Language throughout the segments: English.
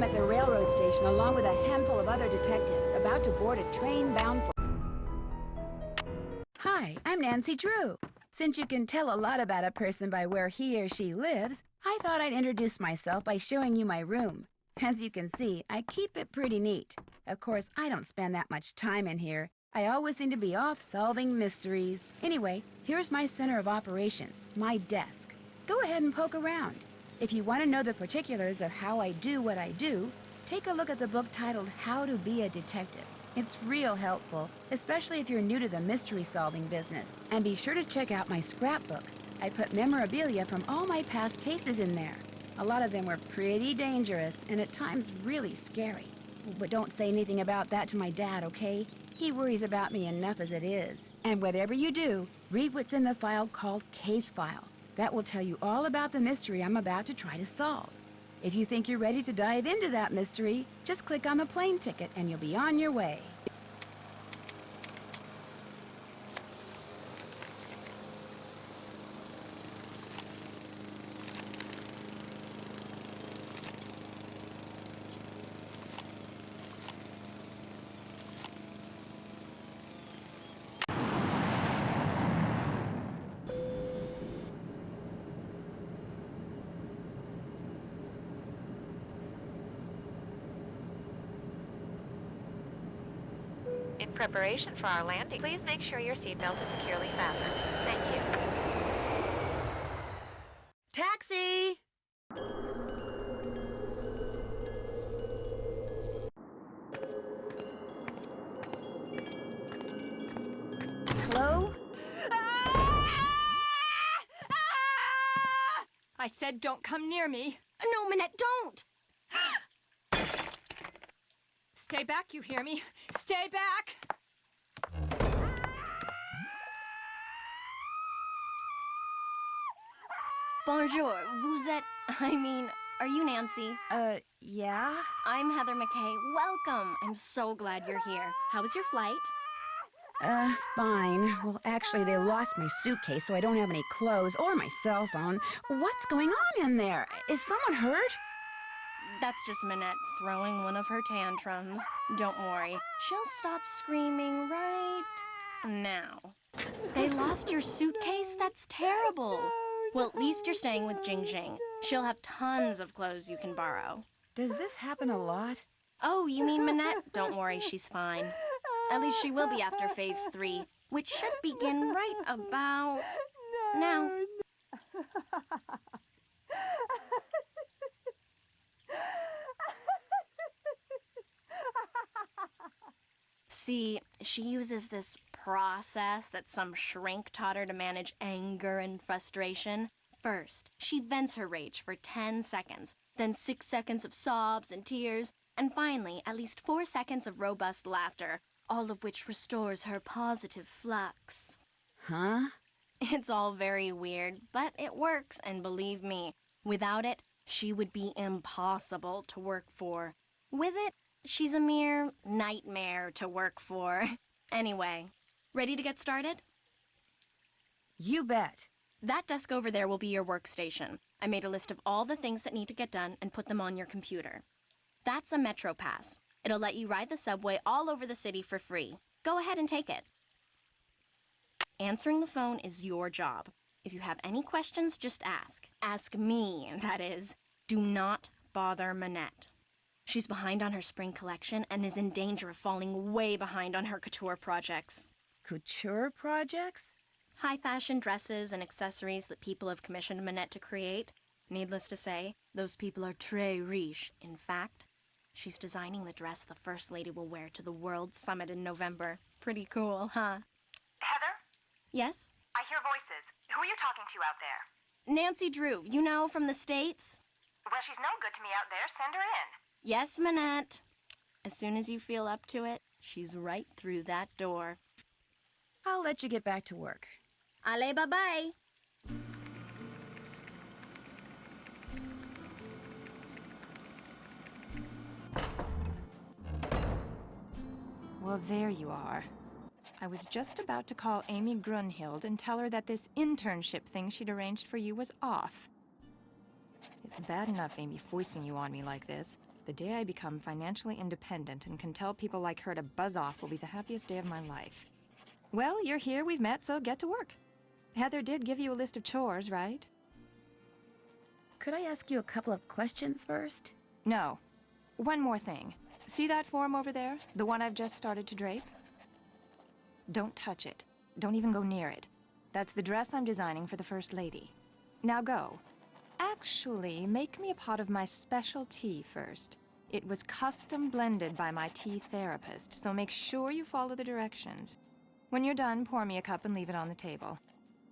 I'm at the railroad station along with a handful of other detectives about to board a train bound for... Hi, I'm Nancy Drew. Since you can tell a lot about a person by where he or she lives, I thought I'd introduce myself by showing you my room. As you can see, I keep it pretty neat. Of course, I don't spend that much time in here. I always seem to be off solving mysteries. Anyway, here's my center of operations, my desk. Go ahead and poke around. If you want to know the particulars of how I do what I do, take a look at the book titled How to Be a Detective. It's real helpful, especially if you're new to the mystery-solving business. And be sure to check out my scrapbook. I put memorabilia from all my past cases in there. A lot of them were pretty dangerous and at times really scary. But don't say anything about that to my dad, okay? He worries about me enough as it is. And whatever you do, read what's in the file called Case File. That will tell you all about the mystery I'm about to try to solve. If you think you're ready to dive into that mystery, just click on the plane ticket and you'll be on your way. In preparation for our landing, please make sure your seatbelt is securely fastened. Thank you. Taxi! Hello? I said don't come near me. No, Minette, don't! Stay back, you hear me? Stay back! Bonjour, vous êtes... are you Nancy? Yeah? I'm Heather McKay. Welcome! I'm so glad you're here. How was your flight? Fine. Well, actually, they lost my suitcase, so I don't have any clothes or my cell phone. What's going on in there? Is someone hurt? That's just Minette throwing one of her tantrums. Don't worry, she'll stop screaming right now. They lost your suitcase? That's terrible. Well, at least you're staying with Jing Jing. She'll have tons of clothes you can borrow. Does this happen a lot? Oh, you mean Minette? Don't worry, she's fine. At least she will be after Phase 3, which should begin right about now. See, she uses this process that some shrink taught her to manage anger and frustration. First, she vents her rage for 10 seconds, then 6 seconds of sobs and tears, and finally, at least 4 seconds of robust laughter, all of which restores her positive flux. Huh? It's all very weird, but it works, and believe me, without it, she would be impossible to work for. With it, she's a mere nightmare to work for. Anyway, ready to get started? You bet. That desk over there will be your workstation. I made a list of all the things that need to get done and put them on your computer. That's a Metro Pass. It'll let you ride the subway all over the city for free. Go ahead and take it. Answering the phone is your job. If you have any questions, just ask. Ask me, that is. Do not bother Minette. She's behind on her spring collection and is in danger of falling way behind on her couture projects. Couture projects? High-fashion dresses and accessories that people have commissioned Minette to create. Needless to say, those people are très riche. In fact, she's designing the dress the First Lady will wear to the World Summit in November. Pretty cool, huh? Heather? Yes? I hear voices. Who are you talking to out there? Nancy Drew, you know, from the States? Well, she's no good to me out there. Send her in. Yes, Minette. As soon as you feel up to it, she's right through that door. I'll let you get back to work. Allez, bye-bye. Well, there you are. I was just about to call Amy Grunhild and tell her that this internship thing she'd arranged for you was off. It's bad enough Amy foisting you on me like this, The day I become financially independent and can tell people like her to buzz off will be the happiest day of my life. Well, you're here, we've met, so get to work. Heather did give you a list of chores, right? Could I ask you a couple of questions first? No. One more thing. See that form over there? The one I've just started to drape? Don't touch it. Don't even go near it. That's the dress I'm designing for the First Lady. Now go. Actually, make me a pot of my special tea first. It was custom blended by my tea therapist, so make sure you follow the directions. When you're done, pour me a cup and leave it on the table.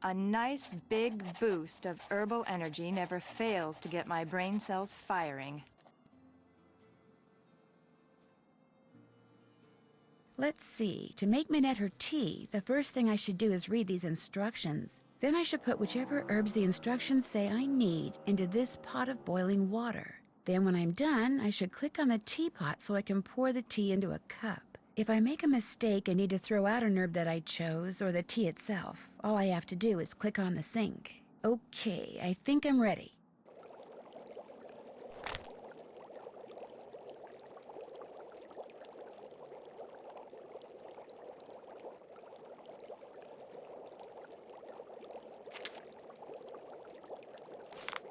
A nice big boost of herbal energy never fails to get my brain cells firing. Let's see. To make Minette her tea, the first thing I should do is read these instructions. Then I should put whichever herbs the instructions say I need into this pot of boiling water. Then when I'm done, I should click on the teapot so I can pour the tea into a cup. If I make a mistake and need to throw out an herb that I chose, or the tea itself, all I have to do is click on the sink. Okay, I think I'm ready.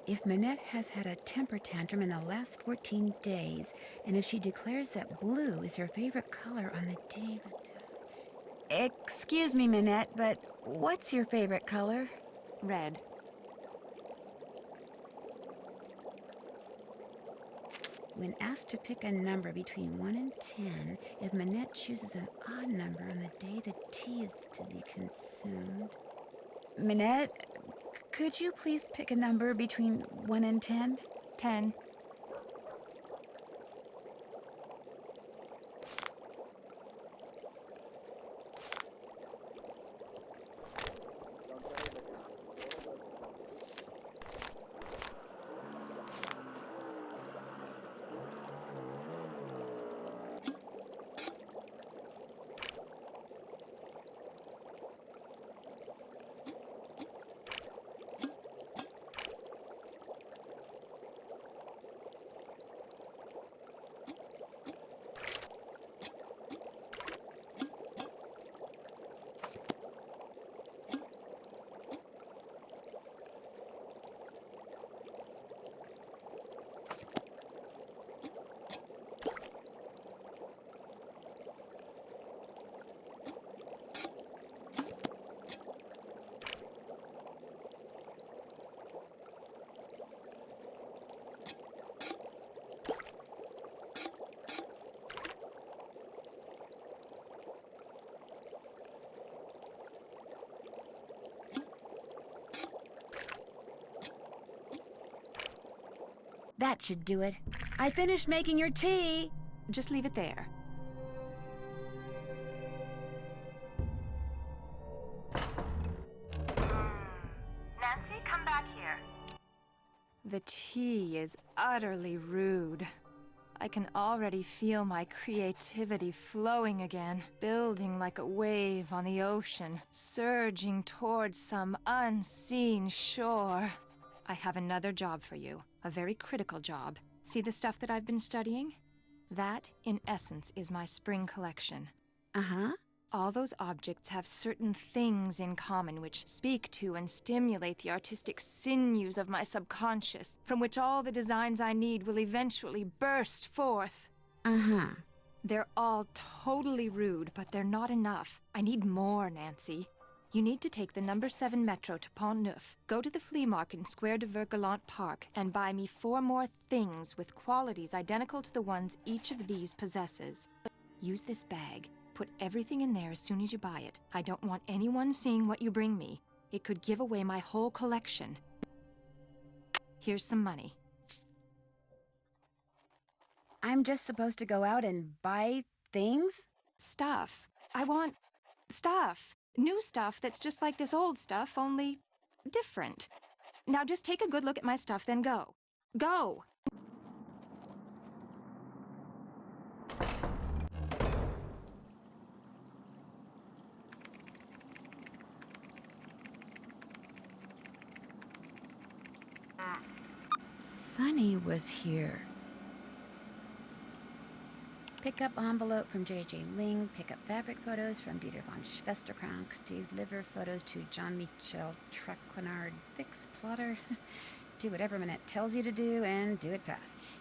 If Minette has had a temper tantrum in the last 14 days, and if she declares that blue is her favorite color on the day that... Excuse me, Minette, but what's your favorite color? Red. When asked to pick a number between 1 and 10, if Minette chooses an odd number on the day the tea is to be consumed... Minette, could you please pick a number between 1 and 10? 10. That should do it. I finished making your tea. Just leave it there. Nancy, come back here. The tea is utterly rude. I can already feel my creativity flowing again, building like a wave on the ocean, surging towards some unseen shore. I have another job for you, a very critical job. See the stuff that I've been studying? That, in essence, is my spring collection. Uh-huh. All those objects have certain things in common which speak to and stimulate the artistic sinews of my subconscious, from which all the designs I need will eventually burst forth. Uh-huh. They're all totally rude, but they're not enough. I need more, Nancy. You need to take the number 7 metro to Pont Neuf, go to the flea market in Square de Vergalant Park, and buy me 4 more things with qualities identical to the ones each of these possesses. Use this bag. Put everything in there as soon as you buy it. I don't want anyone seeing what you bring me. It could give away my whole collection. Here's some money. I'm just supposed to go out and buy things? Stuff. I want stuff. New stuff that's just like this old stuff, only different. Now just take a good look at my stuff, then go. Go! Sonny was here. Pick up envelope from J.J. Ling. Pick up fabric photos from Dieter von Schwesterkrank. Deliver photos to Jean-Michel Traquenard. Fix plotter. Do whatever Minette tells you to do, and do it fast.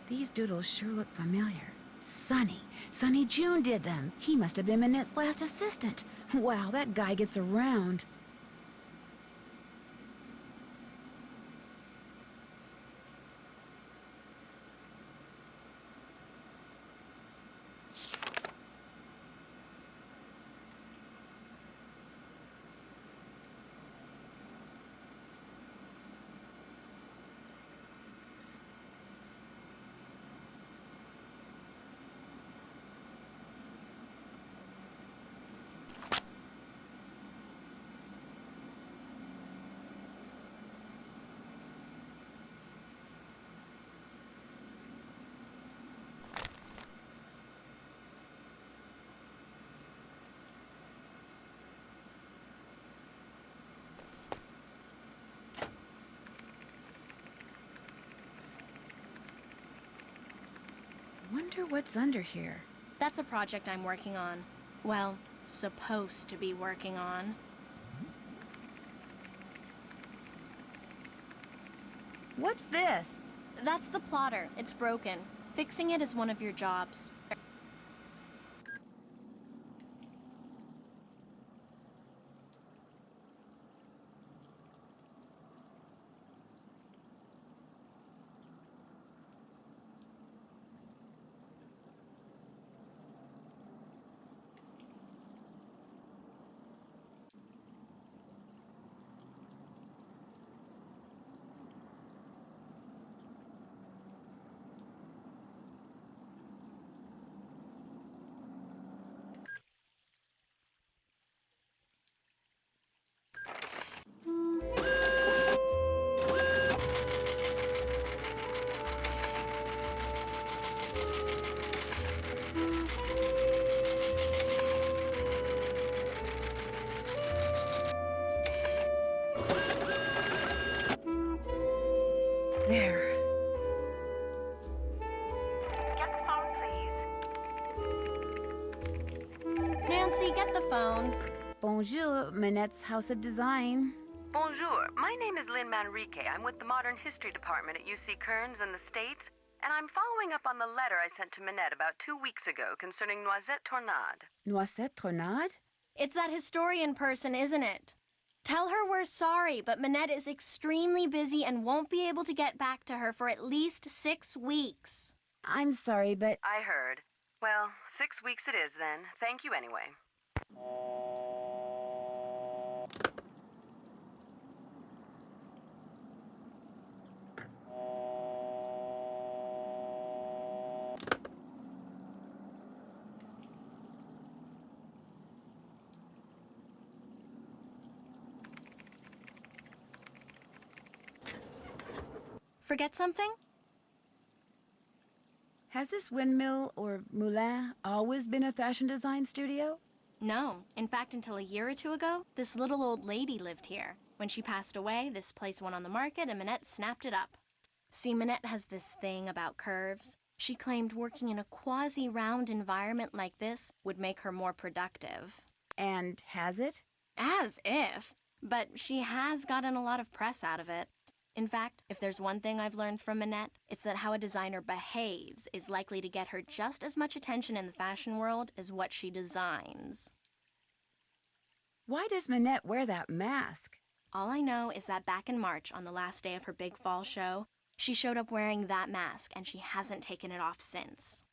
These doodles sure look familiar. Sonny. Sonny June did them. He must have been Minette's last assistant. Wow, that guy gets around. Wonder what's under here. That's a project I'm working on. Well, supposed to be working on. What's this? That's the plotter. It's broken. Fixing it is one of your jobs. There. Get the phone, please. Nancy, get the phone. Bonjour, Minette's House of Design. Bonjour. My name is Lynn Manrique. I'm with the Modern History Department at UC Kearns in the States, and I'm following up on the letter I sent to Minette about 2 weeks ago concerning Noisette Tornade. Noisette Tornade? It's that historian person, isn't it? Tell her we're sorry, but Minette is extremely busy and won't be able to get back to her for at least 6 weeks. I'm sorry, but I heard. Well, 6 weeks it is then. Thank you anyway. Forget something? has this windmill or moulin always been a fashion design studio? No. In fact, until a year or two ago, this little old lady lived here. When she passed away, this place went on the market and Minette snapped it up. See, Minette has this thing about curves. She claimed working in a quasi-round environment like this would make her more productive. And has it? As if. But she has gotten a lot of press out of it. In fact, if there's one thing I've learned from Minette, it's that how a designer behaves is likely to get her just as much attention in the fashion world as what she designs. Why does Minette wear that mask? All I know is that back in March, on the last day of her big fall show, she showed up wearing that mask, and she hasn't taken it off since.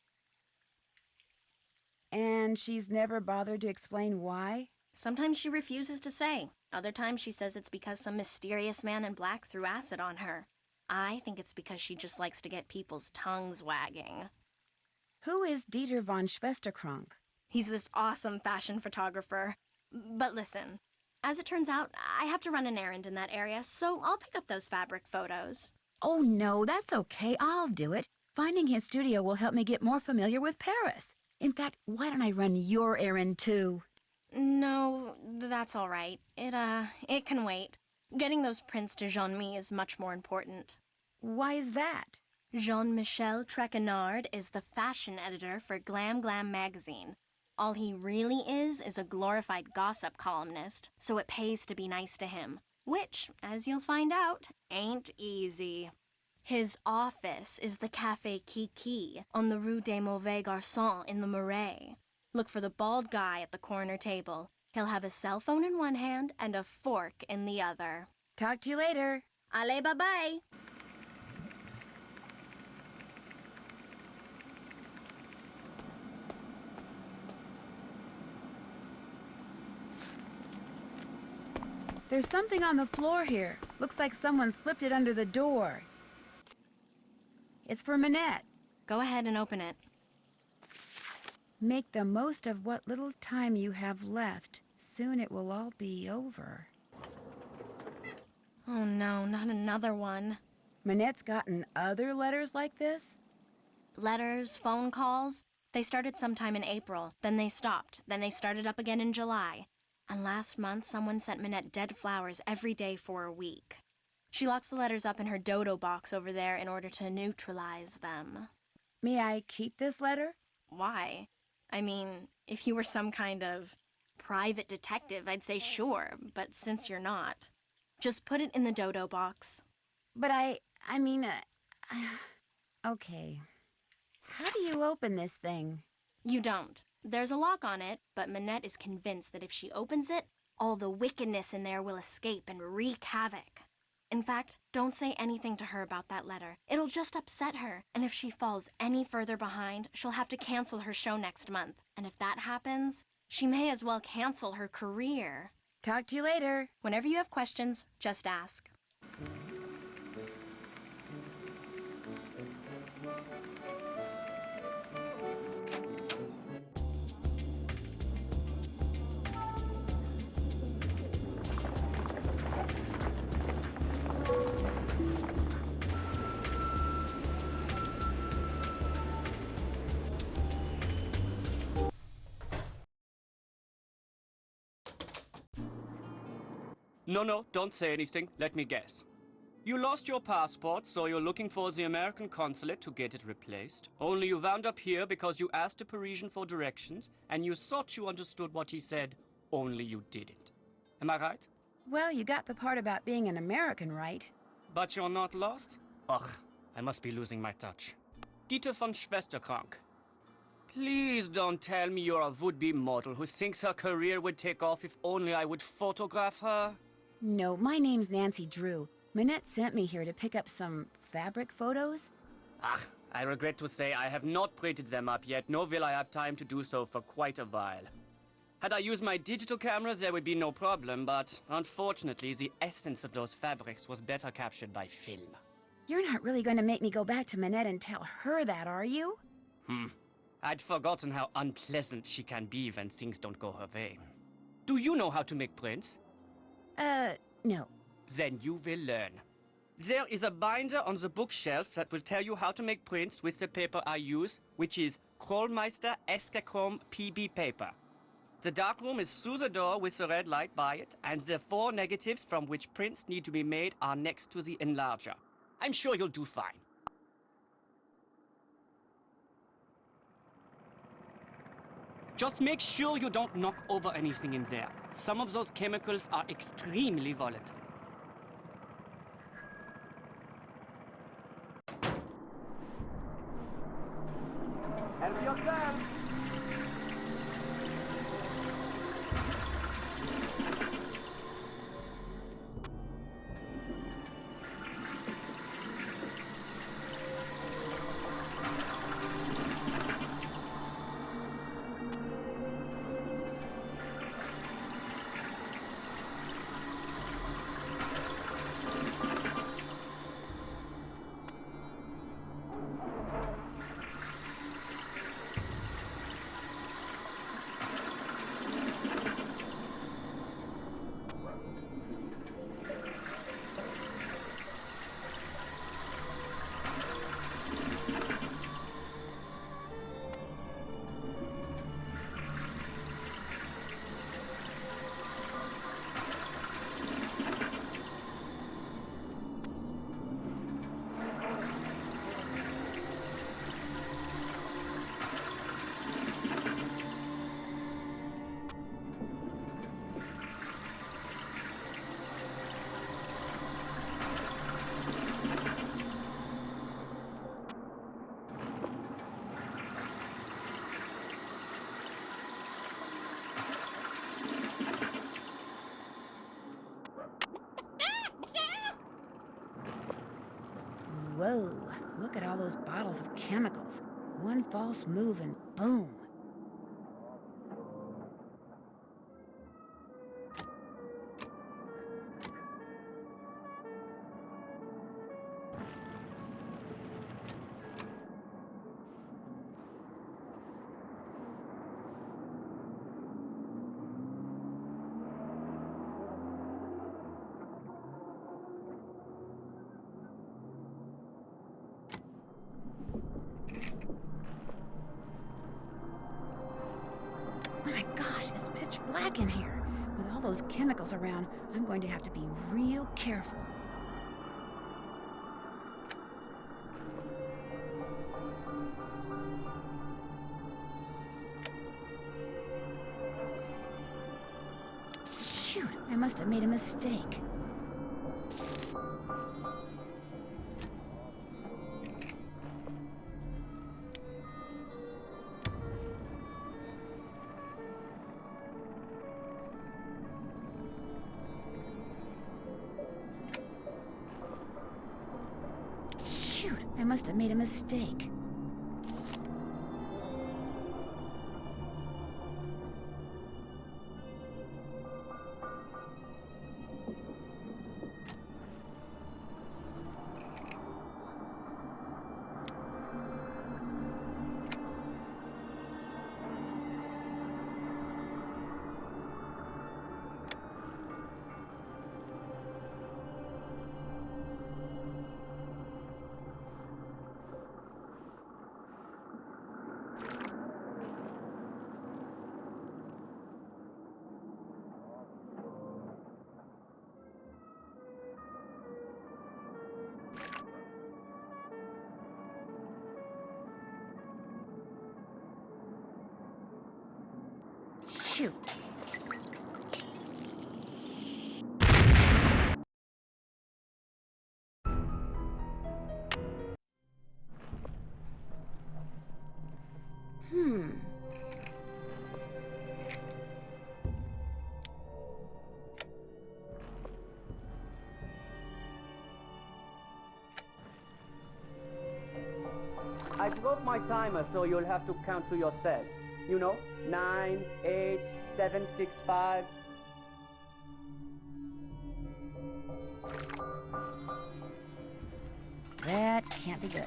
And she's never bothered to explain why? Sometimes she refuses to say. Other times she says it's because some mysterious man in black threw acid on her. I think it's because she just likes to get people's tongues wagging. Who is Dieter von Schwesterkrank? He's this awesome fashion photographer. But listen, as it turns out, I have to run an errand in that area, so I'll pick up those fabric photos. Oh, no, that's okay. I'll do it. Finding his studio will help me get more familiar with Paris. In fact, why don't I run your errand, too? No, that's all right. It can wait. Getting those prints to Jean-Mi is much more important. Why is that? Jean-Michel Trequenard is the fashion editor for Glam Glam magazine. All he really is a glorified gossip columnist, so it pays to be nice to him. Which, as you'll find out, ain't easy. His office is the Café Kiki on the Rue des Mauvais Garçons in the Marais. Look for the bald guy at the corner table. He'll have a cell phone in one hand and a fork in the other. Talk to you later. Allez, bye-bye! There's something on the floor here. Looks like someone slipped it under the door. It's for Minette. Go ahead and open it. Make the most of what little time you have left. Soon it will all be over. Oh no, not another one. Minette's gotten other letters like this? Letters, phone calls. They started sometime in April, then they stopped, then they started up again in July. And last month, someone sent Minette dead flowers every day for a week. She locks the letters up in her dodo box over there in order to neutralize them. May I keep this letter? Why? I mean, if you were some kind of private detective, I'd say sure, but since you're not, just put it in the dodo box. But okay. How do you open this thing? You don't. There's a lock on it, but Minette is convinced that if she opens it, all the wickedness in there will escape and wreak havoc. In fact, don't say anything to her about that letter. It'll just upset her, and if she falls any further behind, she'll have to cancel her show next month. And if that happens, she may as well cancel her career. Talk to you later. Whenever you have questions, just ask. No, don't say anything. Let me guess. You lost your passport, so you're looking for the American consulate to get it replaced. Only you wound up here because you asked a Parisian for directions, and you thought you understood what he said, only you didn't. Am I right? Well, you got the part about being an American right. But you're not lost? Ugh, I must be losing my touch. Dieter von Schwesterkrank. Please don't tell me you're a would-be model who thinks her career would take off if only I would photograph her. No, my name's Nancy Drew. Minette sent me here to pick up some fabric photos. Ach, I regret to say I have not printed them up yet, nor will I have time to do so for quite a while. Had I used my digital cameras, there would be no problem, but unfortunately, the essence of those fabrics was better captured by film. You're not really going to make me go back to Minette and tell her that, are you? I'd forgotten how unpleasant she can be when things don't go her way. Do you know how to make prints? No. Then you will learn. There is a binder on the bookshelf that will tell you how to make prints with the paper I use, which is Krollmeister Escachrome PB paper. The dark room is through the door with the red light by it, and the 4 negatives from which prints need to be made are next to the enlarger. I'm sure you'll do fine. Just make sure you don't knock over anything in there. Some of those chemicals are extremely volatile. Help yourself! Whoa, look at all those bottles of chemicals. One false move and boom. Oh my gosh, it's pitch black in here. With all those chemicals around, I'm going to have to be real careful. Shoot, I must have made a mistake. Shoot, I must have made a mistake. Shoot. I broke my timer, so you'll have to count to yourself. You know, 9, 8, 7, 6, 5. That can't be good.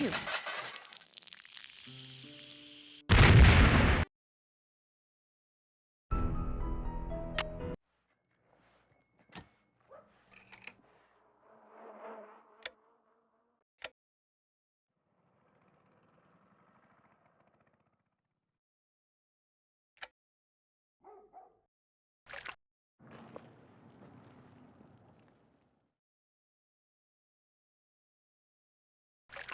Shoot.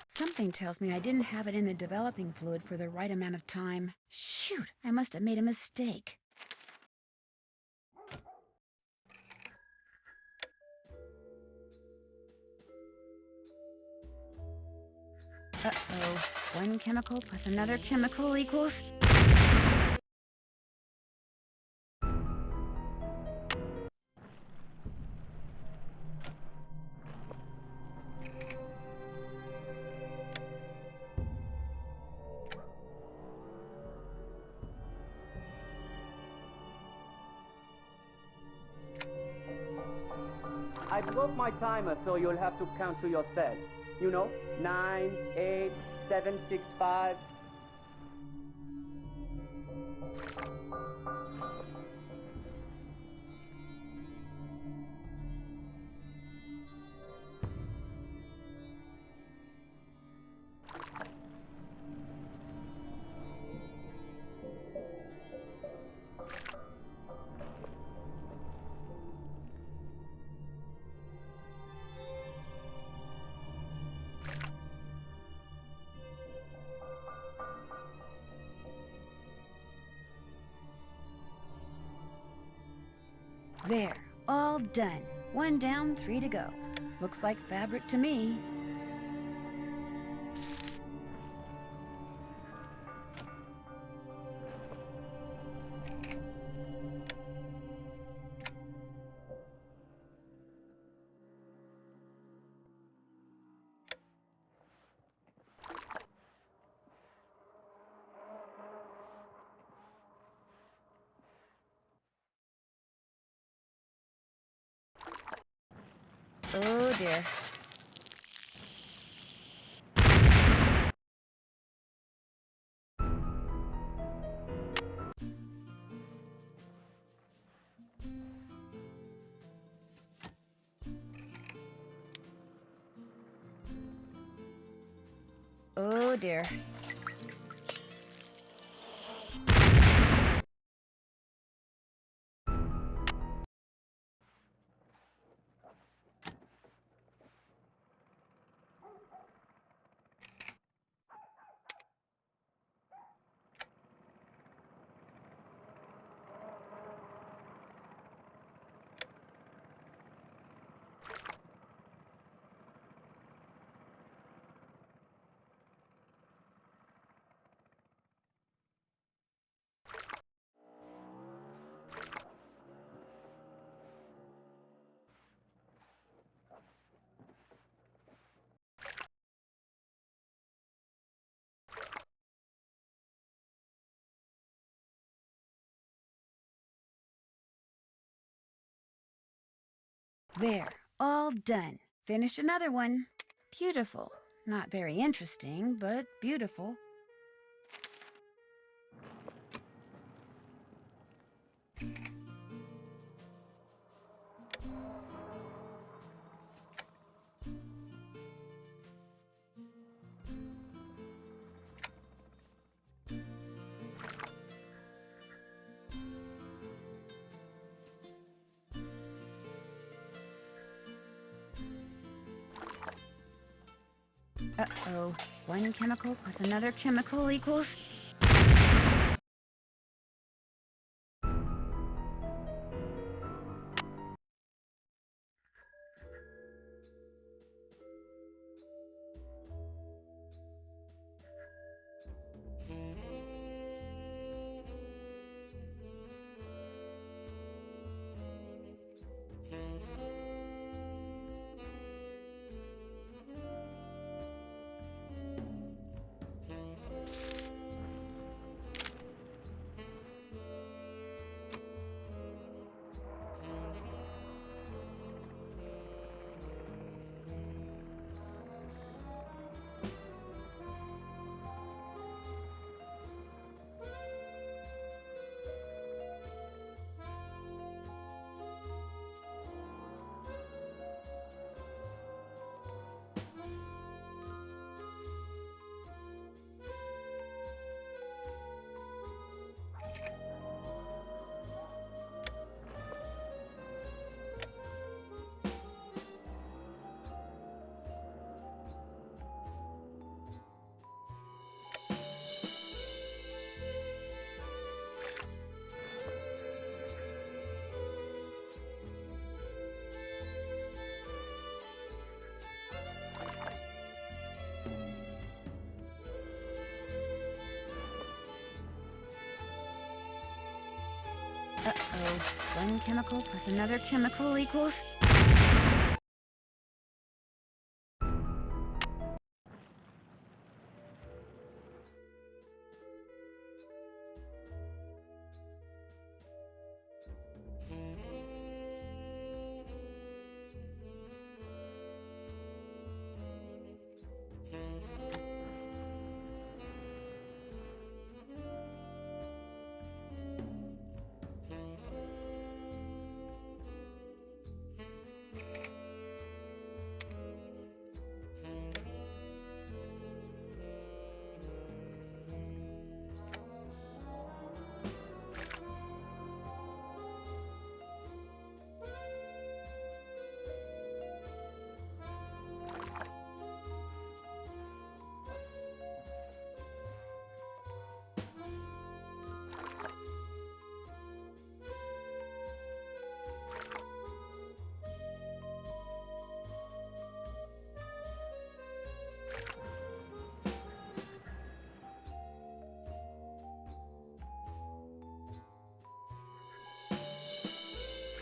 Something tells me I didn't have it in the developing fluid for the right amount of time. Shoot, I must have made a mistake. Uh-oh. One chemical plus another chemical equals... I broke my timer, so you'll have to count to yourself. You know, 9, 8, 7, 6, 5. There, all done. 1 down, 3 to go. Looks like fabric to me. Oh dear. Oh dear. There, all done. Finished another one. Beautiful. Not very interesting, but beautiful. Uh-oh. 1 chemical plus another chemical equals... Uh-oh. One chemical plus another chemical equals...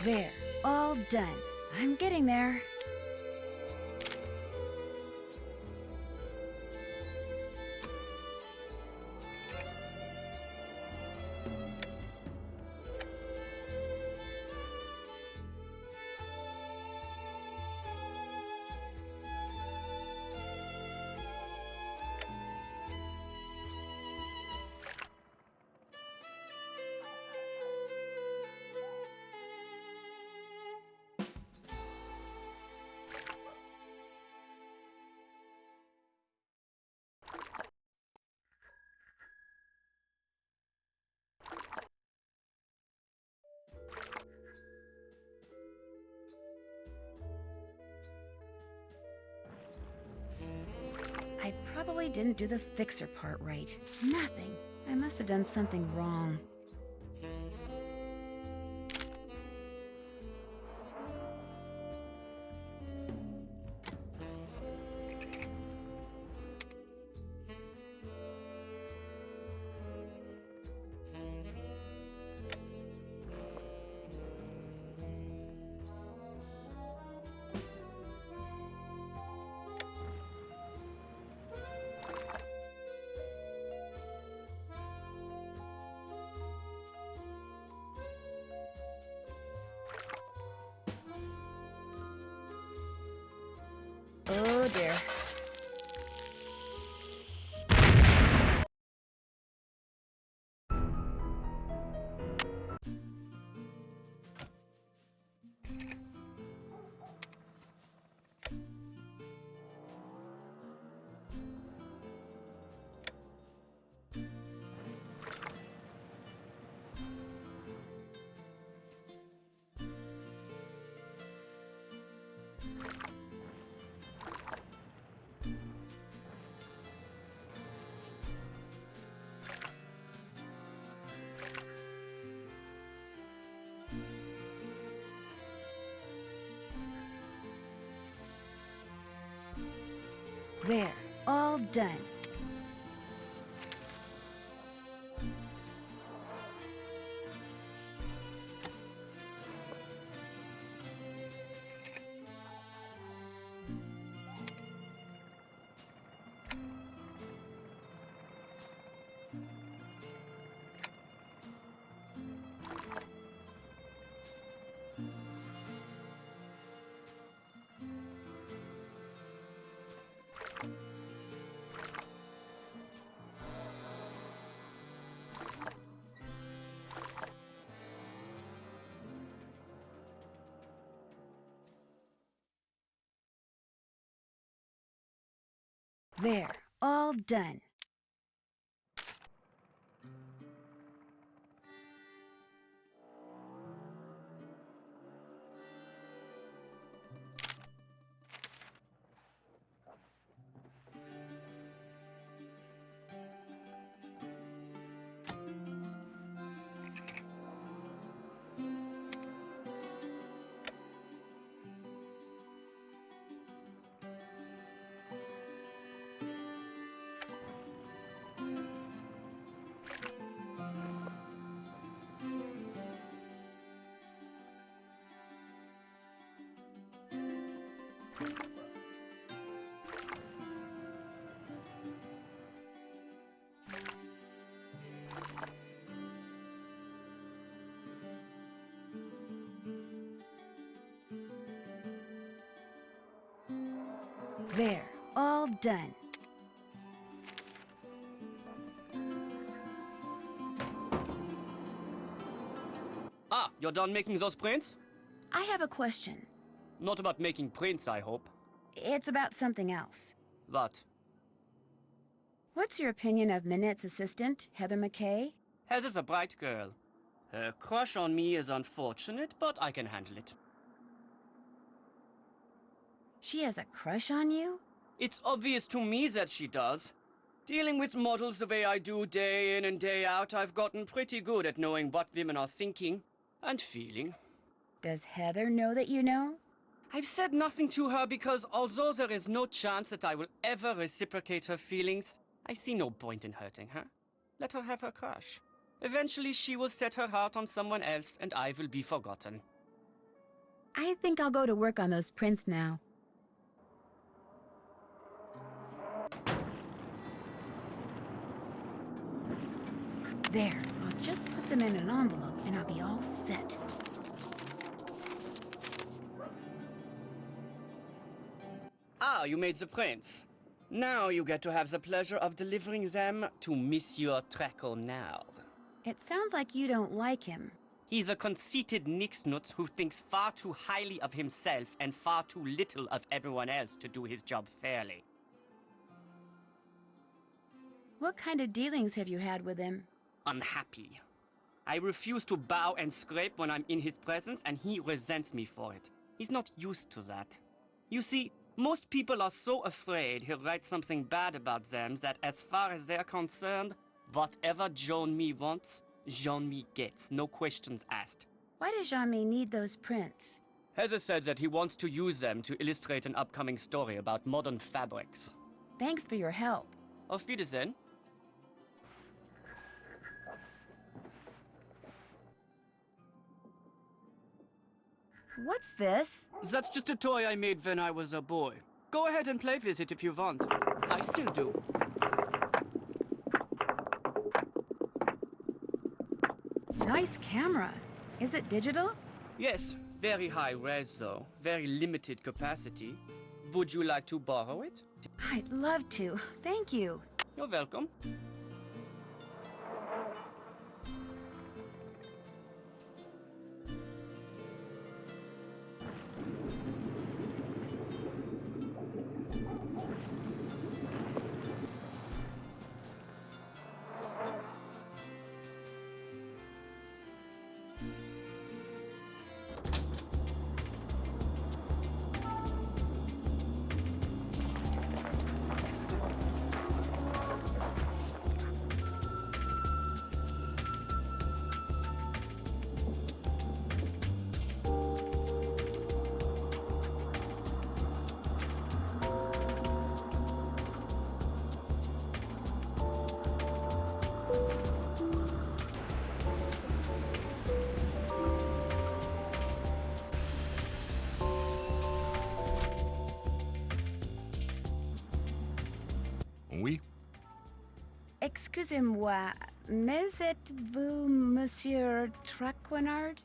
There, all done. I'm getting there. I probably didn't do the fixer part right. Nothing. I must have done something wrong. Oh dear. There, all done. There, all done. There, all done. Ah, you're done making those prints? I have a question. Not about making prints, I hope. It's about something else. What? What's your opinion of Minette's assistant, Heather McKay? Heather's a bright girl. Her crush on me is unfortunate, but I can handle it. She has a crush on you? It's obvious to me that she does. Dealing with models the way I do day in and day out, I've gotten pretty good at knowing what women are thinking and feeling. Does Heather know that you know? I've said nothing to her because although there is no chance that I will ever reciprocate her feelings, I see no point in hurting her. Let her have her crush. Eventually she will set her heart on someone else and I will be forgotten. I think I'll go to work on those prints now. There, I'll just put them in an envelope and I'll be all set. Ah, you made the prints. Now you get to have the pleasure of delivering them to Monsieur Traquenard. It sounds like you don't like him. He's a conceited nixnut who thinks far too highly of himself and far too little of everyone else to do his job fairly. What kind of dealings have you had with him? Unhappy. I refuse to bow and scrape when I'm in his presence, and he resents me for it. He's not used to that. You see, most people are so afraid he'll write something bad about them that as far as they're concerned, whatever Jean-Mi wants, Jean-Mi gets, no questions asked. Why does Jean-Mi need those prints? Heather said that he wants to use them to illustrate an upcoming story about modern fabrics. Thanks for your help. Auf Wiedersehen. What's this? That's just a toy I made when I was a boy. Go ahead and play with it if you want. I still do. Nice camera. Is it digital? Yes, very high res though. Very limited capacity. Would you like to borrow it? I'd love to. Thank you. You're welcome. Oui? Excusez-moi, mais êtes-vous Monsieur Traquenard?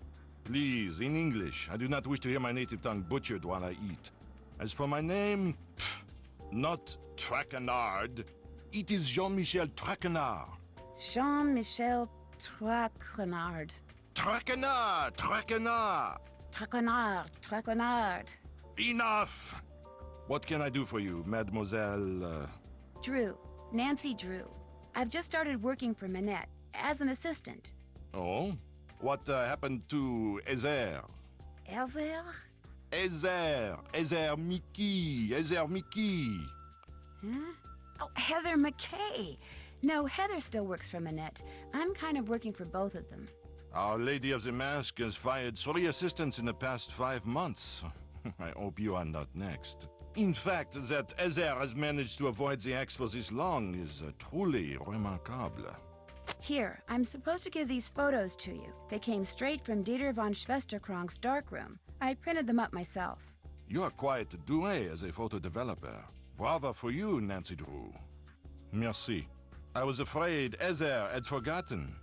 Please, in English. I do not wish to hear my native tongue butchered while I eat. As for my name, not Traquenard. It is Jean-Michel Traquenard. Jean-Michel Traquenard. Traquenard! Traquenard! Traquenard. Traquenard. Enough! What can I do for you, Mademoiselle? Drew. Nancy Drew. I've just started working for Minette as an assistant. Oh? What happened to Ezer? Elzer? Ezer Mickey. Huh? Oh, Heather McKay. No, Heather still works for Minette. I'm kind of working for both of them. Our Lady of the Mask has fired 3 assistants in the past 5 months. I hope you are not next. In fact, that Ezer has managed to avoid the axe for this long is truly remarkable. Here, I'm supposed to give these photos to you. They came straight from Dieter von Schwesterkrank's darkroom. I printed them up myself. You are quite doué as a photo developer. Bravo for you, Nancy Drew. Merci. I was afraid Ezer had forgotten.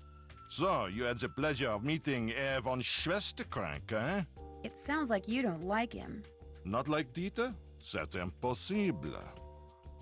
So, you had the pleasure of meeting Herr von Schwesterkrank, eh? It sounds like you don't like him. Not like Dieter? C'est impossible.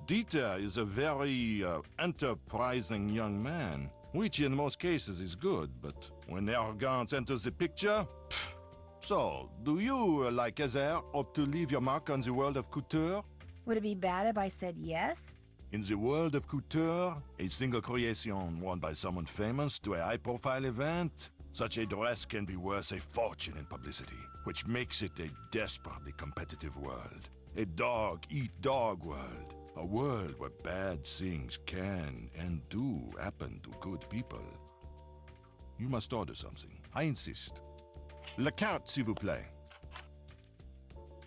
Dieter is a very enterprising young man, which in most cases is good, but when arrogance enters the picture, pff. So, do you, like Ezer, hope to leave your mark on the world of couture? Would it be bad if I said yes? In the world of couture, a single creation worn by someone famous to a high-profile event, such a dress can be worth a fortune in publicity, which makes it a desperately competitive world. A dog-eat-dog world. A world where bad things can and do happen to good people. You must order something. I insist. La carte, s'il vous plaît.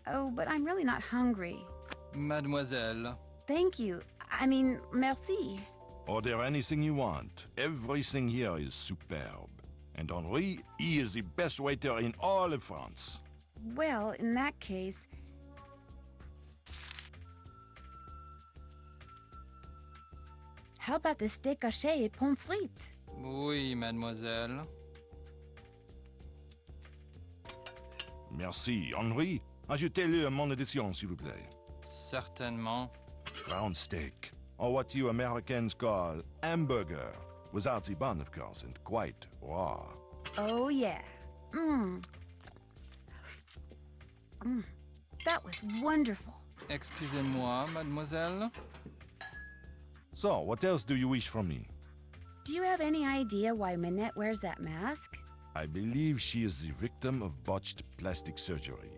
Oh, but I'm really not hungry. Mademoiselle. Thank you. I mean, merci. Order anything you want. Everything here is superb. And Henri, he is the best waiter in all of France. Well, in that case... How about the steak haché et pommes frites? Oui, mademoiselle. Merci. Henri, ajoutez-le mon addition, s'il vous plaît. Certainement. Round steak, or what you Americans call hamburger, without the bun, of course, and quite raw. Oh, yeah. That was wonderful. Excusez-moi, mademoiselle. So, what else do you wish from me? Do you have any idea why Minette wears that mask? I believe she is the victim of botched plastic surgery.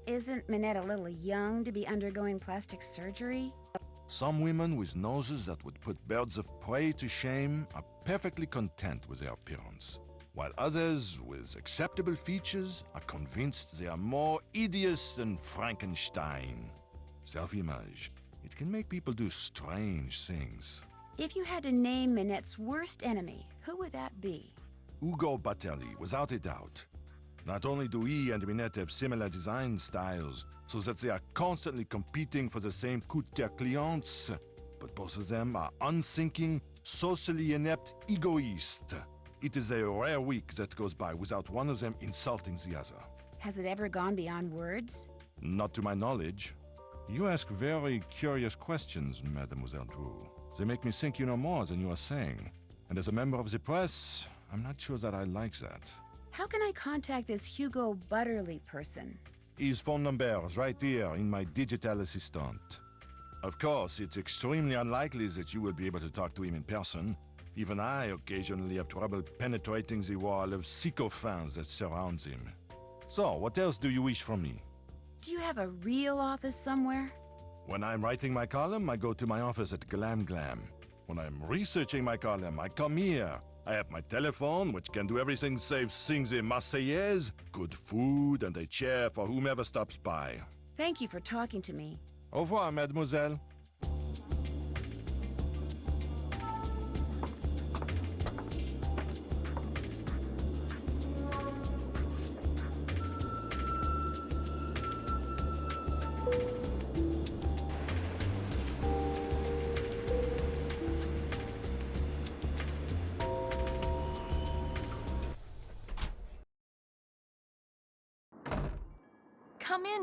Isn't Minette a little young to be undergoing plastic surgery? Some women with noses that would put birds of prey to shame are perfectly content with their appearance, while others with acceptable features are convinced they are more hideous than Frankenstein. Self-image. It can make people do strange things. If you had to name Minette's worst enemy, who would that be? Ugo Batelli, without a doubt. Not only do he and Minette have similar design styles, so that they are constantly competing for the same couture clients, but both of them are unthinking, socially inept egoists. It is a rare week that goes by without one of them insulting the other. Has it ever gone beyond words? Not to my knowledge. You ask very curious questions, Mademoiselle Drew. They make me think you know more than you are saying. And as a member of the press, I'm not sure that I like that. How can I contact this Hugo Butterly person? His phone number is right here in my digital assistant. Of course, it's extremely unlikely that you will be able to talk to him in person. Even I occasionally have trouble penetrating the wall of sycophants that surrounds him. So, what else do you wish from me? Do you have a real office somewhere? When I'm writing my column, I go to my office at Glam Glam. When I'm researching my column, I come here. I have my telephone, which can do everything save sing the Marseillaise, good food, and a chair for whomever stops by. Thank you for talking to me. Au revoir, mademoiselle.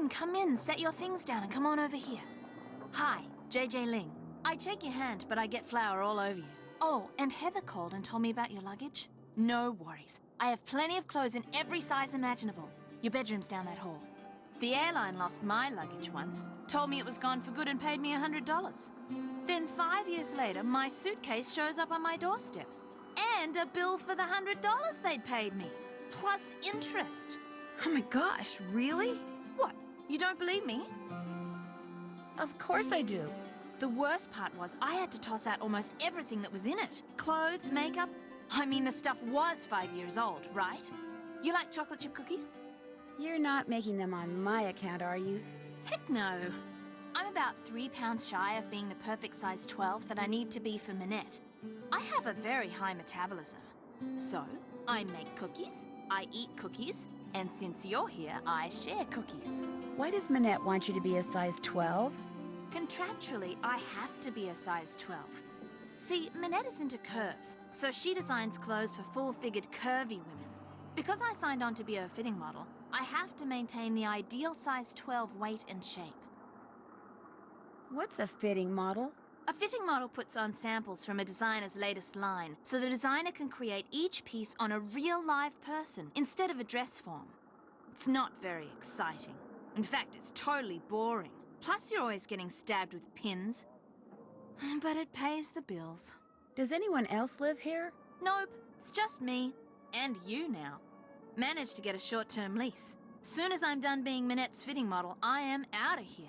Come in, set your things down and come on over here. Hi, JJ Ling. I shake your hand, but I get flour all over you. Oh, and Heather called and told me about your luggage. No worries. I have plenty of clothes in every size imaginable. Your bedroom's down that hall. The airline lost my luggage once, told me it was gone for good and paid me $100. Then 5 years later, my suitcase shows up on my doorstep. And a bill for the $100 they'd paid me. Plus interest. Oh my gosh, really? What? You don't believe me? Of course I do. The worst part was I had to toss out almost everything that was in it. Clothes, makeup. I mean, the stuff was 5 years old, right? You like chocolate chip cookies? You're not making them on my account, are you? Heck no. I'm about 3 pounds shy of being the perfect size 12 that I need to be for Minette. I have a very high metabolism. So, I make cookies, I eat cookies, and since you're here, I share cookies. Why does Minette want you to be a size 12? Contractually, I have to be a size 12. See, Minette is into curves, so she designs clothes for full-figured, curvy women. Because I signed on to be her fitting model, I have to maintain the ideal size 12 weight and shape. What's a fitting model? A fitting model puts on samples from a designer's latest line, so the designer can create each piece on a real live person instead of a dress form. It's not very exciting. In fact, it's totally boring. Plus, you're always getting stabbed with pins. But it pays the bills. Does anyone else live here? Nope, it's just me. And you now. Managed to get a short-term lease. Soon as I'm done being Minette's fitting model, I am out of here.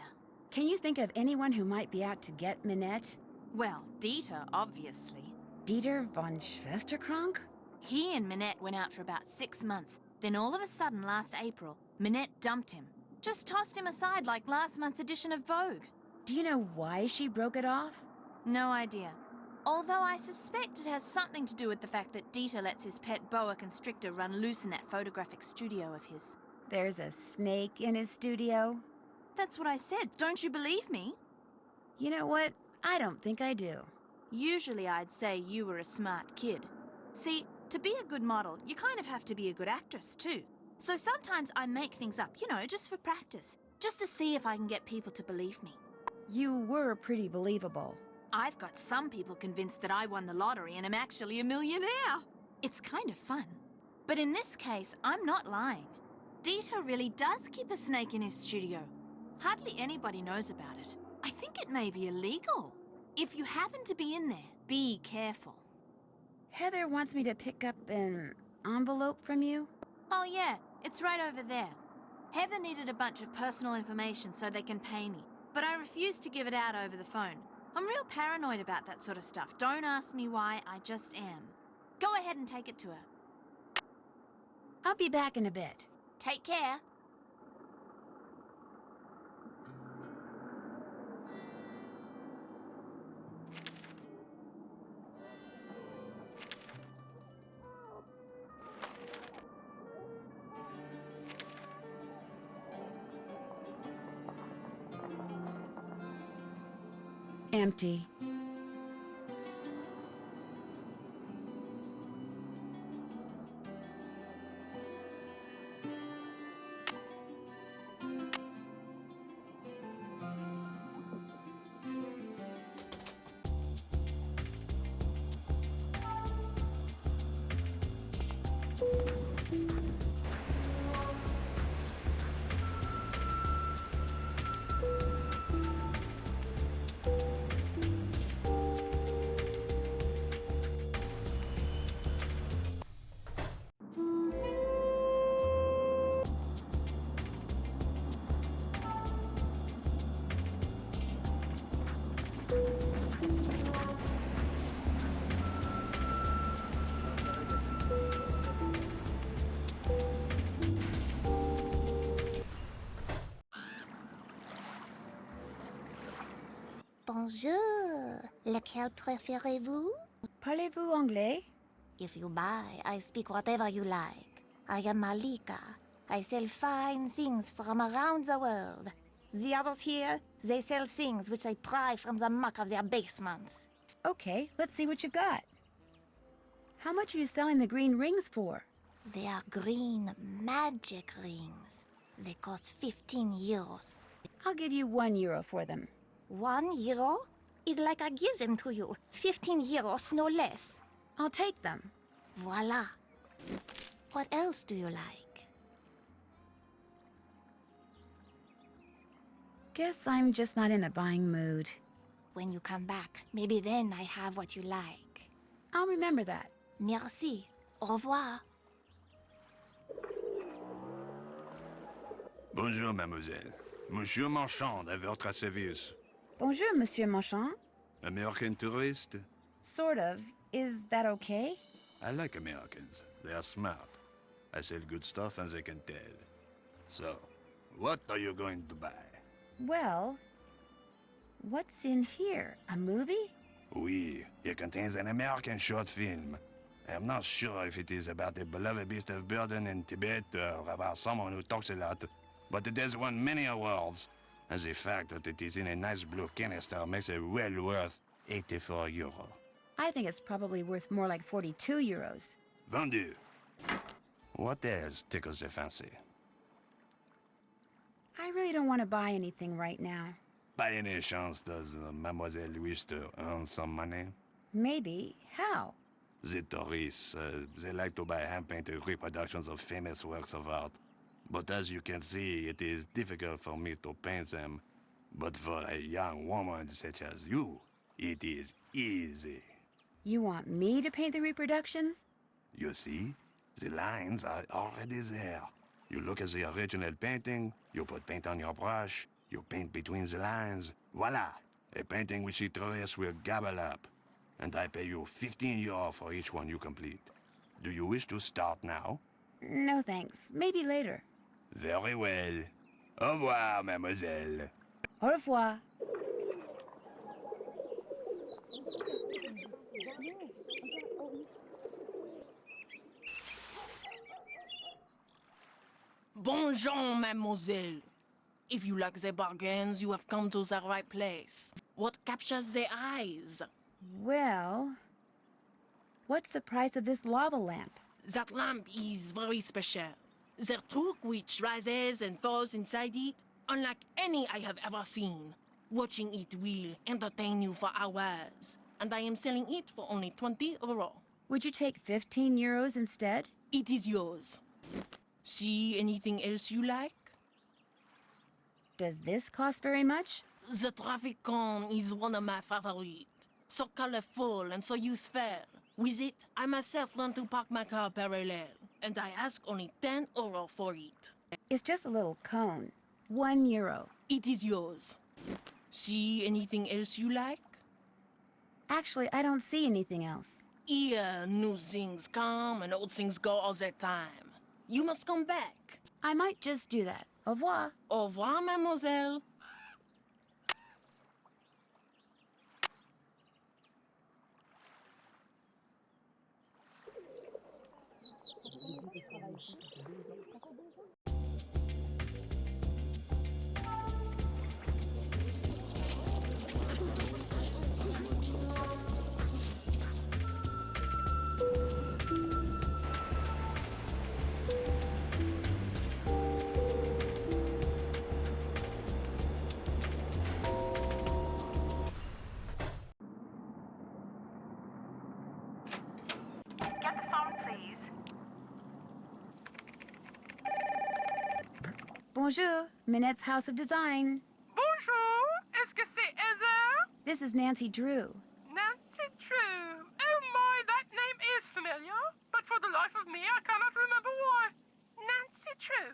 Can you think of anyone who might be out to get Minette? Well, Dieter, obviously. Dieter von Schwesterkrank? He and Minette went out for about 6 months. Then all of a sudden, last April, Minette dumped him. Just tossed him aside like last month's edition of Vogue. Do you know why she broke it off? No idea. Although I suspect it has something to do with the fact that Dieter lets his pet boa constrictor run loose in that photographic studio of his. There's a snake in his studio? That's what I said. Don't you believe me? You know what? I don't think I do. Usually I'd say you were a smart kid. See, to be a good model, you kind of have to be a good actress too. So sometimes I make things up, you know, just for practice. Just to see if I can get people to believe me. You were pretty believable. I've got some people convinced that I won the lottery and am actually a millionaire. It's kind of fun. But in this case, I'm not lying. Dieter really does keep a snake in his studio. Hardly anybody knows about it. I think it may be illegal. If you happen to be in there, be careful. Heather wants me to pick up an envelope from you. Oh yeah, it's right over there. Heather needed a bunch of personal information so they can pay me, but I refused to give it out over the phone. I'm real paranoid about that sort of stuff. Don't ask me why, I just am. Go ahead and take it to her. I'll be back in a bit. Take care. Empty. Bonjour. Lequel préférez-vous? Parlez-vous anglais? If you buy, I speak whatever you like. I am Malika. I sell fine things from around the world. The others here, they sell things which they pry from the muck of their basements. Okay, let's see what you got. How much are you selling the green rings for? They are green magic rings. They cost 15 euros. I'll give you €1 for them. €1 is like I give them to you. 15 euros, no less. I'll take them. Voila. What else do you like? Guess I'm just not in a buying mood. When you come back, maybe then I have what you like. I'll remember that. Merci. Au revoir. Bonjour, mademoiselle. Monsieur Marchand, à votre service. Bonjour, Monsieur Marchand. American tourist? Sort of. Is that okay? I like Americans. They are smart. I sell good stuff and they can tell. So, what are you going to buy? Well, what's in here? A movie? Oui, it contains an American short film. I'm not sure if it is about a beloved beast of burden in Tibet or about someone who talks a lot, but it has won many awards. And the fact that it is in a nice blue canister makes it well worth 84 euro. I think it's probably worth more like 42 euros. Vendu. What else tickles the fancy? I really don't want to buy anything right now. By any chance, does Mademoiselle wish to earn some money? Maybe. How? The tourists, they like to buy hand-painted reproductions of famous works of art. But as you can see, it is difficult for me to paint them. But for a young woman such as you, it is easy. You want me to paint the reproductions? You see, the lines are already there. You look at the original painting, you put paint on your brush, you paint between the lines. Voila! A painting which the tourists will gobble up. And I pay you 15 euros for each one you complete. Do you wish to start now? No thanks. Maybe later. Very well. Au revoir, mademoiselle. Au revoir. Bonjour, mademoiselle. If you like the bargains, you have come to the right place. What captures the eyes? Well, what's the price of this lava lamp? That lamp is very special. The truck which rises and falls inside it, unlike any I have ever seen. Watching it will entertain you for hours. And I am selling it for only 20 euros. Would you take 15 euros instead? It is yours. See anything else you like? Does this cost very much? The traffic cone is one of my favorites. So colorful and so useful. With it, I myself learned to park my car parallel. And I ask only 10 euro for it. It's just a little cone. 1 euro. It is yours. See anything else you like? Actually, I don't see anything else. Here, new things come and old things go all the time. You must come back. I might just do that. Au revoir. Au revoir, mademoiselle. Get the phone, please. Bonjour, Minette's House of Design. Bonjour, est-ce que c'est Heather? This is Nancy Drew. Nancy Drew. Oh my, that name is familiar, but for the life of me, I cannot remember why. Nancy Drew.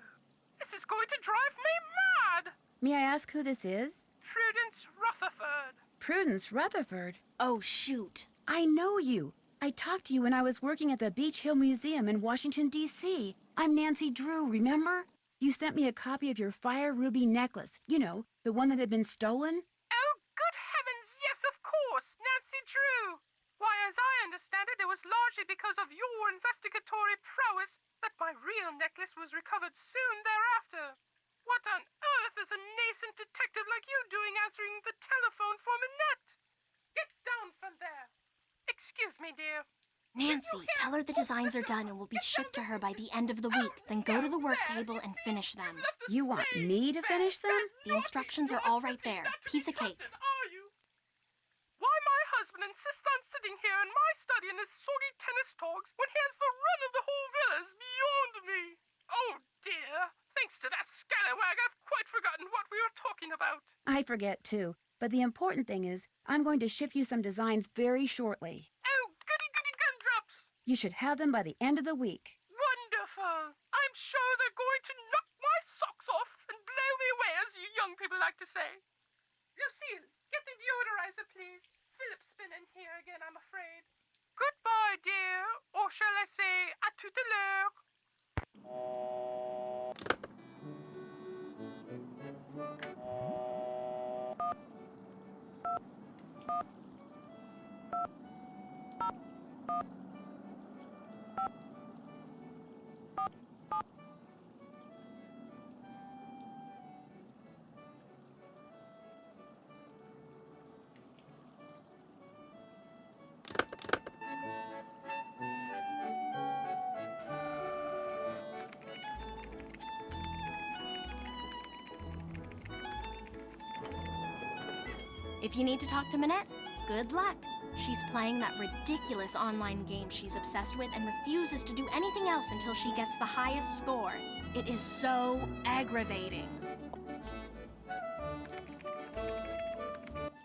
This is going to drive me mad. May I ask who this is? Prudence Rutherford. Prudence Rutherford. Oh, shoot. I know you. I talked to you when I was working at the Beach Hill Museum in Washington, D.C. I'm Nancy Drew, remember? You sent me a copy of your fire ruby necklace. You know, the one that had been stolen. Oh, good heavens, yes, of course, Nancy Drew. Why, as I understand it, it was largely because of your investigatory prowess that my real necklace was recovered soon thereafter. What on earth is a nascent detective like you doing answering the telephone for Minette? Get down from there. Excuse me, dear. Nancy, tell her the designs are done and will be shipped to her by the end of the week. Then go to the work table and finish them. You want me to finish them? The instructions are all right there. Piece of cake. Are you? Why my husband insists on sitting here in my study in his soggy tennis talks when he has the run of the whole villa is beyond me. Oh, dear. Thanks to that scallywag, I've quite forgotten what we were talking about. I forget, too. But the important thing is, I'm going to ship you some designs very shortly. Oh, goody-goody gumdrops. You should have them by the end of the week. Wonderful. I'm sure they're going to knock my socks off and blow me away, as you young people like to say. Lucille, get the deodorizer, please. Philip's been in here again, I'm afraid. Goodbye, dear. Or shall I say, à tout à l'heure. If you need to talk to Minette, good luck. She's playing that ridiculous online game she's obsessed with and refuses to do anything else until she gets the highest score. It is so aggravating.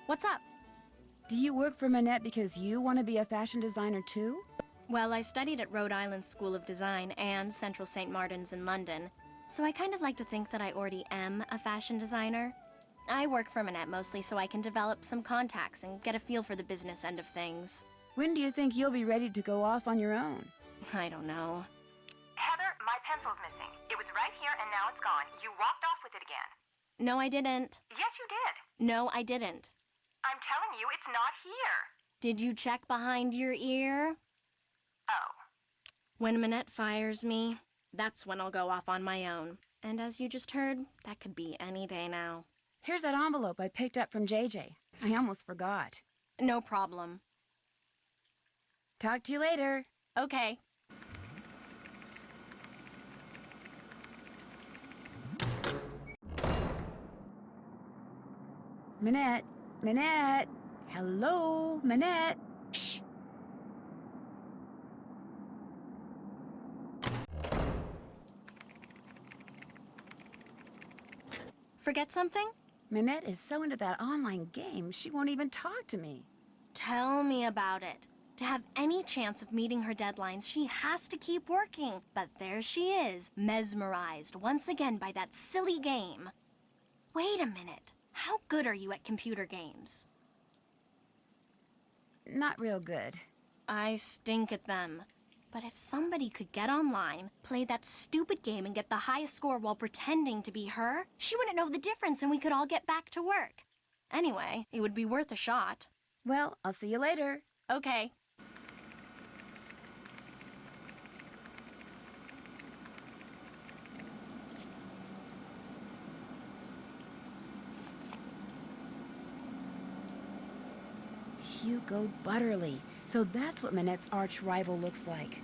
What's up? Do you work for Minette because you want to be a fashion designer too? Well, I studied at Rhode Island School of Design and Central St. Martin's in London, so I kind of like to think that I already am a fashion designer. I work for Minette mostly so I can develop some contacts and get a feel for the business end of things. When do you think you'll be ready to go off on your own? I don't know. Heather, my pencil's missing. It was right here and now it's gone. You walked off with it again. No, I didn't. Yes, you did. No, I didn't. I'm telling you, it's not here. Did you check behind your ear? Oh. When Minette fires me, that's when I'll go off on my own. And as you just heard, that could be any day now. Here's that envelope I picked up from JJ. I almost forgot. No problem. Talk to you later. Okay. Minette. Minette. Hello, Minette. Shh. Forget something? Minette is so into that online game, she won't even talk to me. Tell me about it. To have any chance of meeting her deadlines, she has to keep working. But there she is, mesmerized once again by that silly game. Wait a minute. How good are you at computer games? Not real good. I stink at them. But if somebody could get online, play that stupid game and get the highest score while pretending to be her, she wouldn't know the difference and we could all get back to work. Anyway, it would be worth a shot. Well, I'll see you later. Okay. Hugo Butterly. So that's what Minette's arch rival looks like.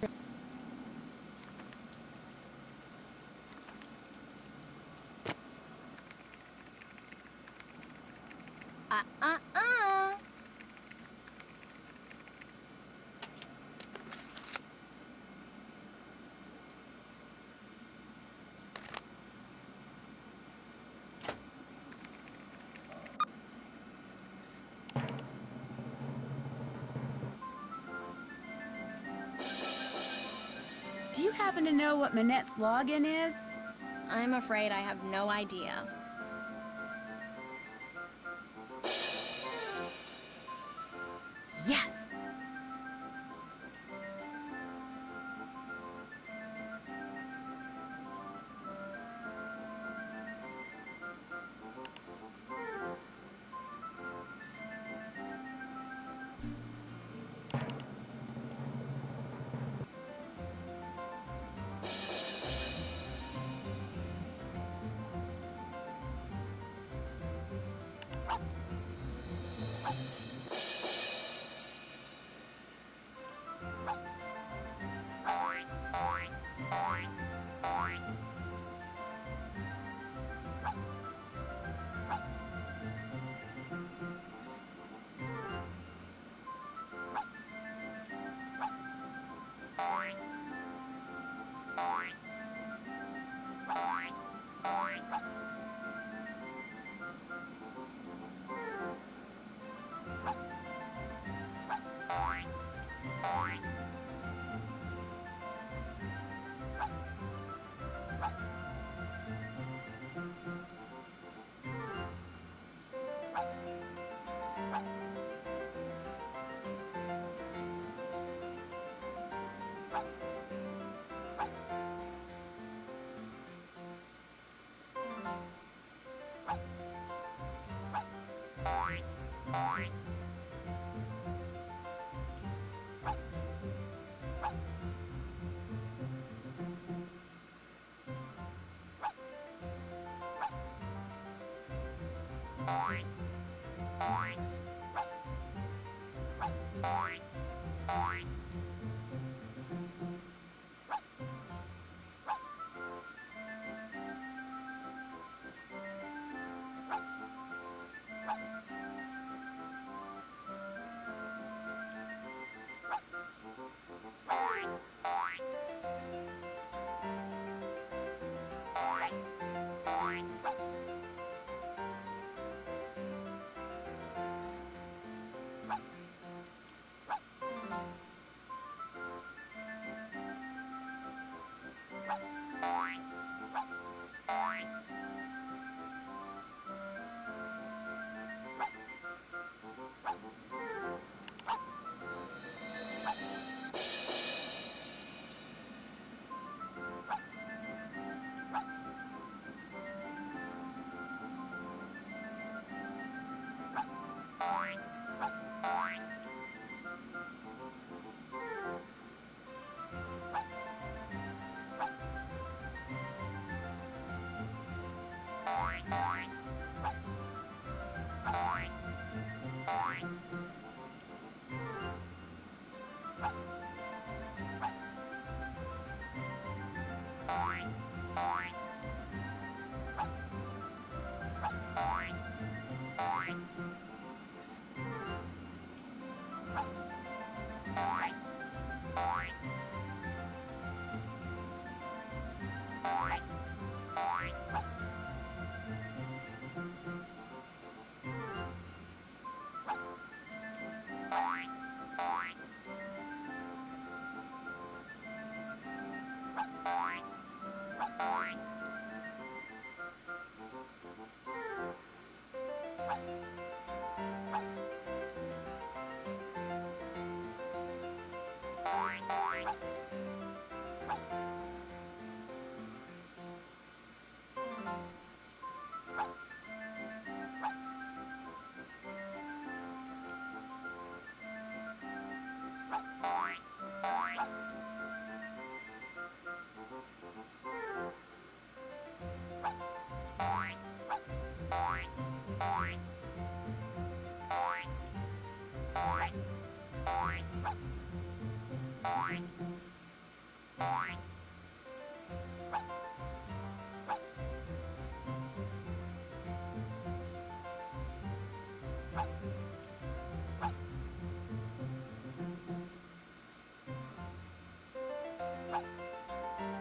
Do you happen to know what Minette's login is? I'm afraid I have no idea. Yes!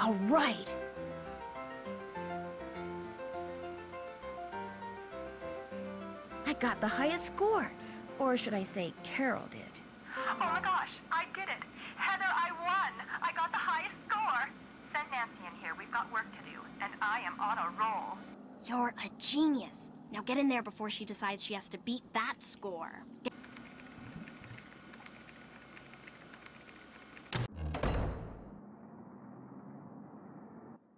All right. I got the highest score. Or should I say Carol did. Oh my gosh, I did it. Heather, I won. I got the highest score. Send Nancy in here. We've got work to do. And I am on a roll. You're a genius. Now get in there before she decides she has to beat that score.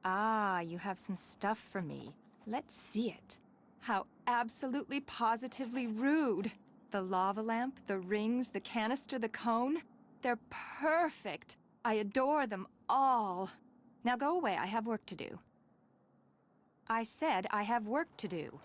Ah, you have some stuff for me. Let's see it. How absolutely positively rude. The lava lamp, the rings, the canister, the cone. They're perfect. I adore them all. Now go away, I have work to do. I said I have work to do.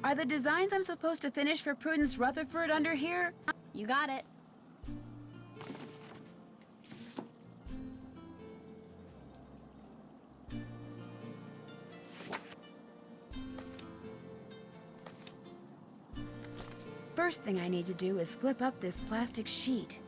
Are the designs I'm supposed to finish for Prudence Rutherford under here? You got it. First thing I need to do is flip up this plastic sheet.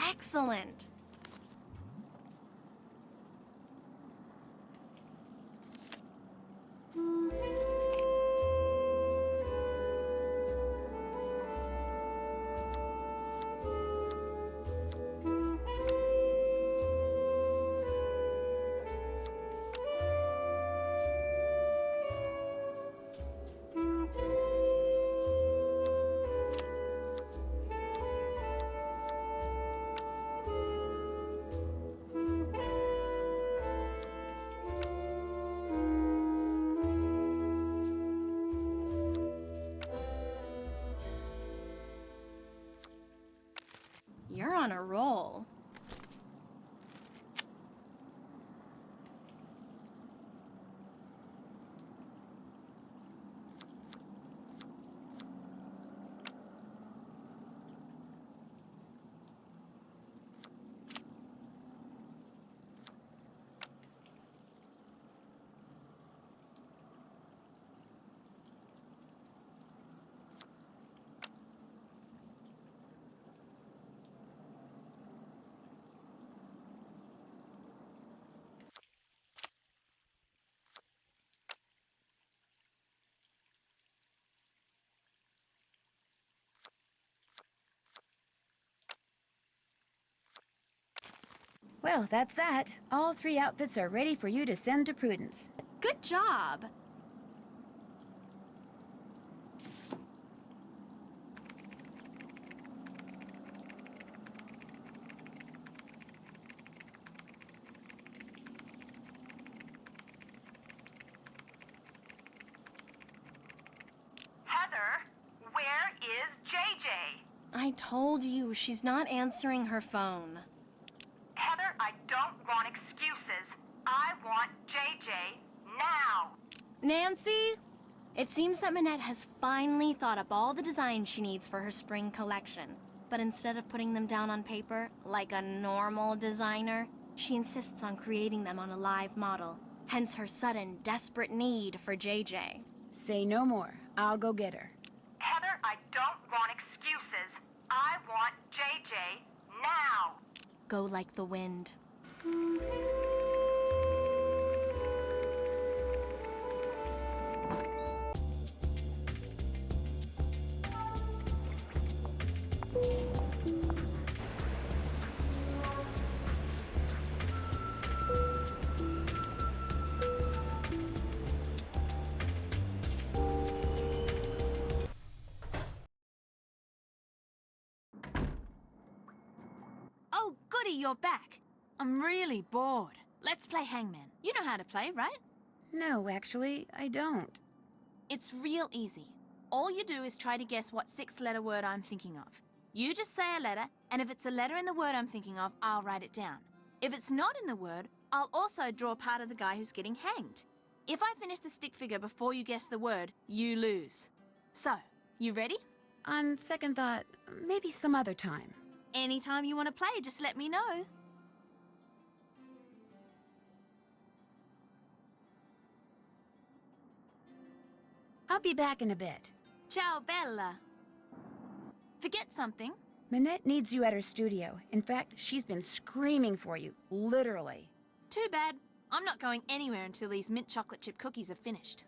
Excellent. Well, that's that. All 3 outfits are ready for you to send to Prudence. Good job. Heather, where is JJ? I told you, she's not answering her phone. Heather, I don't want excuses. I want JJ now. Nancy? It seems that Minette has finally thought up all the designs she needs for her spring collection. But instead of putting them down on paper, like a normal designer, she insists on creating them on a live model. Hence her sudden, desperate need for JJ. Say no more. I'll go get her. Heather, I don't want excuses. I want JJ now. Go like the wind. Oh, goody, you're back. I'm really bored. Let's play Hangman. You know how to play, right? No, actually, I don't. It's real easy. All you do is try to guess what 6-letter word I'm thinking of. You just say a letter, and if it's a letter in the word I'm thinking of, I'll write it down. If it's not in the word, I'll also draw part of the guy who's getting hanged. If I finish the stick figure before you guess the word, you lose. So, you ready? On second thought, maybe some other time. Anytime you want to play, just let me know. I'll be back in a bit. Ciao, Bella. Forget something? Minette needs you at her studio. In fact, she's been screaming for you, literally. Too bad. I'm not going anywhere until these mint chocolate chip cookies are finished.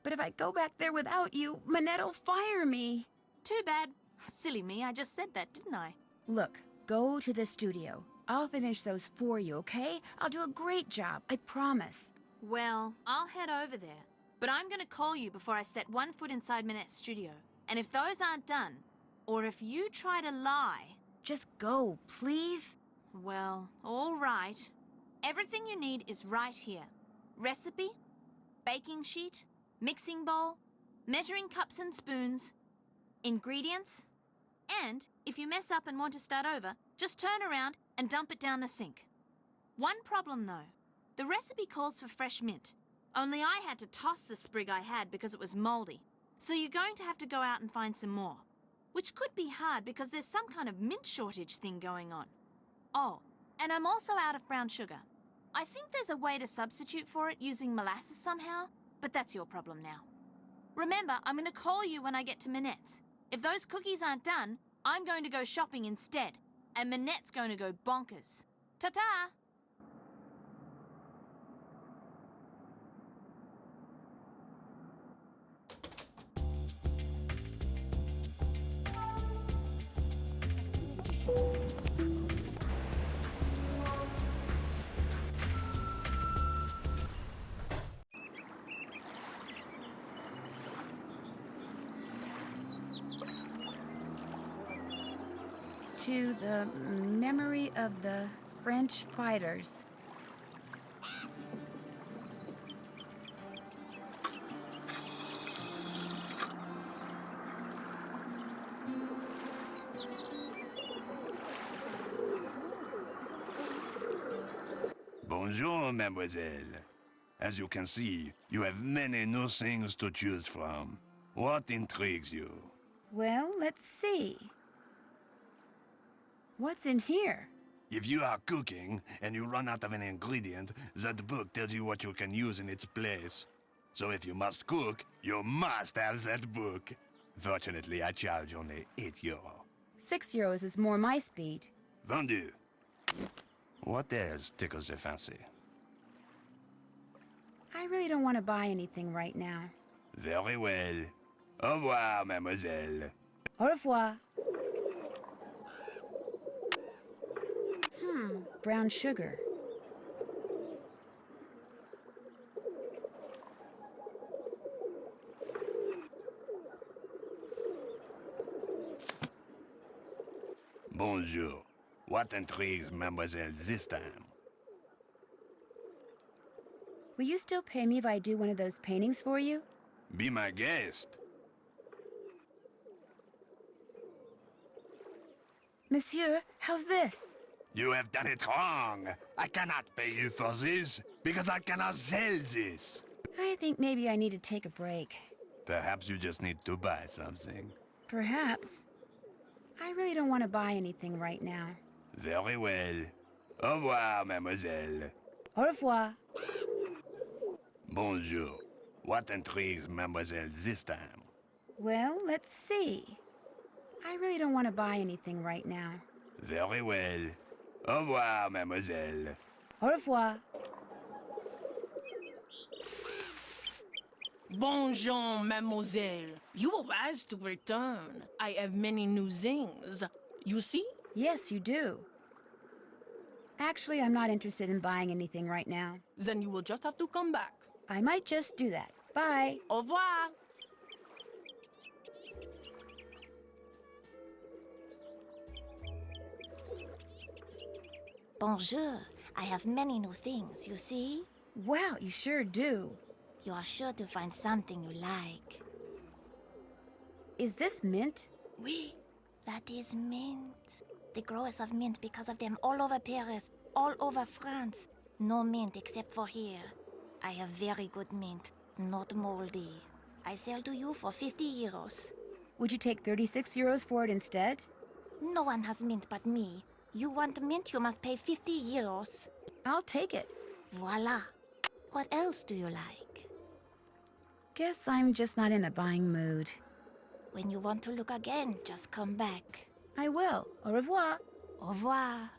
But if I go back there without you, Minette'll fire me. Too bad. Silly me, I just said that, didn't I? Look, go to the studio. I'll finish those for you, okay? I'll do a great job, I promise. Well, I'll head over there. But I'm going to call you before I set one foot inside Minette's studio. And if those aren't done, or if you try to lie... Just go, please? Well, all right. Everything you need is right here. Recipe, baking sheet, mixing bowl, measuring cups and spoons, ingredients, and if you mess up and want to start over, just turn around and dump it down the sink. One problem though. The recipe calls for fresh mint. Only I had to toss the sprig I had because it was moldy. So you're going to have to go out and find some more. Which could be hard because there's some kind of mint shortage thing going on. Oh, and I'm also out of brown sugar. I think there's a way to substitute for it using molasses somehow, but that's your problem now. Remember, I'm going to call you when I get to Minette's. If those cookies aren't done, I'm going to go shopping instead. And Minette's going to go bonkers. Ta-ta! To the memory of the French fighters. Bonjour, mademoiselle. As you can see, you have many new things to choose from. What intrigues you? Well, let's see. What's in here? If you are cooking and you run out of an ingredient, that book tells you what you can use in its place. So if you must cook, you must have that book. Fortunately, I charge only €8. €6 is more my speed. Vendu. What else tickles the fancy? I really don't want to buy anything right now. Very well. Au revoir, mademoiselle. Au revoir. brown sugar. Bonjour. What intrigues Mademoiselle this time? Will you still pay me if I do one of those paintings for you? Be my guest. Monsieur, how's this? You have done it wrong. I cannot pay you for this because I cannot sell this. I think maybe I need to take a break. Perhaps you just need to buy something. Perhaps. I really don't want to buy anything right now. Very well. Au revoir, mademoiselle. Au revoir. Bonjour. What intrigues mademoiselle this time? Well, let's see. I really don't want to buy anything right now. Very well. Au revoir, mademoiselle. Au revoir. Bonjour, mademoiselle. You are wise to return. I have many new things. You see? Yes, you do. Actually, I'm not interested in buying anything right now. Then you will just have to come back. I might just do that. Bye. Au revoir. Bonjour. I have many new things, you see? Wow, you sure do. You are sure to find something you like. Is this mint? Oui, that is mint. The growers of mint because of them all over Paris, all over France. No mint except for here. I have very good mint, not moldy. I sell to you for 50 euros. Would you take 36 euros for it instead? No one has mint but me. You want mint, you must pay 50 euros. I'll take it. Voila. What else do you like? Guess I'm just not in a buying mood. When you want to look again, just come back. I will. Au revoir. Au revoir.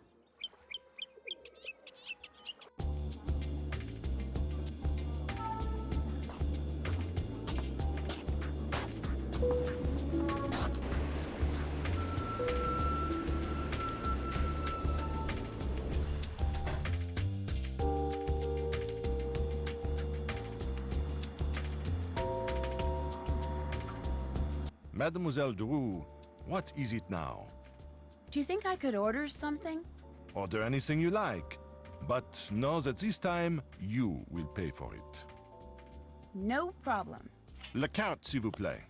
Mademoiselle Drew, what is it now? Do you think I could order something? Order anything you like, but know that this time you will pay for it. No problem. La carte, s'il vous plaît.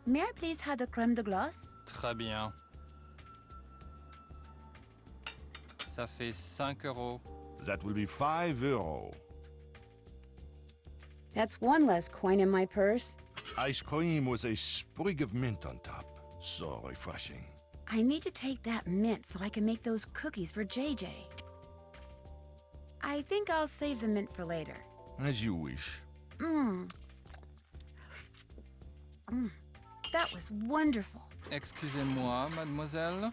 May I please have the crème de glace? Très bien. Ça fait 5 euros. That will be 5 euros. That's one less coin in my purse. Ice cream with a sprig of mint on top. So refreshing. I need to take that mint so I can make those cookies for JJ. I think I'll save the mint for later. As you wish. That was wonderful. Excusez-moi, mademoiselle.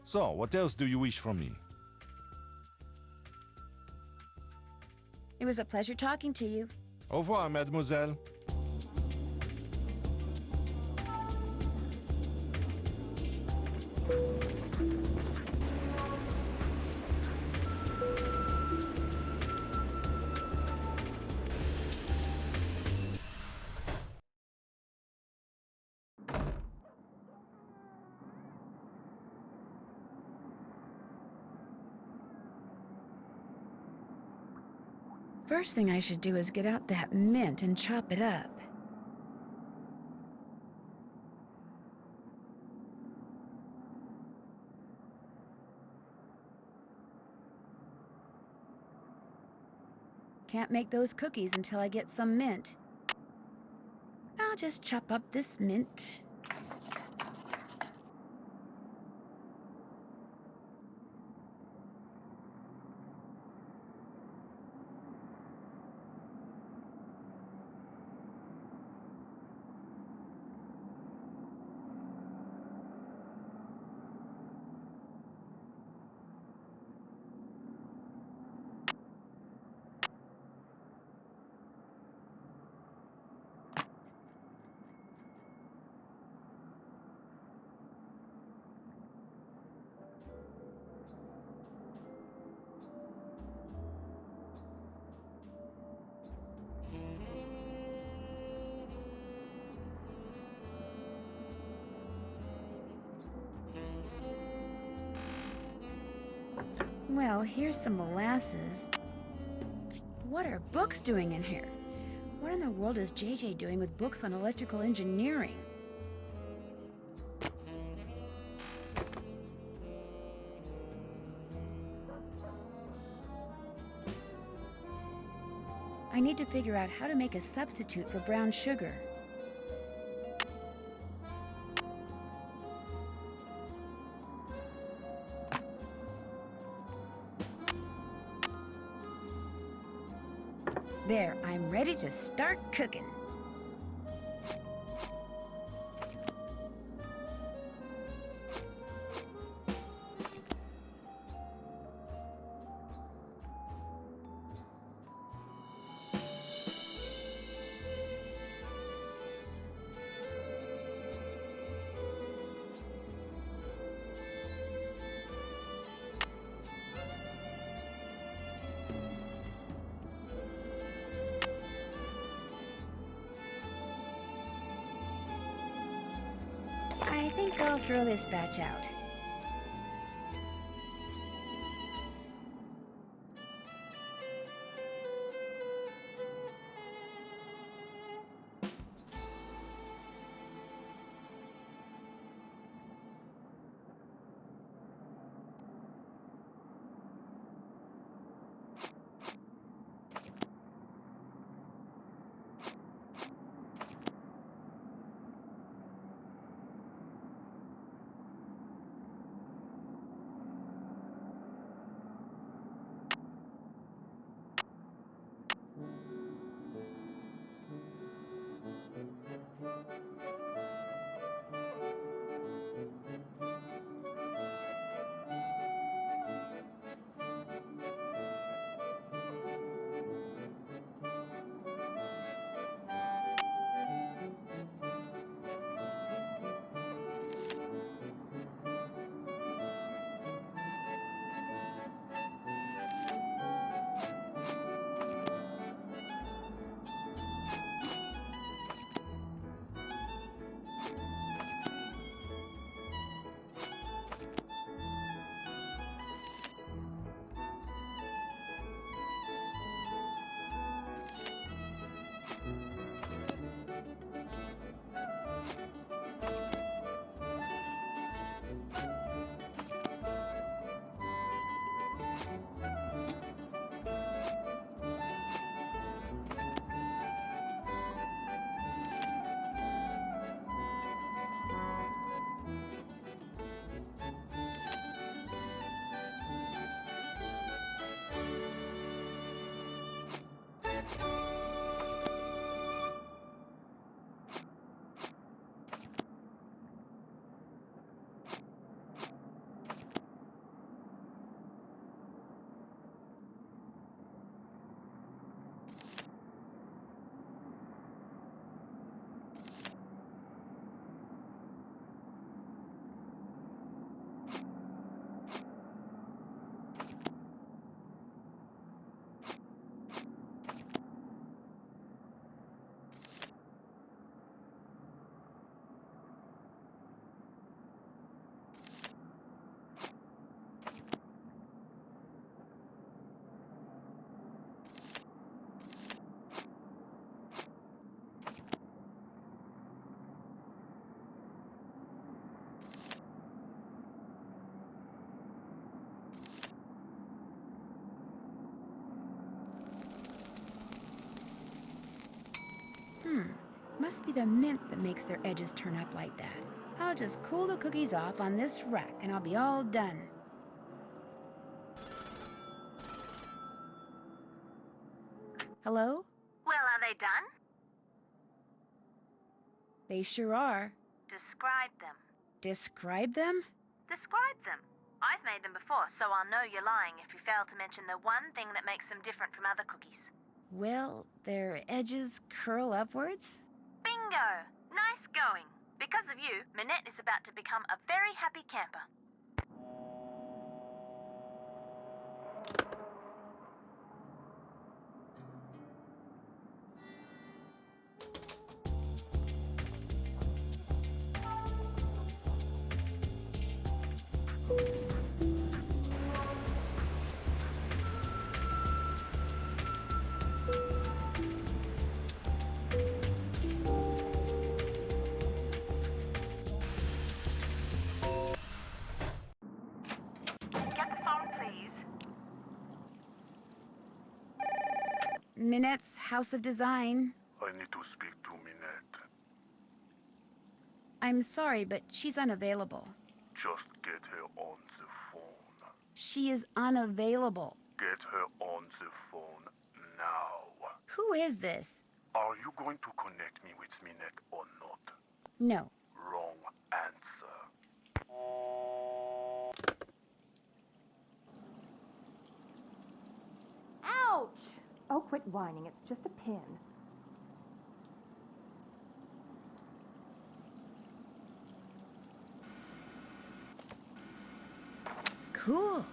So, what else do you wish from me? It was a pleasure talking to you. Au revoir, mademoiselle. First thing I should do is get out that mint and chop it up. Can't make those cookies until I get some mint. I'll just chop up this mint. Well, here's some molasses. What are books doing in here? What in the world is JJ doing with books on electrical engineering? I need to figure out how to make a substitute for brown sugar. There, I'm ready to start cooking. I think I'll throw this batch out. Must be the mint that makes their edges turn up like that. I'll just cool the cookies off on this rack and I'll be all done. Hello? Well, are they done? They sure are. Describe them. Describe them? Describe them. I've made them before, so I'll know you're lying if you fail to mention the one thing that makes them different from other cookies. Well, their edges curl upwards? Bingo! Nice going. Because of you, Minette is about to become a very happy camper. Minette's House of Design. I need to speak to Minette. I'm sorry, but she's unavailable. Just get her on the phone. She is unavailable. Get her on the phone now. Who is this? Are you going to connect me with Minette or not? No. Wrong answer. Ouch! Oh, quit whining. It's just a pin. Cool.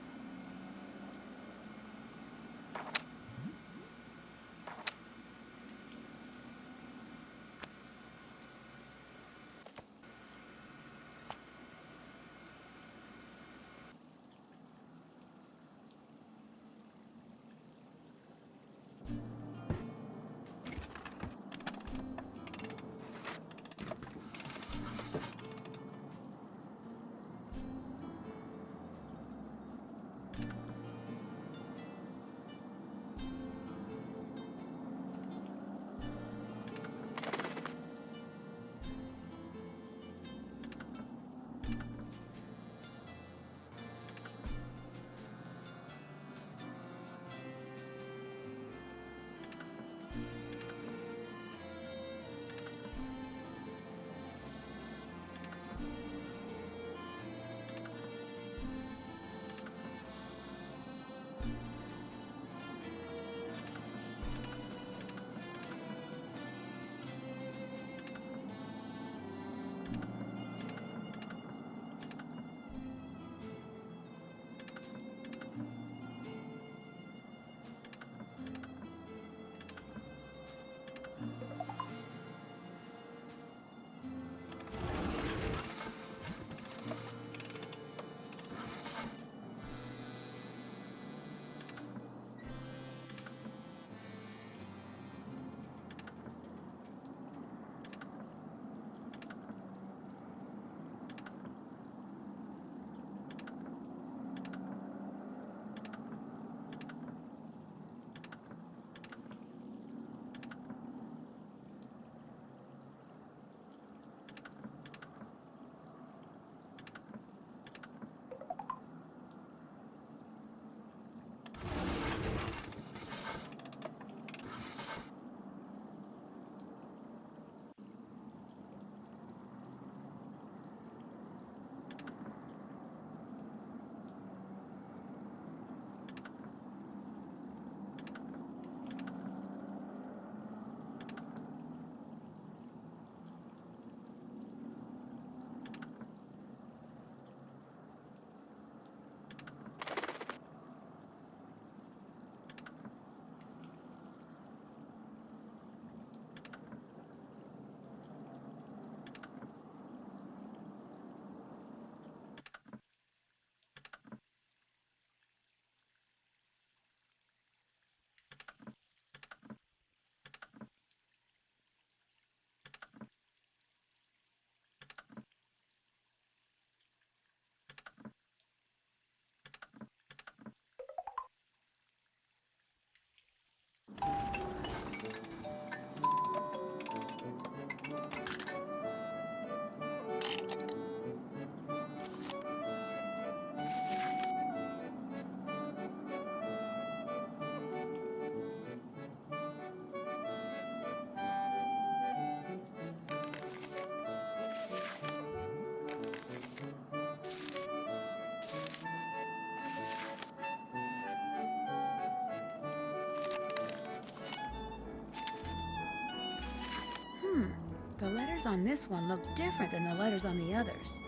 The letters on this one look different than the letters on the others.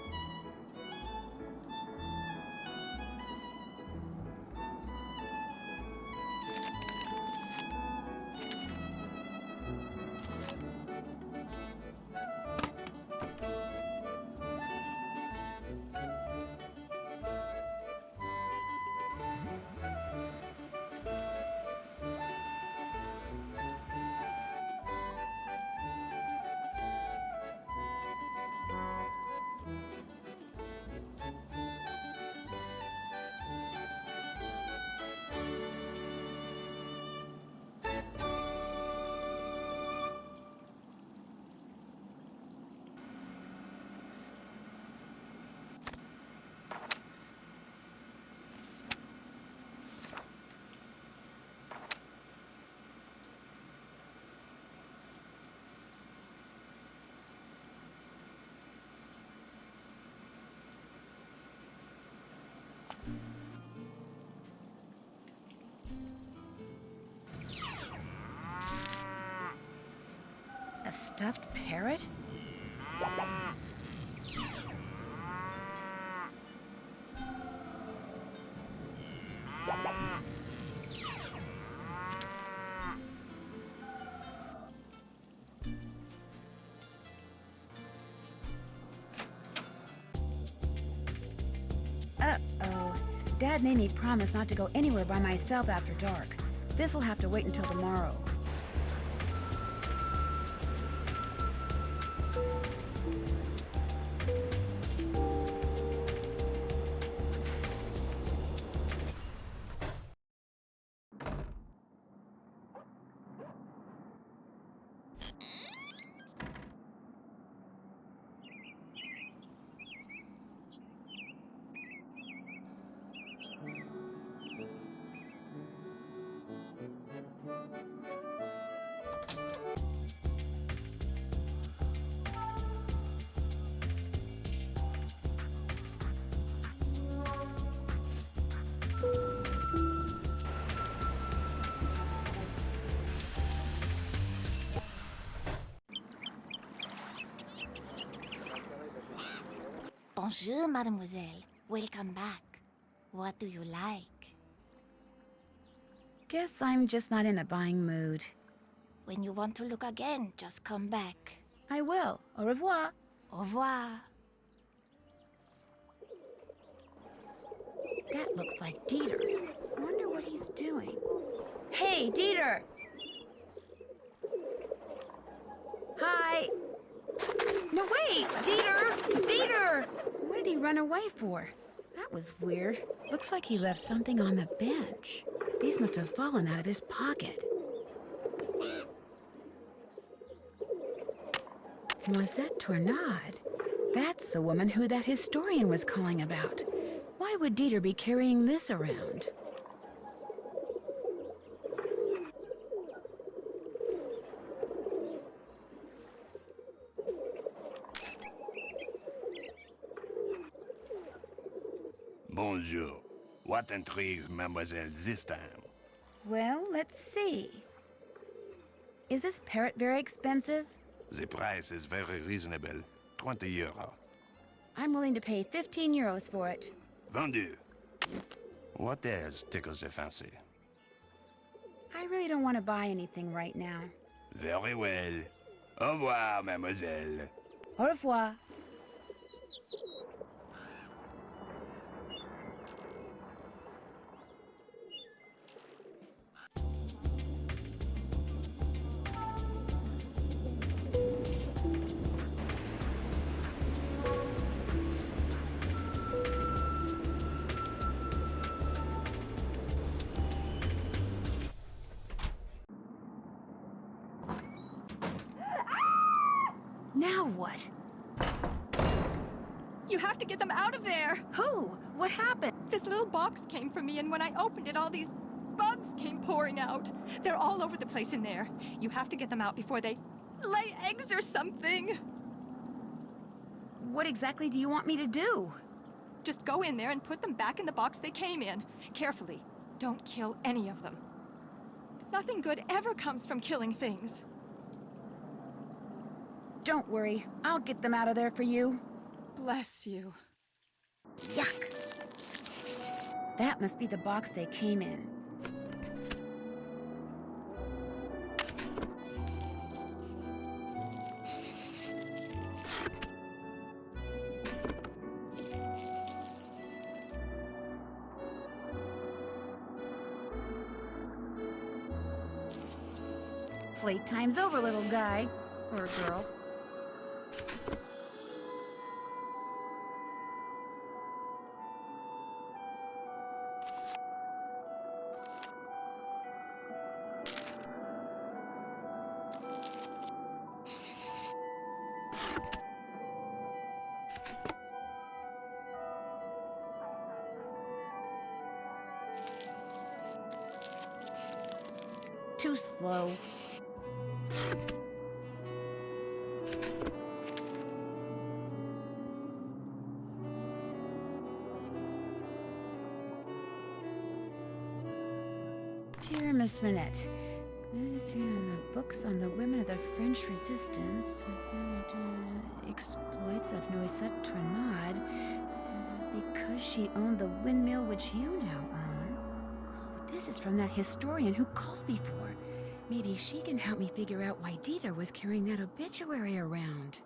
stuffed parrot? Uh-oh. Dad made me promise not to go anywhere by myself after dark. This'll have to wait until tomorrow. Bonjour, mademoiselle. Welcome back. What do you like? Guess I'm just not in a buying mood. When you want to look again, just come back. I will. Au revoir. Au revoir. That looks like Dieter. Wonder what he's doing. Hey, Dieter! Hi! No, wait! Dieter! Dieter! What did he run away for? That was weird. Looks like he left something on the bench. These must have fallen out of his pocket. Noisette Tornade. That's the woman who that historian was calling about. Why would Dieter be carrying this around? Bonjour. What intrigues mademoiselle this time? Well, let's see. Is this parrot very expensive? The price is very reasonable. 20 euro. I'm willing to pay 15 euros for it. Vendu. What else tickles your fancy? I really don't want to buy anything right now. Very well. Au revoir, mademoiselle. Au revoir. Now what? You have to get them out of there! Who? What happened? This little box came from me, and when I opened it, all these bugs came pouring out. They're all over the place in there. You have to get them out before they lay eggs or something. What exactly do you want me to do? Just go in there and put them back in the box they came in. Carefully. Don't kill any of them. Nothing good ever comes from killing things. Don't worry. I'll get them out of there for you. Bless you. Yuck. That must be the box they came in. Playtime's over, little guy. Or girl. Too slow. Dear Miss Minette, The books on the women of the French resistance. Exploits of Noisette Tornade. Because she owned the windmill which you now own. Oh, this is from that historian who called before. Maybe she can help me figure out why Dieter was carrying that obituary around.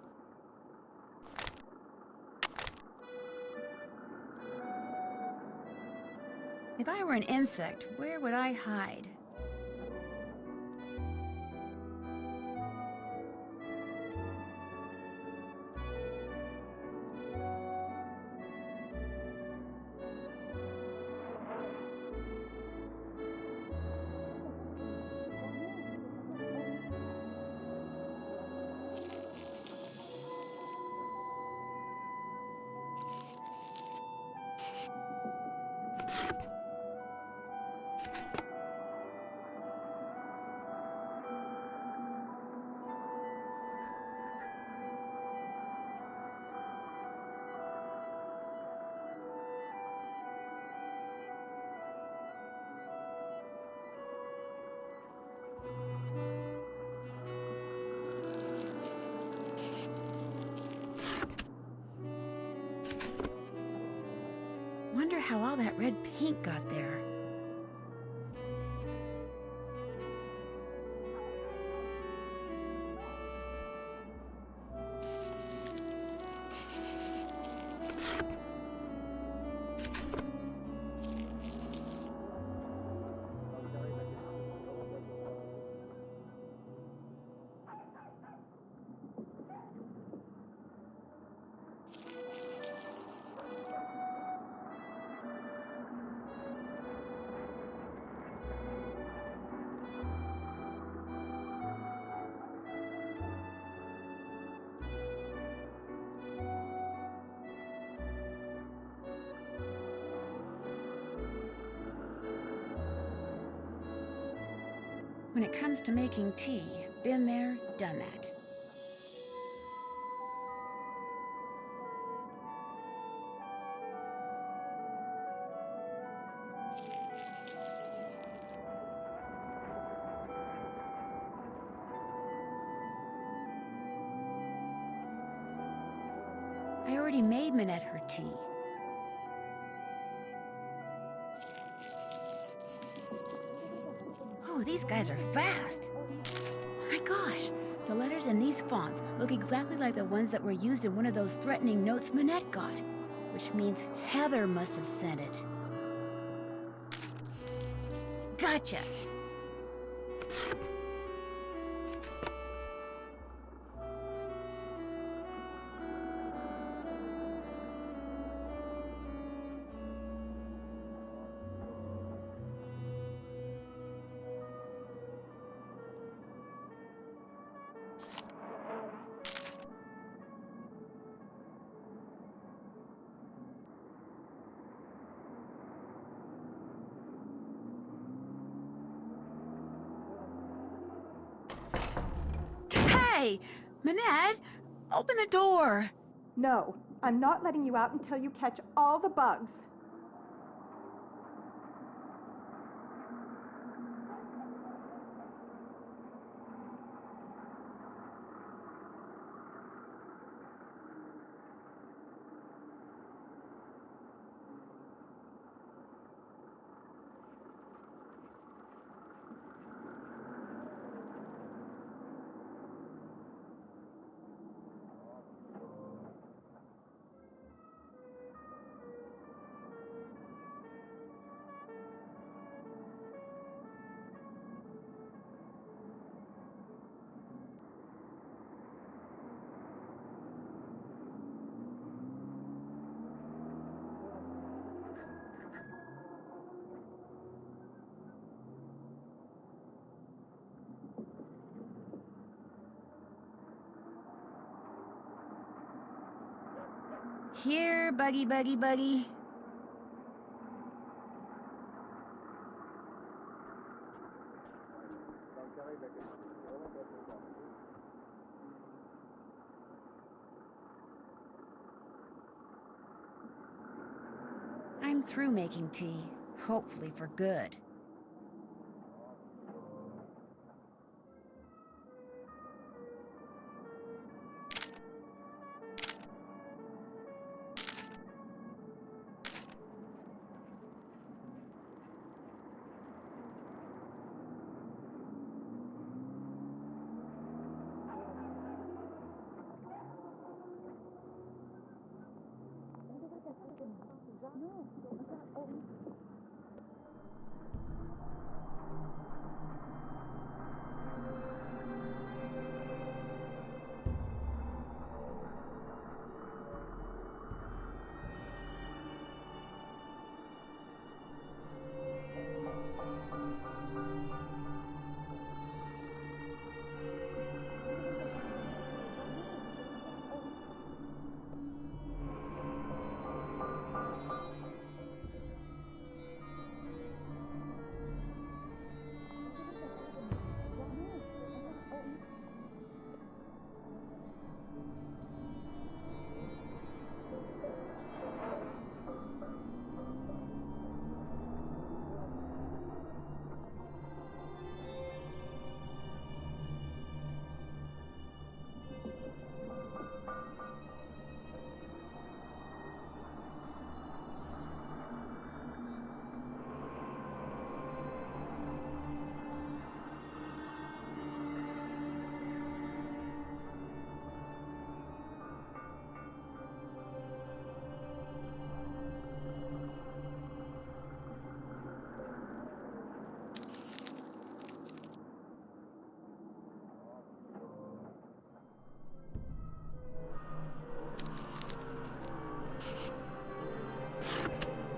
If I were an insect, where would I hide? Wonder how all that red paint got there. When it comes to making tea, been there, done that. I already made Minette her tea. Oh, these guys are fast. Oh my gosh, the letters in these fonts look exactly like the ones that were used in one of those threatening notes Minette got, which means Heather must have sent it. Gotcha. Hey, Minette, open the door. No, I'm not letting you out until you catch all the bugs. Here, Buggy, Buggy, Buggy. I'm through making tea, hopefully for good.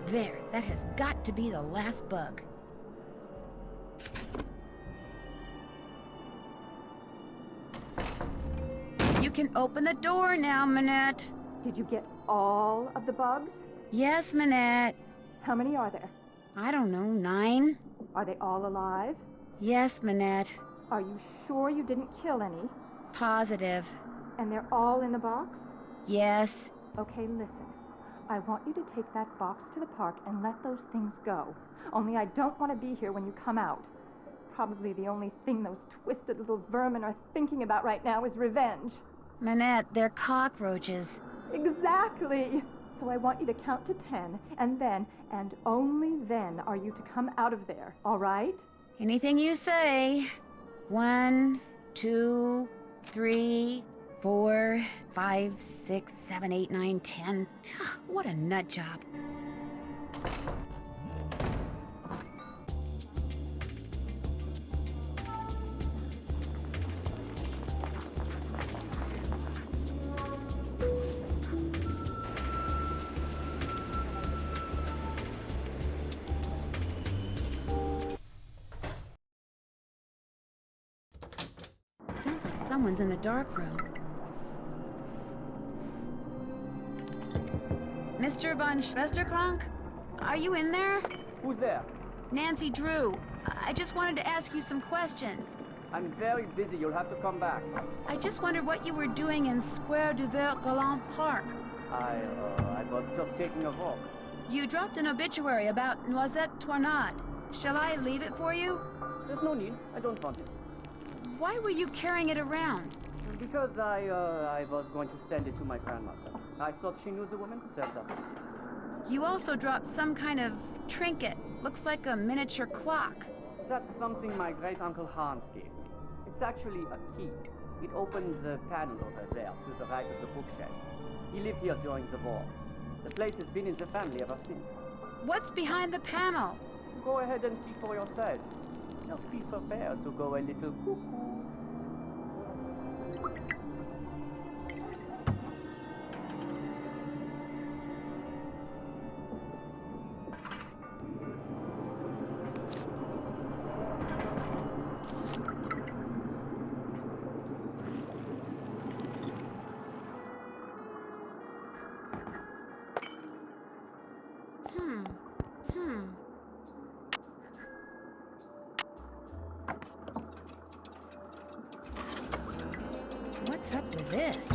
There, that has got to be the last bug. You can open the door now, Manette. Did you get all of the bugs? Yes, Manette. How many are there? I don't know, 9? Are they all alive? Yes, Manette. Are you sure you didn't kill any? Positive. And they're all in the box? Yes. Okay, listen. I want you to take that box to the park and let those things go. Only I don't want to be here when you come out. Probably the only thing those twisted little vermin are thinking about right now is revenge. Manette, they're cockroaches. Exactly. So I want you to count to 10, and then, and only then, are you to come out of there, all right? Anything you say. 1, 2, 3, 4, 5, 6, 7, 8, 9, 10. What a nut job. Sounds like someone's in the dark room. Mr. von Schwesterkrank? Are you in there? Who's there? Nancy Drew. I just wanted to ask you some questions. I'm very busy. You'll have to come back. I just wondered what you were doing in Square du Vert Galant Park. I was just taking a walk. You dropped an obituary about Noisette Tornade. Shall I leave it for you? There's no need. I don't want it. Why were you carrying it around? Because I was going to send it to my grandmother. I thought she knew the woman. Turns out. You also dropped some kind of trinket. Looks like a miniature clock. That's something my great-uncle Hans gave me. It's actually a key. It opens a panel over there to the right of the bookshelf. He lived here during the war. The place has been in the family ever since. What's behind the panel? Go ahead and see for yourself. Just be prepared to go a little cuckoo. What's up with this?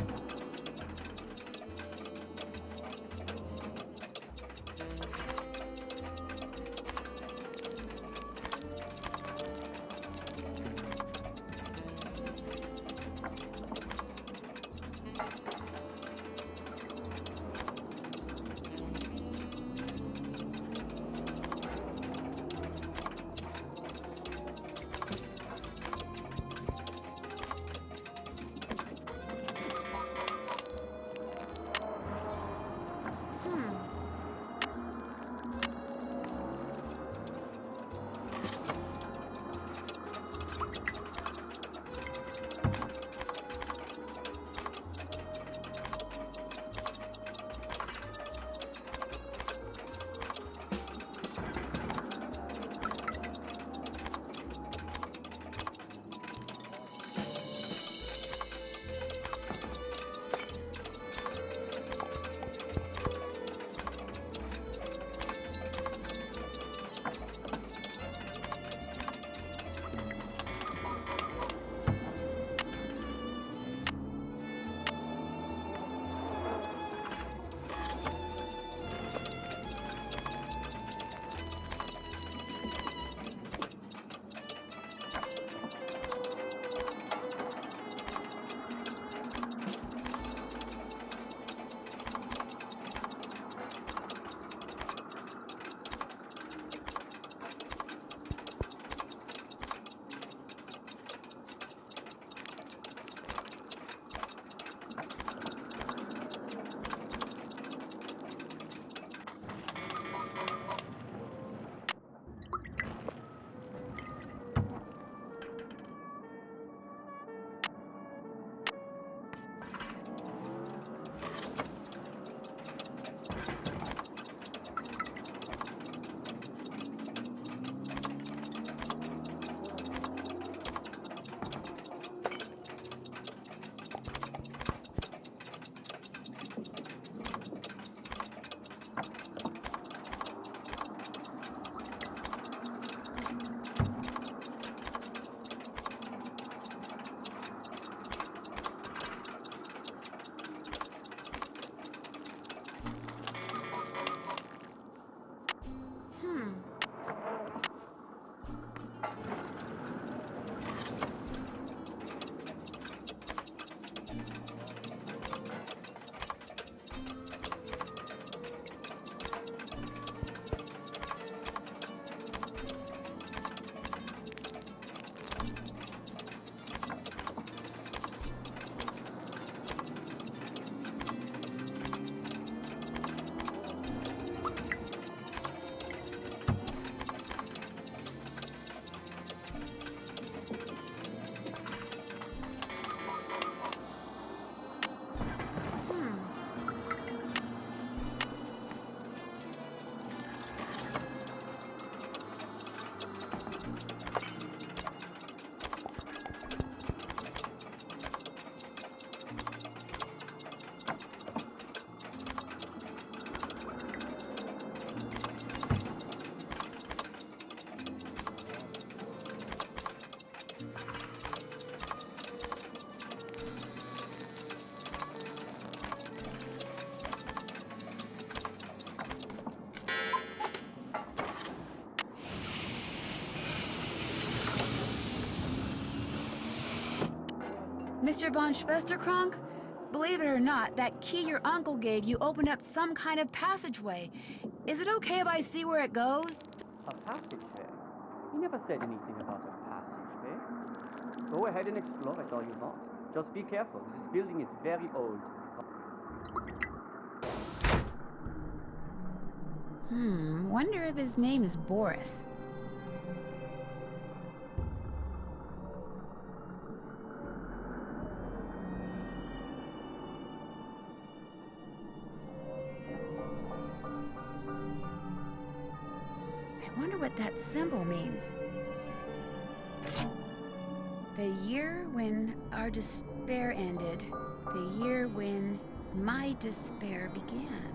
Mr. von Schwesterkrank? Believe it or not, that key your uncle gave you opened up some kind of passageway. Is it okay if I see where it goes? A passageway? He never said anything about a passageway. Go ahead and explore it all you want. Just be careful. This building is very old. Wonder if his name is Boris. I wonder what that symbol means. The year when our despair ended. The year when my despair began.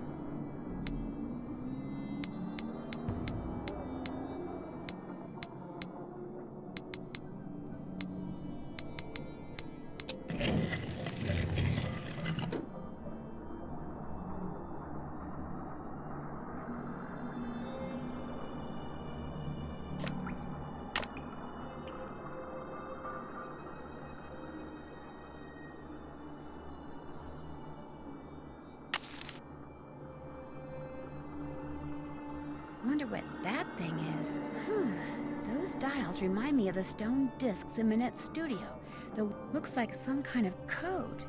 Wonder what that thing is. Those dials remind me of the stone discs in Minette's studio. Though looks like some kind of code.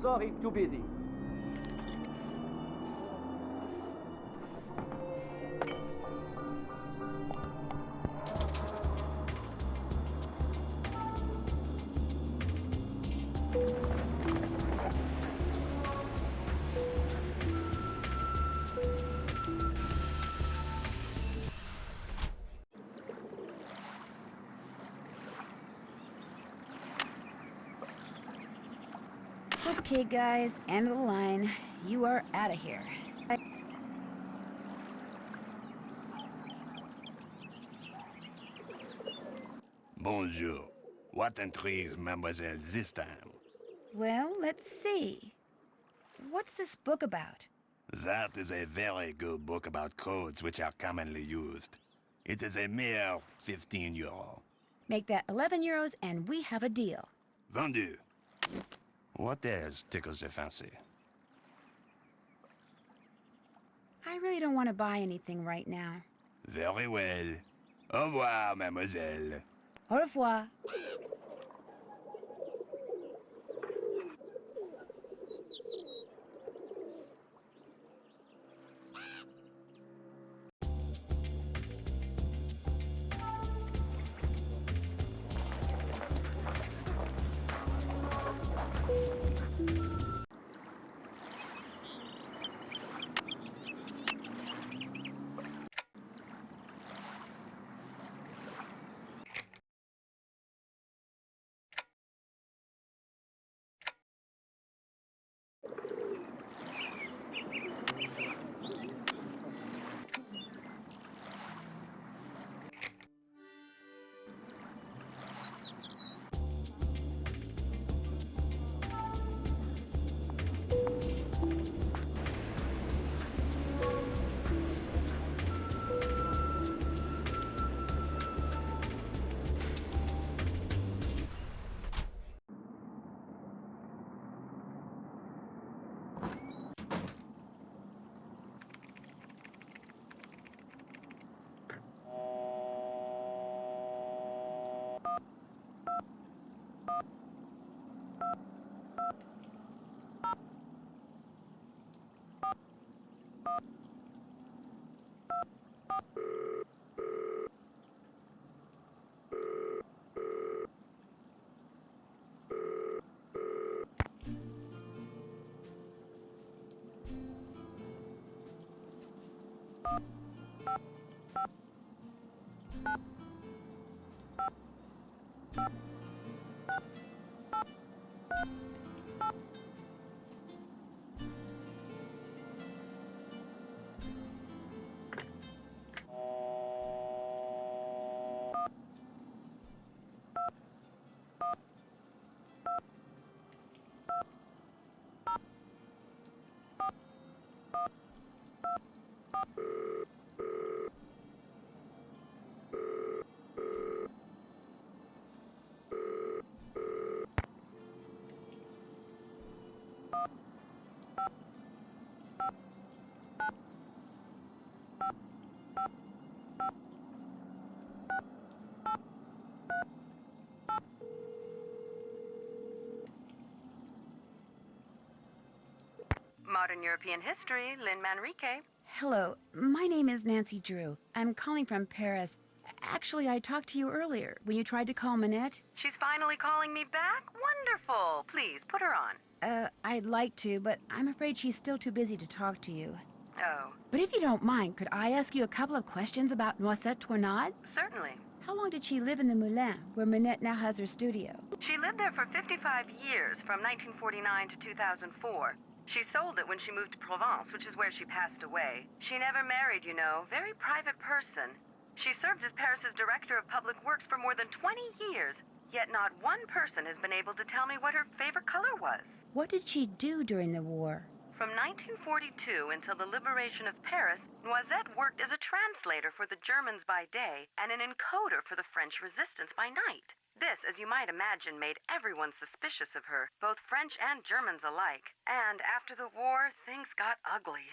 Sorry, too busy. Okay, guys, end of the line. You are out of here. Bonjour. What intrigues Mademoiselle this time? Well, let's see. What's this book about? That is a very good book about codes which are commonly used. It is a mere 15 euro. Make that 11 euros and we have a deal. Vendu. What else tickles your fancy? I really don't want to buy anything right now. Very well. Au revoir, mademoiselle. Au revoir. Modern European History, Lynn Manrique. Hello, my name is Nancy Drew. I'm calling from Paris. Actually, I talked to you earlier when you tried to call Minette. She's finally calling me back? Wonderful. Please, put her on. I'd like to, but I'm afraid she's still too busy to talk to you. Oh, But if you don't mind, could I ask you a couple of questions about Noisette Tournade? certainly. How long did she live in the Moulin, where Minette now has her studio? She lived there for 55 years, from 1949 to 2004. She sold it when she moved to Provence, which is where she passed away. She never married, you know. Very private person. She served as Paris's Director of Public Works for more than 20 years, yet not one person has been able to tell me what her favorite color was. What did she do during the war? From 1942 until the liberation of Paris, Noisette worked as a translator for the Germans by day and an encoder for the French resistance by night. This, as you might imagine, made everyone suspicious of her, both French and Germans alike. And after the war, things got ugly.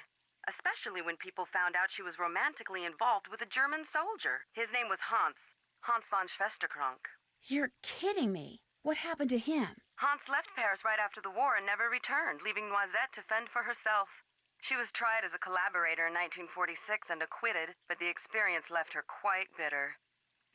Especially when people found out she was romantically involved with a German soldier. His name was Hans von Schwesterkrank. You're kidding me. What happened to him? Hans left Paris right after the war and never returned, leaving Noisette to fend for herself. She was tried as a collaborator in 1946 and acquitted, but the experience left her quite bitter.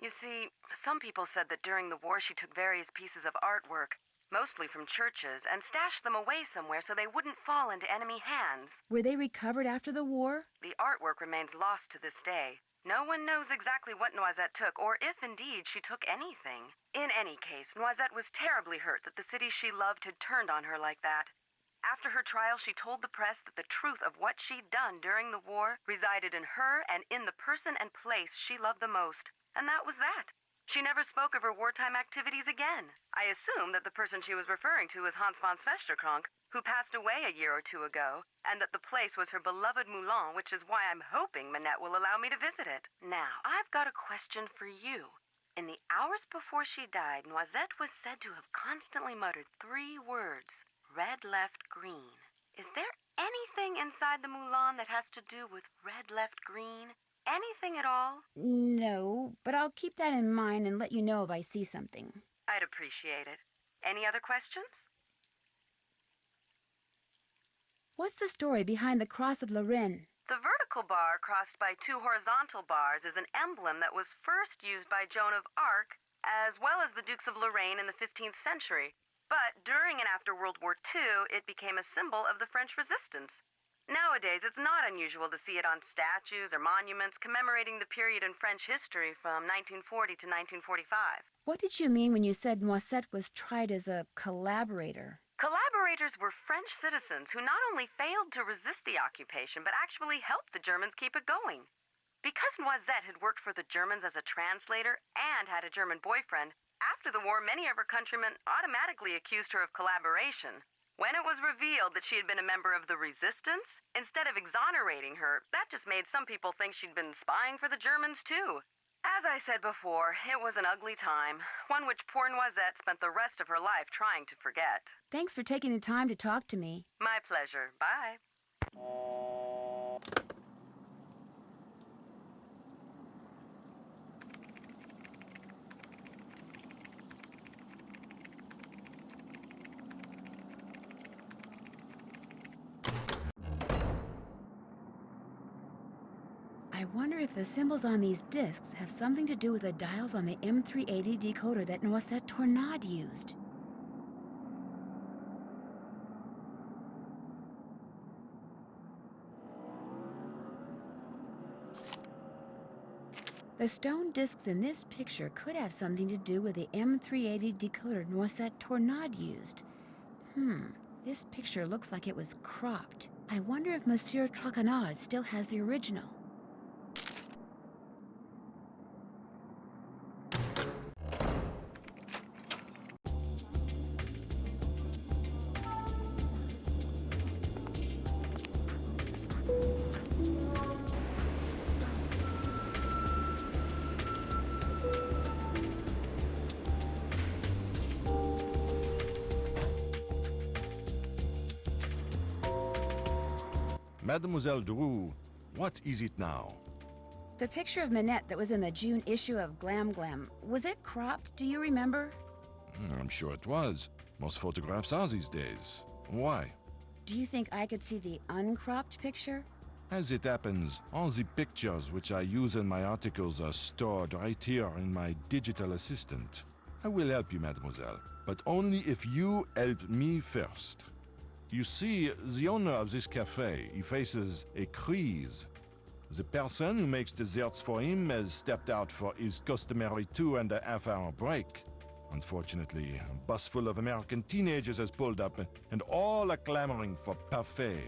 You see, some people said that during the war she took various pieces of artwork, mostly from churches, and stashed them away somewhere so they wouldn't fall into enemy hands. Were they recovered after the war? The artwork remains lost to this day. No one knows exactly what Noisette took, or if indeed she took anything. In any case, Noisette was terribly hurt that the city she loved had turned on her like that. After her trial, she told the press that the truth of what she'd done during the war resided in her and in the person and place she loved the most. And that was that. She never spoke of her wartime activities again. I assume that the person she was referring to was Hans von Schwesterkrank, who passed away a year or two ago, and that the place was her beloved Moulin, which is why I'm hoping Minette will allow me to visit it. Now, I've got a question for you. In the hours before she died, Noisette was said to have constantly muttered 3 words: red, left, green. Is there anything inside the Moulin that has to do with red, left, green? Anything at all? No, but I'll keep that in mind and let you know if I see something. I'd appreciate it. Any other questions? What's the story behind the Cross of Lorraine? The vertical bar crossed by 2 horizontal bars is an emblem that was first used by Joan of Arc, as well as the Dukes of Lorraine in the 15th century. But during and after World War II, it became a symbol of the French resistance. Nowadays, it's not unusual to see it on statues or monuments commemorating the period in French history from 1940 to 1945. What did you mean when you said Noisette was tried as a collaborator? Collaborators were French citizens who not only failed to resist the occupation, but actually helped the Germans keep it going. Because Noisette had worked for the Germans as a translator and had a German boyfriend, after the war, many of her countrymen automatically accused her of collaboration. When it was revealed that she had been a member of the resistance, instead of exonerating her, that just made some people think she'd been spying for the Germans too. As I said before, it was an ugly time, one which poor Noisette spent the rest of her life trying to forget. Thanks for taking the time to talk to me. My pleasure. Bye. I wonder if the symbols on these discs have something to do with the dials on the M380 decoder that Noisette Tornade used. The stone discs in this picture could have something to do with the M380 decoder Noisette Tornade used. This picture looks like it was cropped. I wonder if Monsieur Traquenard still has the original. Mademoiselle Drew, what is it now? The picture of Minette that was in the June issue of Glam Glam, was it cropped? Do you remember? I'm sure it was. Most photographs are these days. Why? Do you think I could see the uncropped picture? As it happens, all the pictures which I use in my articles are stored right here in my digital assistant. I will help you, mademoiselle, but only if you help me first. You see, the owner of this cafe, he faces a crise. The person who makes desserts for him has stepped out for his customary 2.5-hour break. Unfortunately, a bus full of American teenagers has pulled up, and all are clamoring for parfait.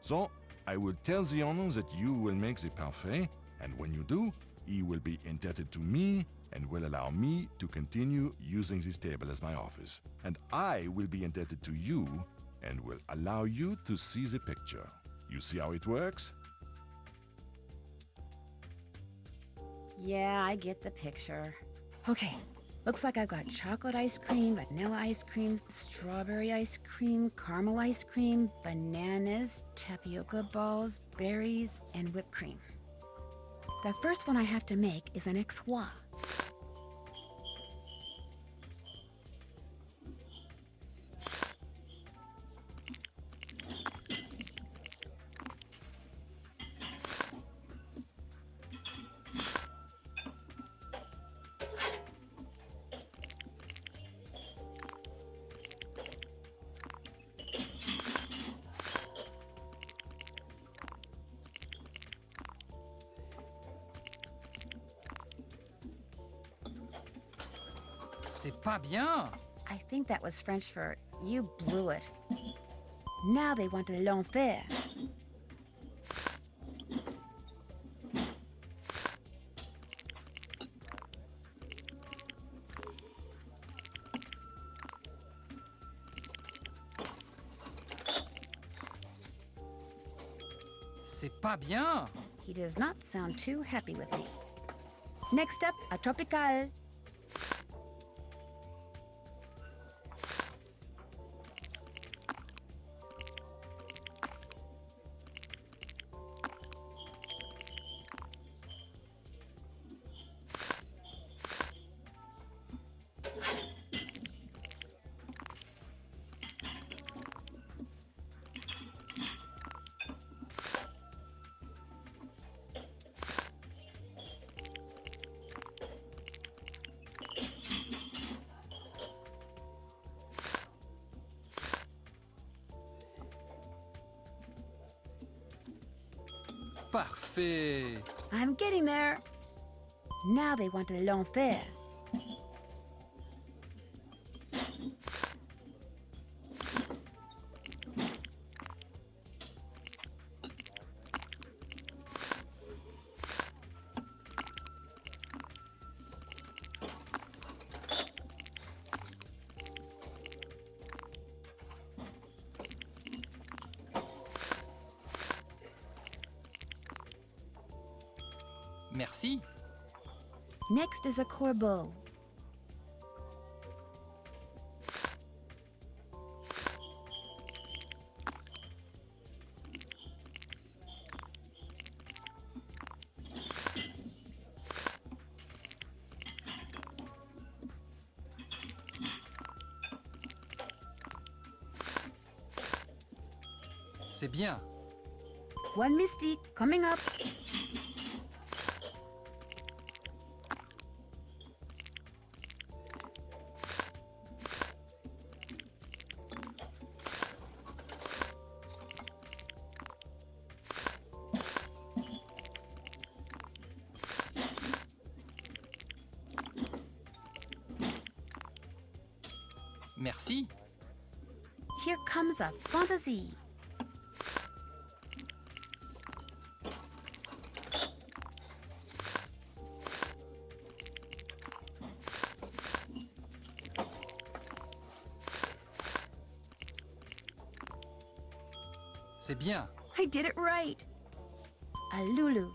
So, I will tell the owner that you will make the parfait, and when you do, he will be indebted to me and will allow me to continue using this table as my office. And I will be indebted to you and will allow you to see the picture. You see how it works? Yeah, I get the picture. Okay, looks like I've got chocolate ice cream, vanilla ice cream, strawberry ice cream, caramel ice cream, bananas, tapioca balls, berries, and whipped cream. The first one I have to make is an X-Wa. C'est pas bien. I think that was French for you blew it. Now they want l'enfer. C'est pas bien. He does not sound too happy with me. Next up, a tropical. Parfait. I'm getting there. Now they want l'enfer. Merci. Next is a corbeau. C'est bien. One mystique coming up. Merci. Here comes a fantasy. C'est bien. I did it right. A Lulu.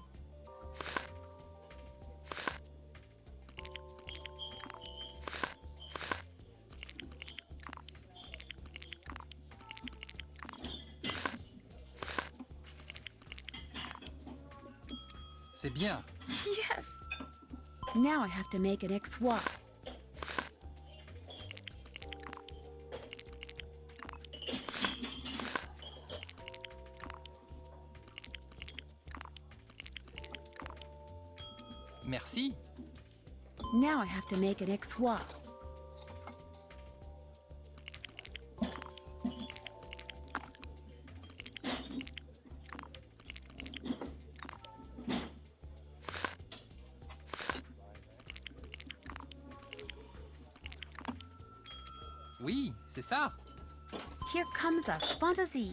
C'est bien. Yes! Now I have to make an XY. Merci. Now I have to make an XY. Oui, c'est ça. Here comes a fantasy.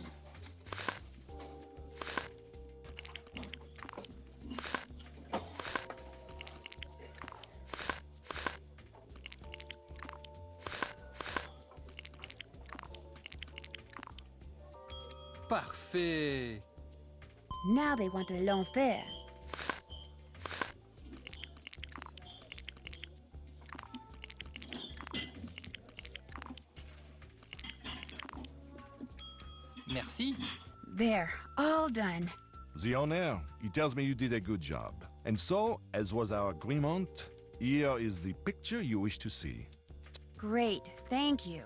Parfait. Now they want a l'enfer. Merci. There, all done. The owner, he tells me you did a good job. And so, as was our agreement, here is the picture you wish to see. Great, thank you.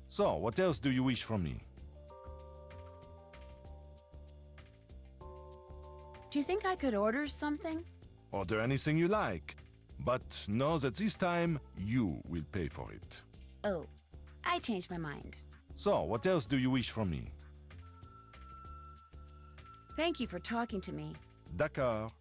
So, what else do you wish from me? Do you think I could order something? Order anything you like. But know that this time, you will pay for it. Oh, I changed my mind. So, what else do you wish from me? Thank you for talking to me. D'accord.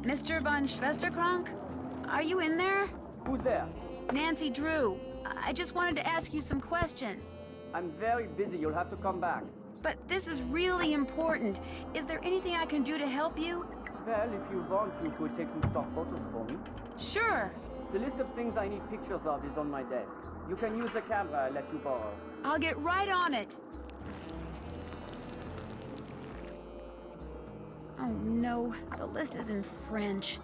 Mr. von Schwesterkrank? Are you in there? Who's there? Nancy Drew. I just wanted to ask you some questions. I'm very busy. You'll have to come back. But this is really important. Is there anything I can do to help you? Well, if you want, you could take some stock photos for me. Sure. The list of things I need pictures of is on my desk. You can use the camera I let you borrow. I'll get right on it. Oh no, the list is in French.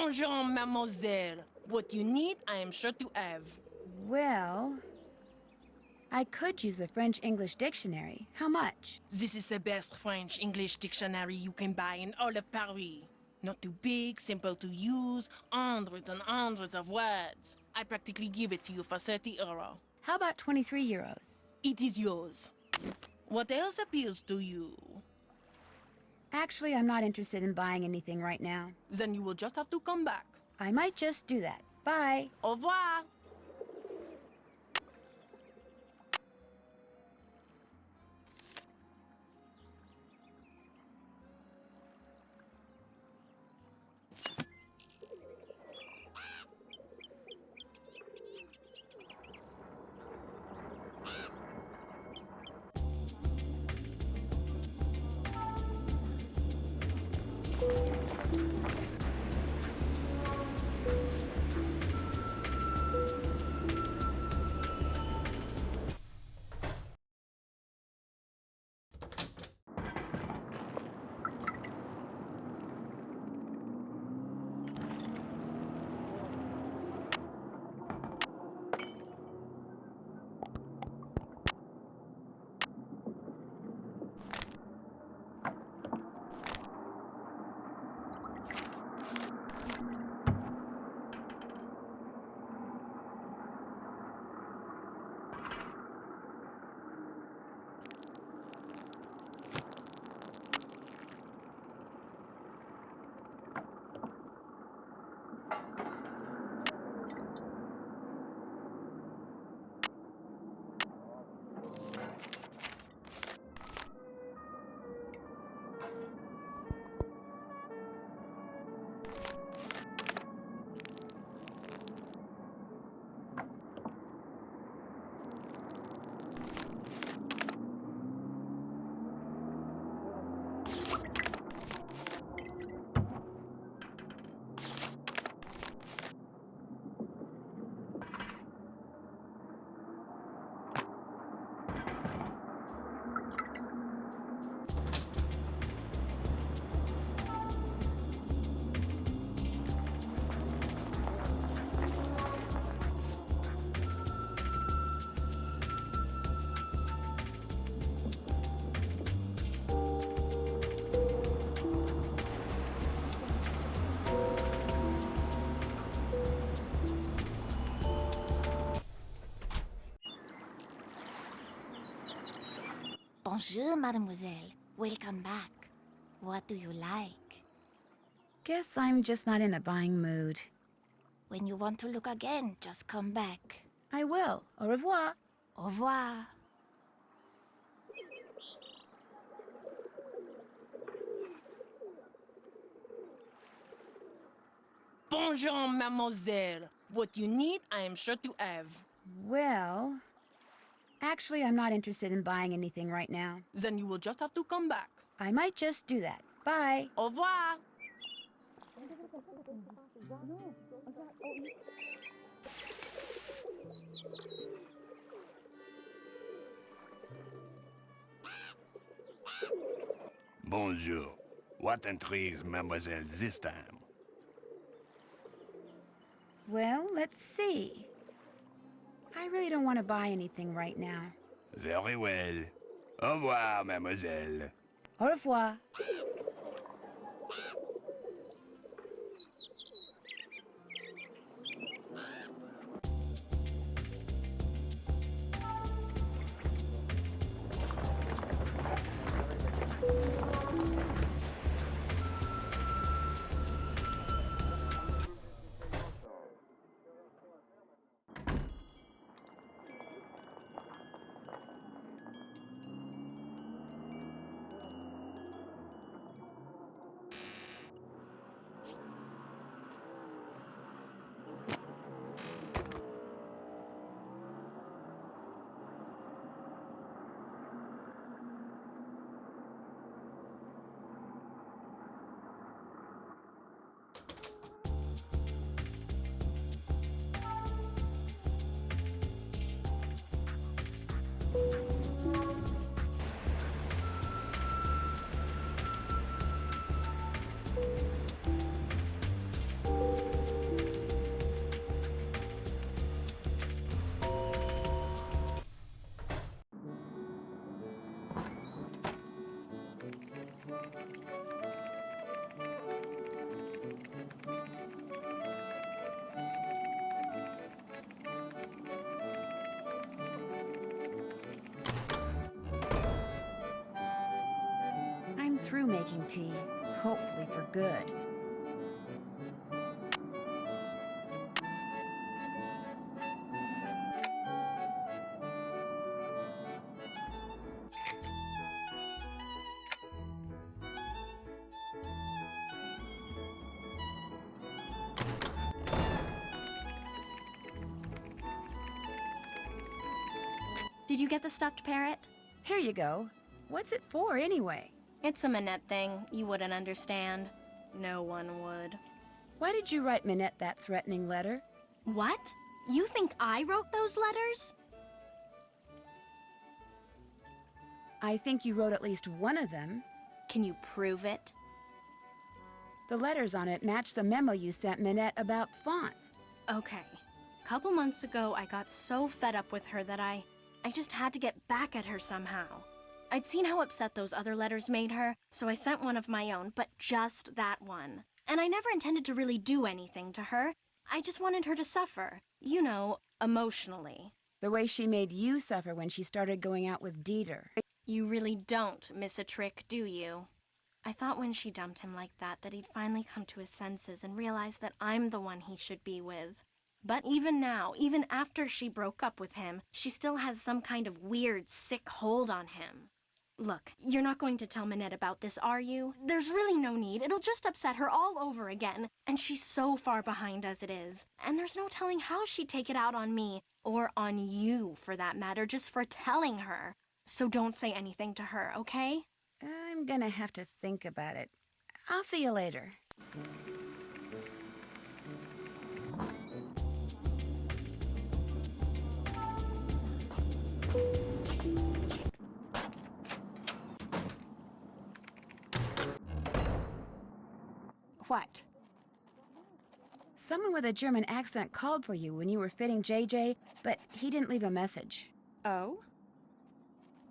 Bonjour, mademoiselle. What you need, I am sure to have. Well, I could use a French-English dictionary. How much? This is the best French-English dictionary you can buy in all of Paris. Not too big, simple to use, hundreds and hundreds of words. I practically give it to you for 30 euro. How about 23 euros? It is yours. What else appeals to you? Actually, I'm not interested in buying anything right now. Then you will just have to come back. I might just do that. Bye. Au revoir. Bonjour, mademoiselle. Welcome back. What do you like? Guess I'm just not in a buying mood. When you want to look again, just come back. I will. Au revoir. Au revoir. Bonjour, mademoiselle. What you need, I am sure to have. Well, actually, I'm not interested in buying anything right now. Then you will just have to come back. I might just do that. Bye. Au revoir. Bonjour. What intrigues mademoiselle this time? Well, let's see. I really don't want to buy anything right now. Very well. Au revoir, mademoiselle. Au revoir. I'm through making tea, hopefully for good. Did you get the stuffed parrot? Here you go. What's it for, anyway? It's a Minette thing. You wouldn't understand. No one would. Why did you write Minette that threatening letter? What? You think I wrote those letters? I think you wrote at least one of them. Can you prove it? The letters on it match the memo you sent Minette about fonts. Okay. Couple months ago, I got so fed up with her that I just had to get back at her somehow. I'd seen how upset those other letters made her, so I sent one of my own, but just that one. And I never intended to really do anything to her. I just wanted her to suffer. You know, emotionally. The way she made you suffer when she started going out with Dieter. You really don't miss a trick, do you? I thought when she dumped him like that he'd finally come to his senses and realize that I'm the one he should be with. But even now, even after she broke up with him, she still has some kind of weird, sick hold on him. Look, you're not going to tell Minette about this, are you? There's really no need. It'll just upset her all over again. And she's so far behind as it is. And there's no telling how she'd take it out on me, or on you, for that matter, just for telling her. So don't say anything to her, okay? I'm gonna have to think about it. I'll see you later. What? Someone with a German accent called for you when you were fitting JJ, but he didn't leave a message. Oh?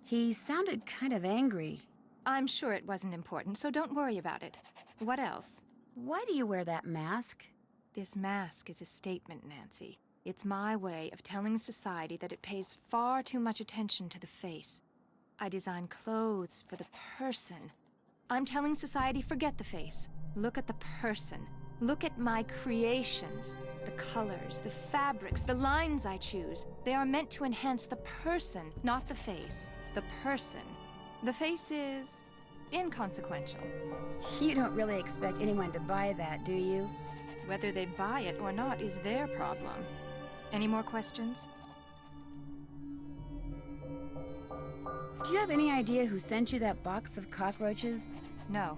He sounded kind of angry. I'm sure it wasn't important, so don't worry about it. What else? Why do you wear that mask? This mask is a statement, Nancy. It's my way of telling society that it pays far too much attention to the face. I design clothes for the person. I'm telling society, forget the face. Look at the person. Look at my creations. The colors, the fabrics, the lines I choose. They are meant to enhance the person, not the face. The person. The face is inconsequential. You don't really expect anyone to buy that, do you? Whether they buy it or not is their problem. Any more questions? Do you have any idea who sent you that box of cockroaches? No.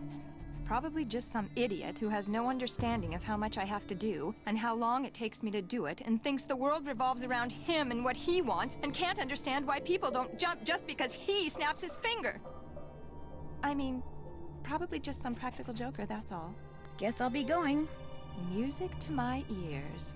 Probably just some idiot who has no understanding of how much I have to do, and how long it takes me to do it, and thinks the world revolves around him and what he wants, and can't understand why people don't jump just because he snaps his finger. I mean, probably just some practical joker, that's all. Guess I'll be going. Music to my ears.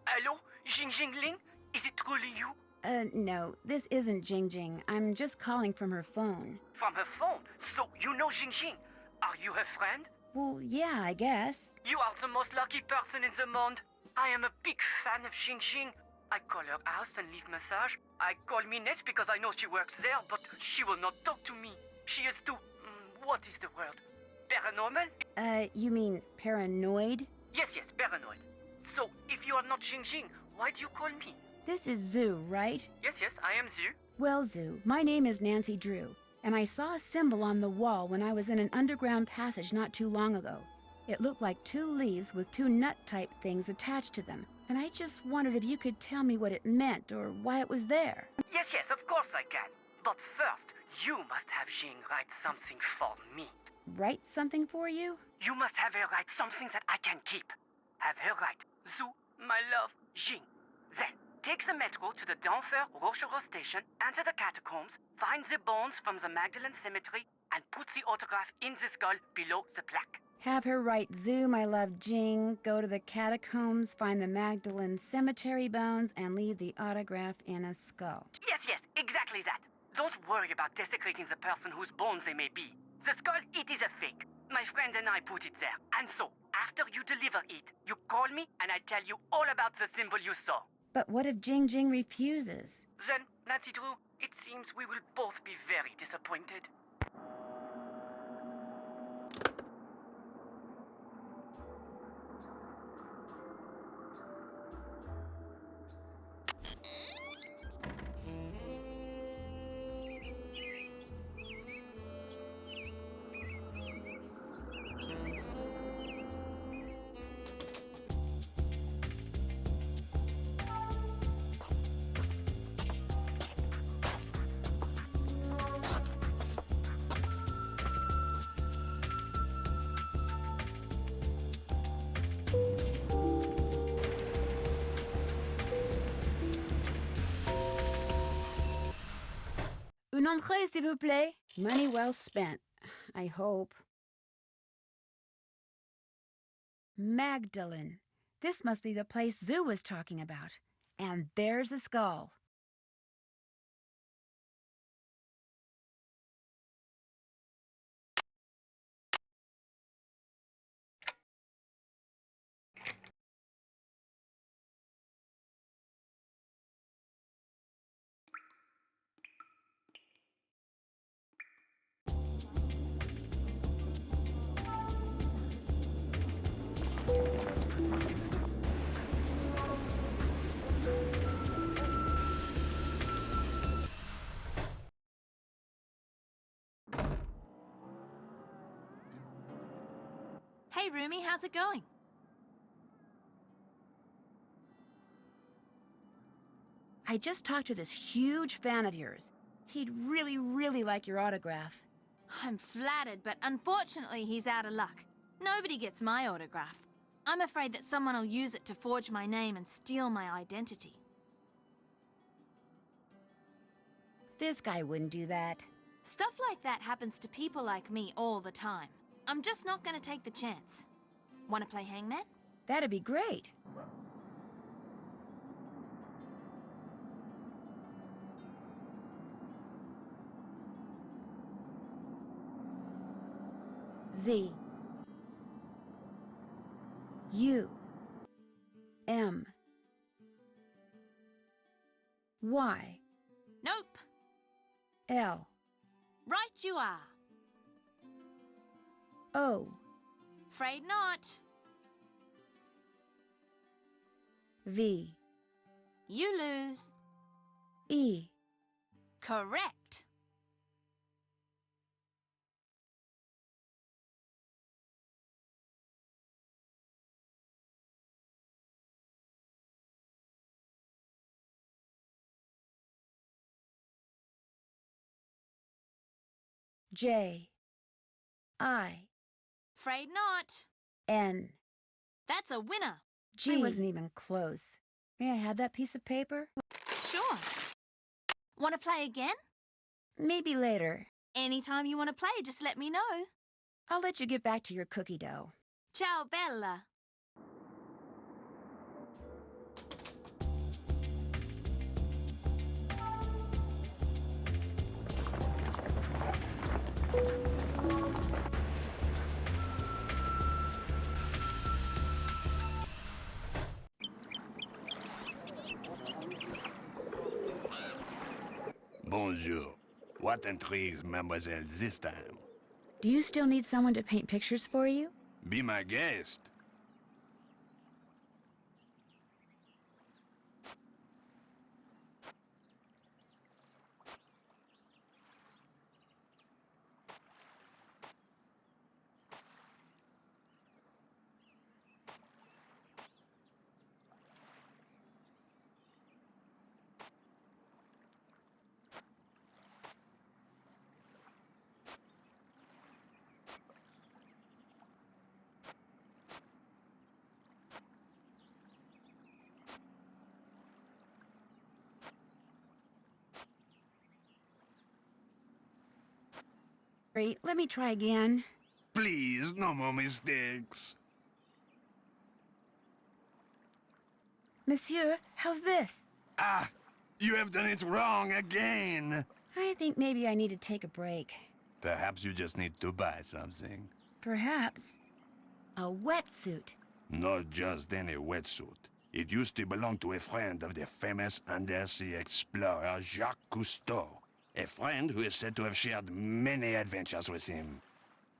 Hello, Jingling? Is it truly you? No, this isn't Jing. I'm just calling from her phone. From her phone? So you know Jing? Are you her friend? Well, yeah, I guess. You are the most lucky person in the monde. I am a big fan of Jing. I call her house and leave massage. I call Minette because I know she works there, but she will not talk to me. She is too... what is the word? Paranormal? You mean paranoid? Yes, paranoid. So, if you are not Jing, why do you call me? This is Zoo, right? Yes, I am Zhu. Well, Zoo, my name is Nancy Drew, and I saw a symbol on the wall when I was in an underground passage not too long ago. It looked like 2 leaves with 2 nut-type things attached to them, and I just wondered if you could tell me what it meant or why it was there. Yes, of course I can. But first, you must have Jing write something for me. Write something for you? You must have her write something that I can keep. Have her write, Zhu, my love, Jing. Then, take the metro to the Denver Rochereau station, enter the catacombs, find the bones from the Magdalene Cemetery, and put the autograph in the skull below the plaque. Have her write Zoo, my love, Jing, go to the catacombs, find the Magdalene Cemetery bones, and leave the autograph in a skull. Yes, exactly that. Don't worry about desecrating the person whose bones they may be. The skull, it is a fake. My friend and I put it there. And so, after you deliver it, you call me and I tell you all about the symbol you saw. But what if Jing refuses? Then, Nancy Drew, it seems we will both be very disappointed. Une entrée, s'il vous plaît. Money well spent, I hope. Magdalene. This must be the place Zoo was talking about. And there's a skull. Hey, Rumi, how's it going? I just talked to this huge fan of yours. He'd really like your autograph. I'm flattered, but unfortunately he's out of luck. Nobody gets my autograph. I'm afraid that someone will use it to forge my name and steal my identity. This guy wouldn't do that. Stuff like that happens to people like me all the time. I'm just not gonna take the chance. Wanna play hangman? That'd be great. Z U M Y Nope. L Right you are. O Afraid not. V You lose. E Correct. J I Afraid not. N That's a winner. G wasn't even close. May I have that piece of paper? Sure. Want to play again? Maybe later. Anytime you want to play, just let me know. I'll let you get back to your cookie dough. Ciao, Bella. Bonjour. What intrigues Mademoiselle this time? Do you still need someone to paint pictures for you? Be my guest. Great, let me try again. Please, no more mistakes. Monsieur, how's this? Ah, you have done it wrong again. I think maybe I need to take a break. Perhaps you just need to buy something. Perhaps. A wetsuit. Not just any wetsuit. It used to belong to a friend of the famous undersea explorer Jacques Cousteau. A friend who is said to have shared many adventures with him.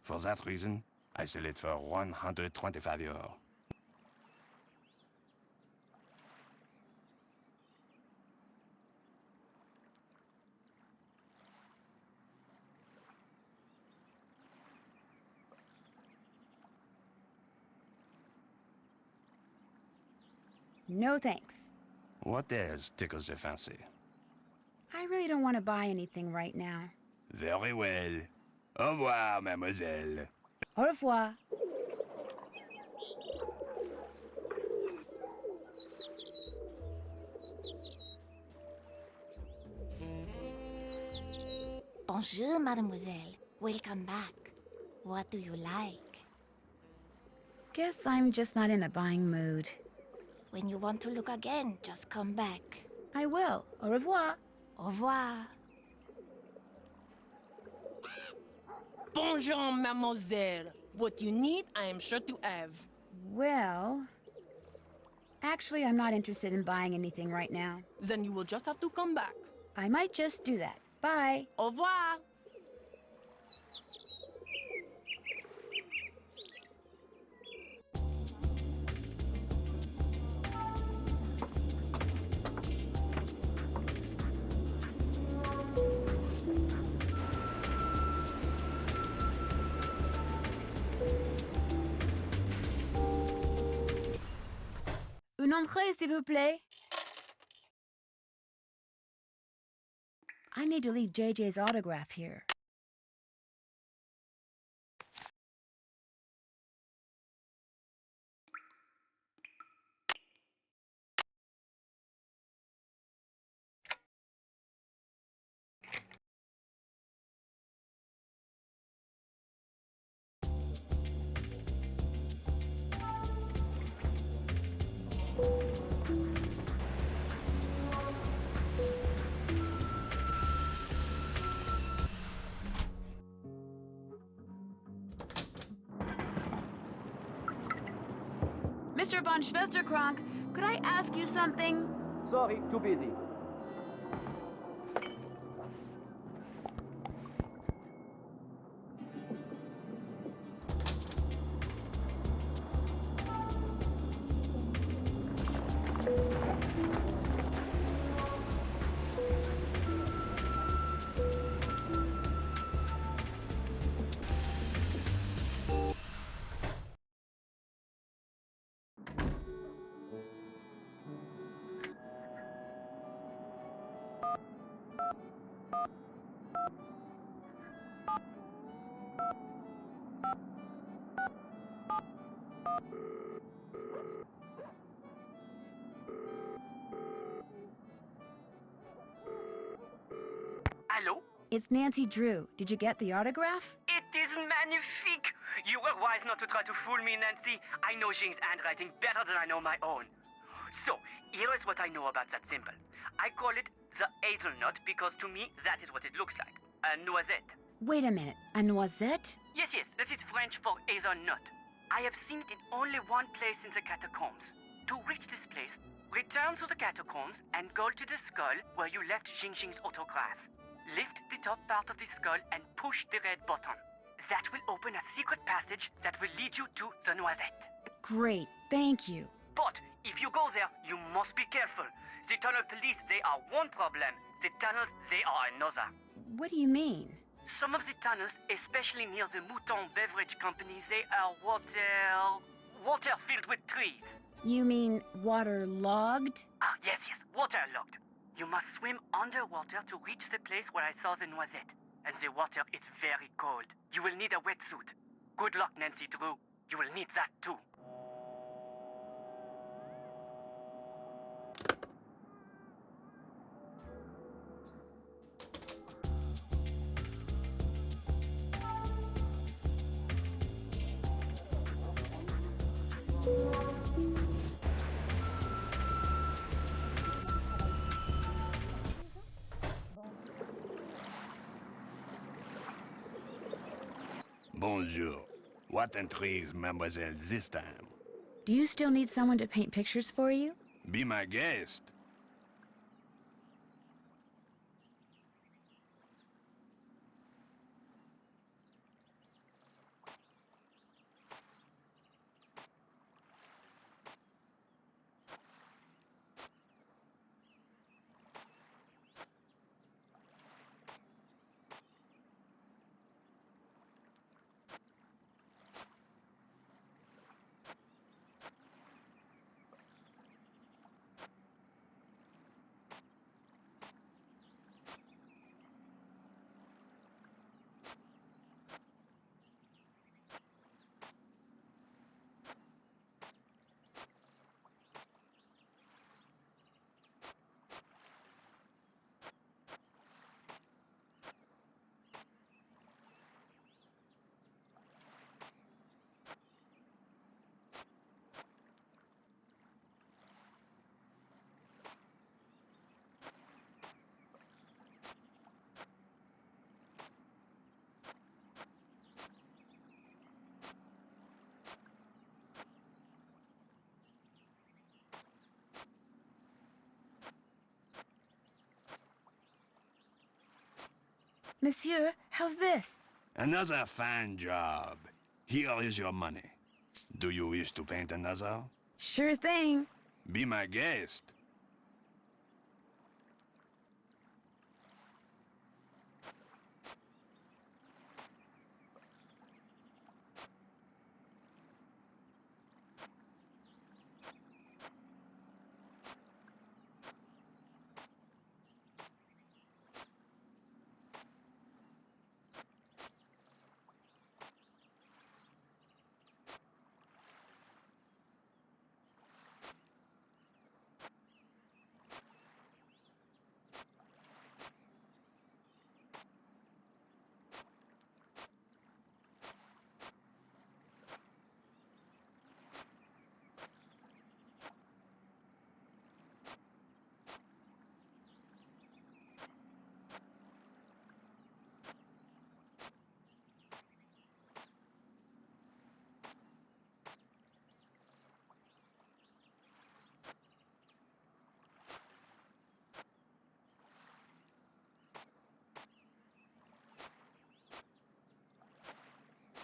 For that reason, I sell it for 125 euros. No thanks. What else tickles the fancy? I really don't want to buy anything right now. Very well. Au revoir, mademoiselle. Au revoir. Bonjour, mademoiselle. Welcome back. What do you like? Guess I'm just not in a buying mood. When you want to look again, just come back. I will. Au revoir. Au revoir. Bonjour, mademoiselle. What you need, I am sure to have. Well... Actually, I'm not interested in buying anything right now. Then you will just have to come back. I might just do that. Bye. Au revoir. Une entrée, s'il vous plaît. I need to leave JJ's autograph here. Mr. von Schwesterkrank, could I ask you something? Sorry, too busy. Allô? It's Nancy Drew. Did you get the autograph? It is magnifique! You were wise not to try to fool me, Nancy. I know Jing's handwriting better than I know my own. So, here is what I know about that symbol. I call it the hazelnut because to me, that is what it looks like. A noisette. Wait a minute. A noisette? Yes, that is French for hazelnut. I have seen it in only one place in the catacombs. To reach this place, return to the catacombs and go to the skull where you left Jing's autograph. Lift the top part of the skull and push the red button. That will open a secret passage that will lead you to the noisette. Great, thank you. But if you go there, you must be careful. The tunnel police, they are one problem. The tunnels, they are another. What do you mean? Some of the tunnels, especially near the Mouton Beverage Company, they are water filled with trees. You mean waterlogged? Yes, waterlogged. You must swim underwater to reach the place where I saw the noisette. And the water is very cold. You will need a wetsuit. Good luck, Nancy Drew. You will need that too. Bonjour. What intrigues Mademoiselle this time? Do you still need someone to paint pictures for you? Be my guest. Monsieur, how's this? Another fine job. Here is your money. Do you wish to paint another? Sure thing. Be my guest.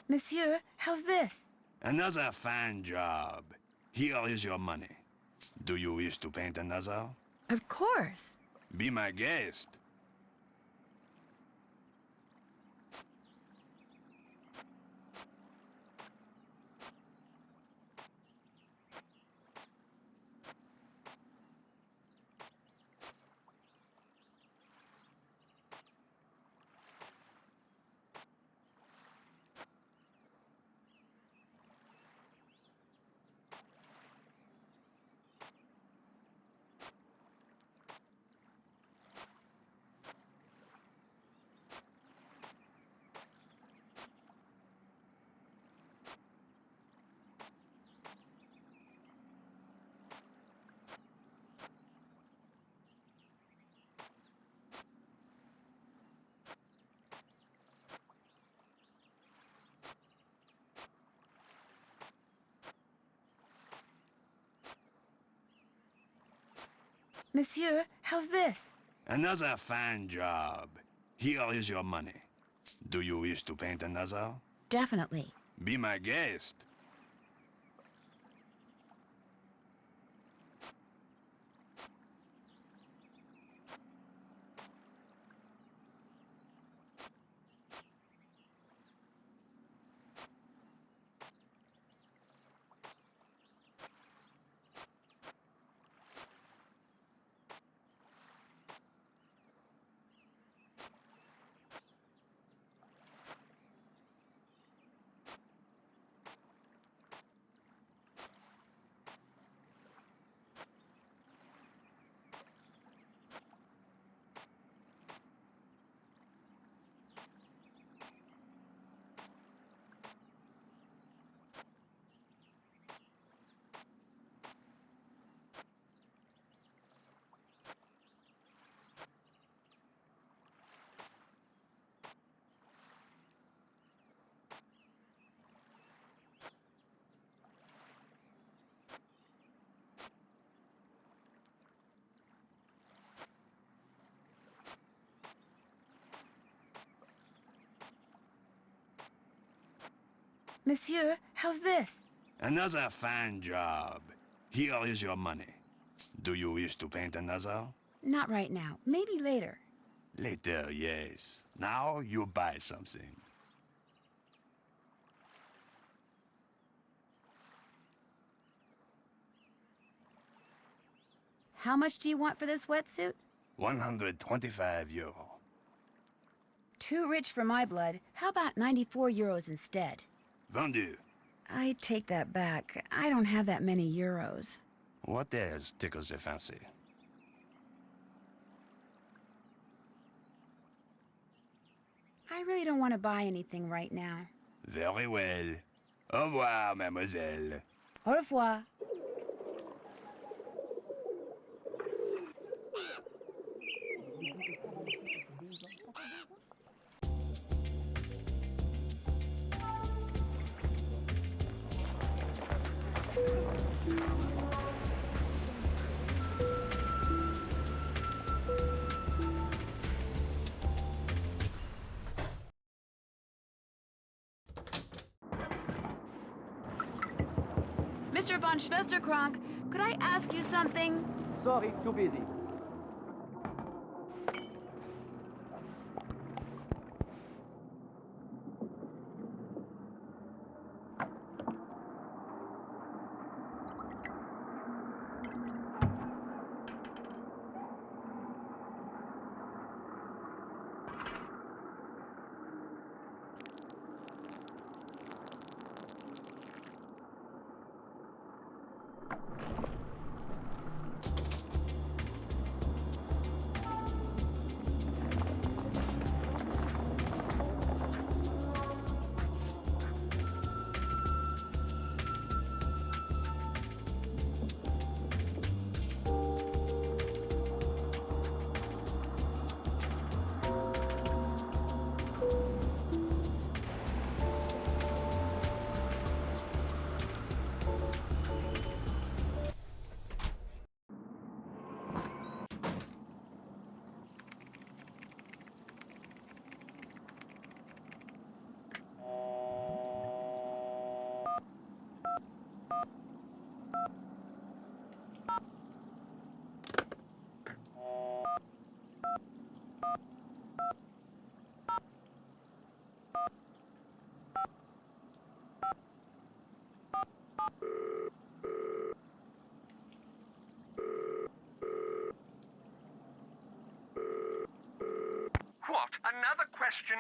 Monsieur, how's this? Another fine job. Here is your money. Do you wish to paint another? Of course. Be my guest. Monsieur, how's this? Another fine job. Here is your money. Do you wish to paint another? Definitely. Be my guest. Monsieur, how's this? Another fine job. Here is your money. Do you wish to paint another? Not right now. Maybe later. Later, yes. Now you buy something. How much do you want for this wetsuit? 125 euro. Too rich for my blood. How about 94 euros instead? Vendu. I take that back. I don't have that many euros. What else tickles your fancy? I really don't want to buy anything right now. Very well. Au revoir, mademoiselle. Au revoir. Mr. von Schwesterkrank, could I ask you something? Sorry, too busy. What? Another question?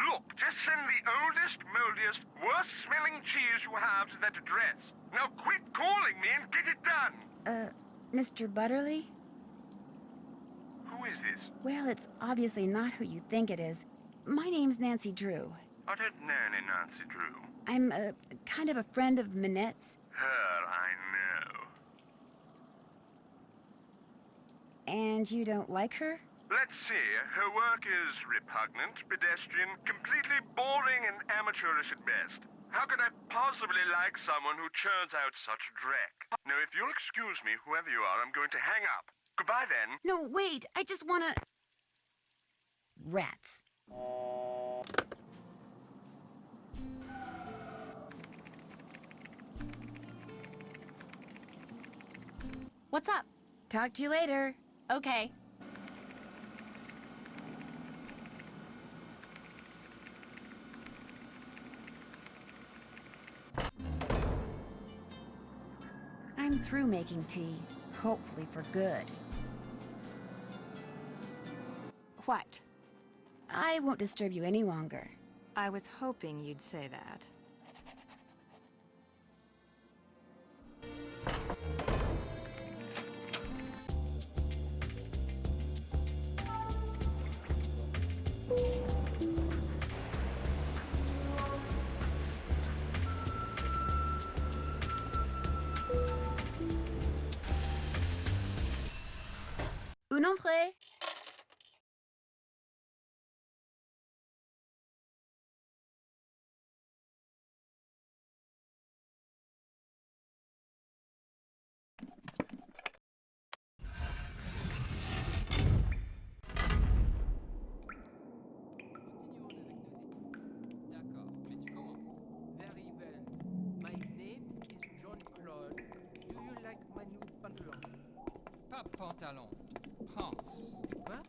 Look, just send the oldest, moldiest, worst-smelling cheese you have to that address. Now quit calling me and get it done! Mr. Butterly? Who is this? Well, it's obviously not who you think it is. My name's Nancy Drew. I don't know any Nancy Drew. I'm kind of a friend of Minette's. Her, I know. And you don't like her? Let's see. Her work is repugnant, pedestrian, completely boring and amateurish at best. How could I possibly like someone who churns out such dreck? Now, if you'll excuse me, whoever you are, I'm going to hang up. Goodbye then. No, wait, I just wanna... Rats. What's up? Talk to you later. Okay. I'm through making tea. Hopefully for good. What? I won't disturb you any longer. I was hoping you'd say that. Un entrée. D'accord, mais tu commences. Very well. My name is John Claude. Do you like my new pantalon? Pas pantalon. Pants. What?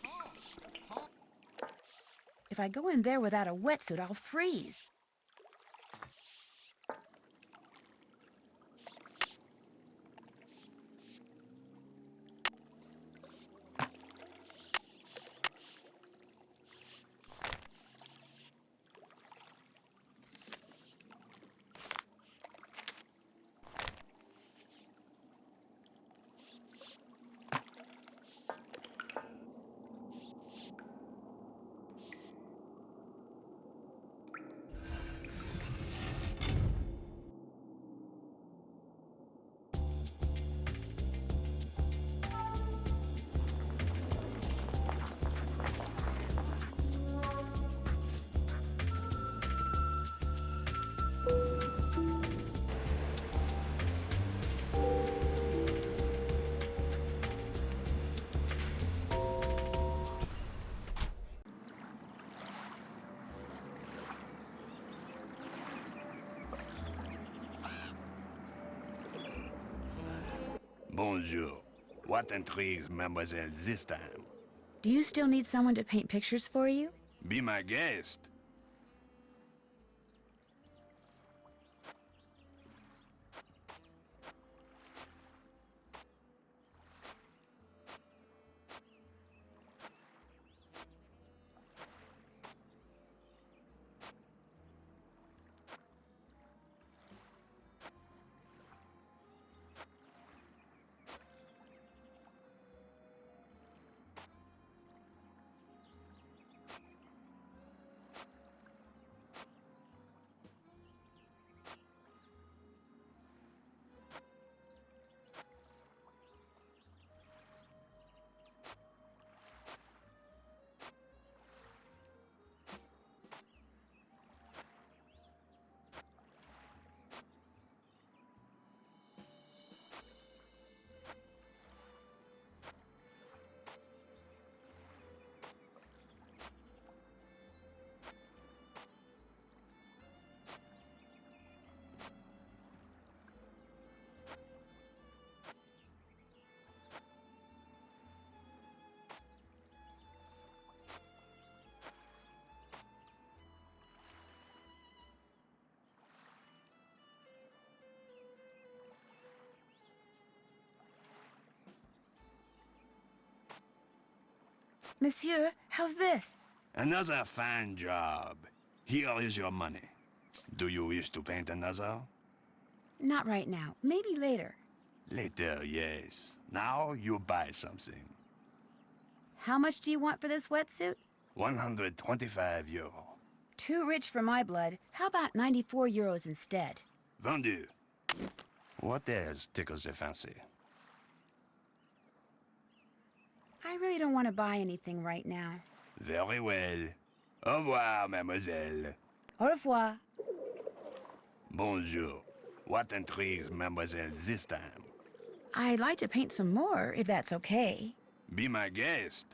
Pants. Pants. If I go in there without a wetsuit, I'll freeze. Bonjour. What intrigues mademoiselle this time? Do you still need someone to paint pictures for you? Be my guest. Monsieur, how's this? Another fine job. Here is your money. Do you wish to paint another? Not right now. Maybe later. Later, yes. Now you buy something. How much do you want for this wetsuit? 125 euro. Too rich for my blood. How about 94 euros instead? Vendu. What else tickles your fancy? I really don't want to buy anything right now. Very well. Au revoir, mademoiselle. Au revoir. Bonjour. What intrigues mademoiselle this time? I'd like to paint some more, if that's okay. Be my guest.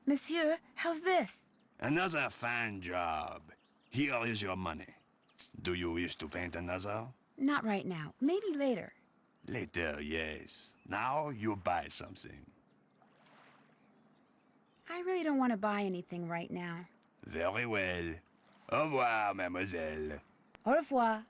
Monsieur, how's this? Another fine job. Here is your money. Do you wish to paint another? Not right now. Maybe later. Later, yes. Now you buy something. I really don't want to buy anything right now. Very well. Au revoir, mademoiselle. Au revoir.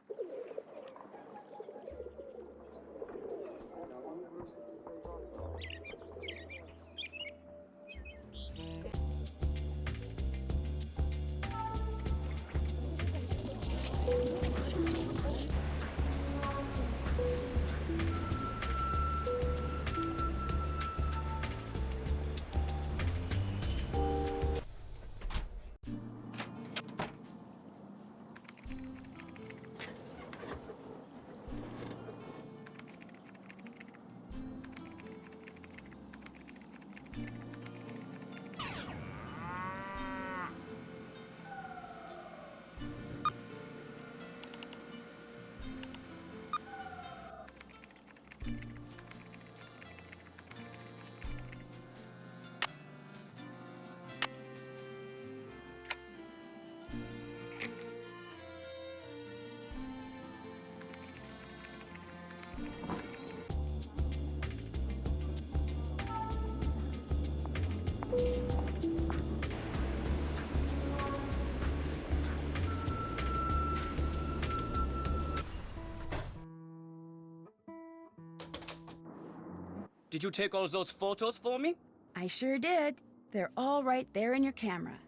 Did you take all those photos for me? I sure did. They're all right there in your camera.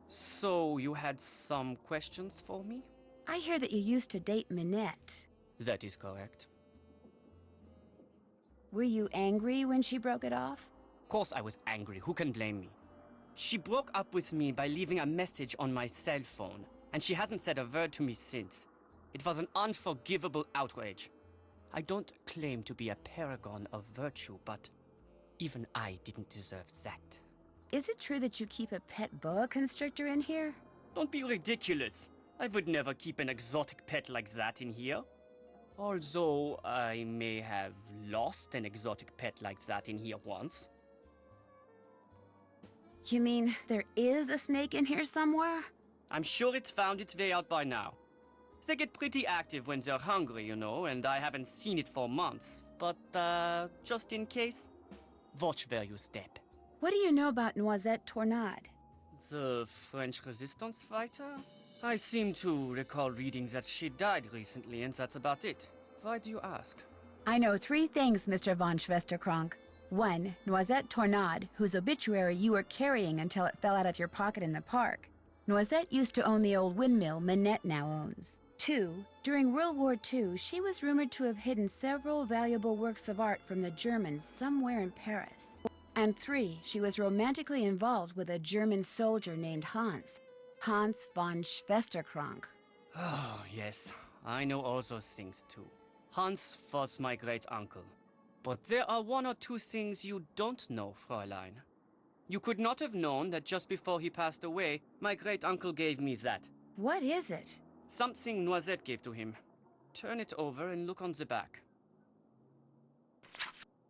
So, you had some questions for me? I hear that you used to date Minette. That is correct. Were you angry when she broke it off? Of course I was angry. Who can blame me? She broke up with me by leaving a message on my cell phone, and she hasn't said a word to me since. It was an unforgivable outrage. I don't claim to be a paragon of virtue, but even I didn't deserve that. Is it true that you keep a pet boa constrictor in here? Don't be ridiculous. I would never keep an exotic pet like that in here. Although I may have lost an exotic pet like that in here once. You mean there is a snake in here somewhere? I'm sure it's found its way out by now. They get pretty active when they're hungry, you know, and I haven't seen it for months. But, just in case, watch where you step. What do you know about Noisette Tornade? The French resistance fighter? I seem to recall reading that she died recently, and that's about it. Why do you ask? I know 3 things, Mr. von Schwesterkrank. 1, Noisette Tornade, whose obituary you were carrying until it fell out of your pocket in the park. Noisette used to own the old windmill Minette now owns. 2, during World War II, she was rumored to have hidden several valuable works of art from the Germans somewhere in Paris. And 3, she was romantically involved with a German soldier named Hans von Schwesterkrank. Oh, yes. I know all those things, too. Hans was my great-uncle. But there are 1 or 2 things you don't know, Fräulein. You could not have known that just before he passed away, my great-uncle gave me that. What is it? Something Noisette gave to him. Turn it over and look on the back.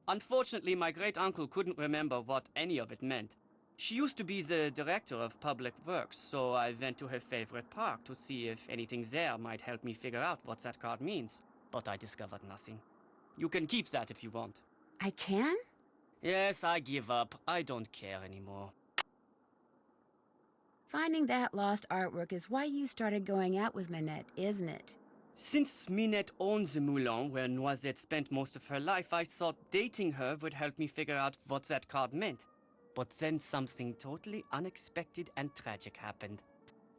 Unfortunately, my great-uncle couldn't remember what any of it meant. She used to be the director of public works, so I went to her favorite park to see if anything there might help me figure out what that card means. But I discovered nothing. You can keep that if you want. I can? Yes, I give up. I don't care anymore. Finding that lost artwork is why you started going out with Minette, isn't it? Since Minette owns the Moulin where Noisette spent most of her life, I thought dating her would help me figure out what that card meant. But then something totally unexpected and tragic happened.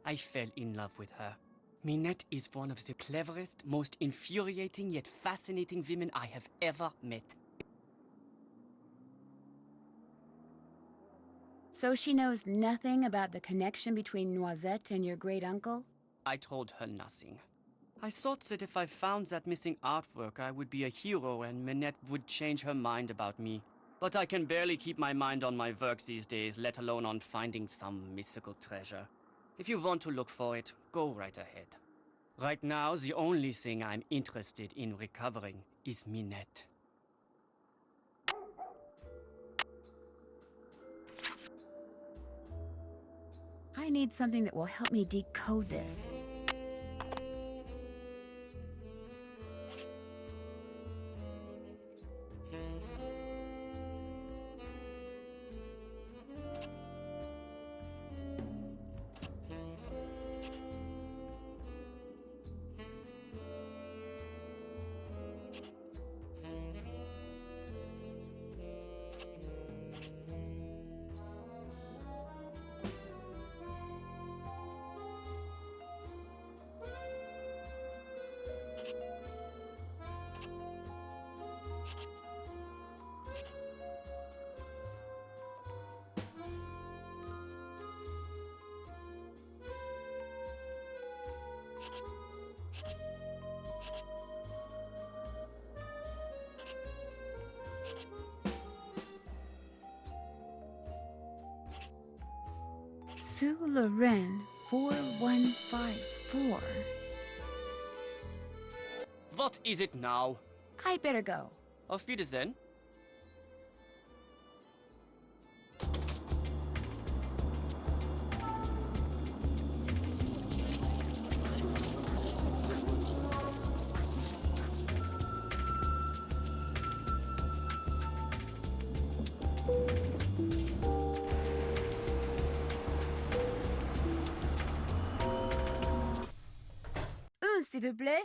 I fell in love with her. Minette is one of the cleverest, most infuriating yet fascinating women I have ever met. So she knows nothing about the connection between Noisette and your great-uncle? I told her nothing. I thought that if I found that missing artwork, I would be a hero and Minette would change her mind about me. But I can barely keep my mind on my work these days, let alone on finding some mystical treasure. If you want to look for it, go right ahead. Right now, the only thing I'm interested in recovering is Minette. I need something that will help me decode this. Sue Loren, 4154. What is it now? I'd better go. Auf Wiedersehen. S'il vous plaît.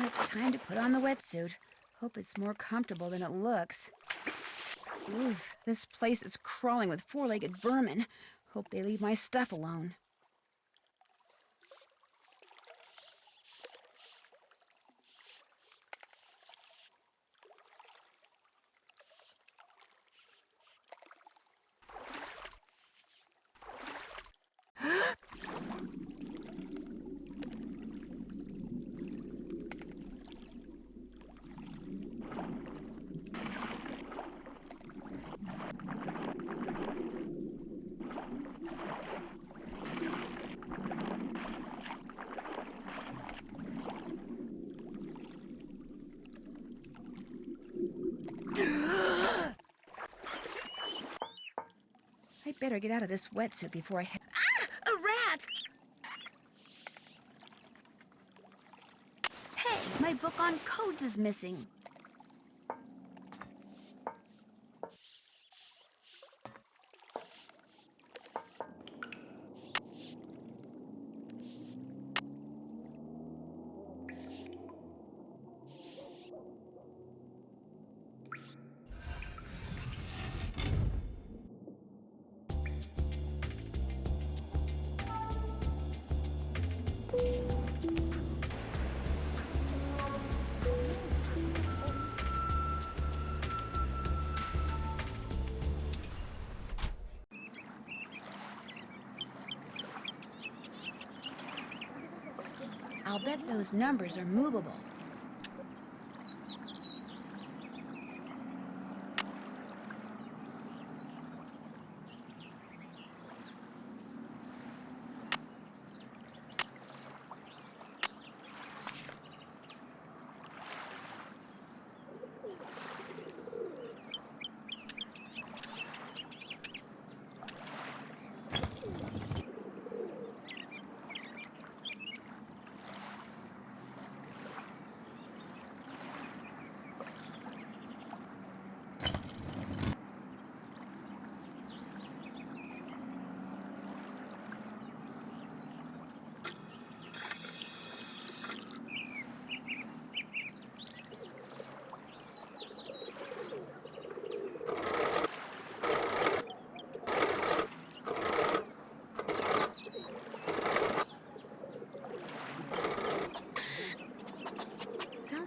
It's time to put on the wetsuit. Hope it's more comfortable than it looks. Oof, this place is crawling with four-legged vermin. Hope they leave my stuff alone. I'd better get out of this wetsuit before I hit. Ah! A rat! Hey, my book on codes is missing. I'll bet those numbers are movable.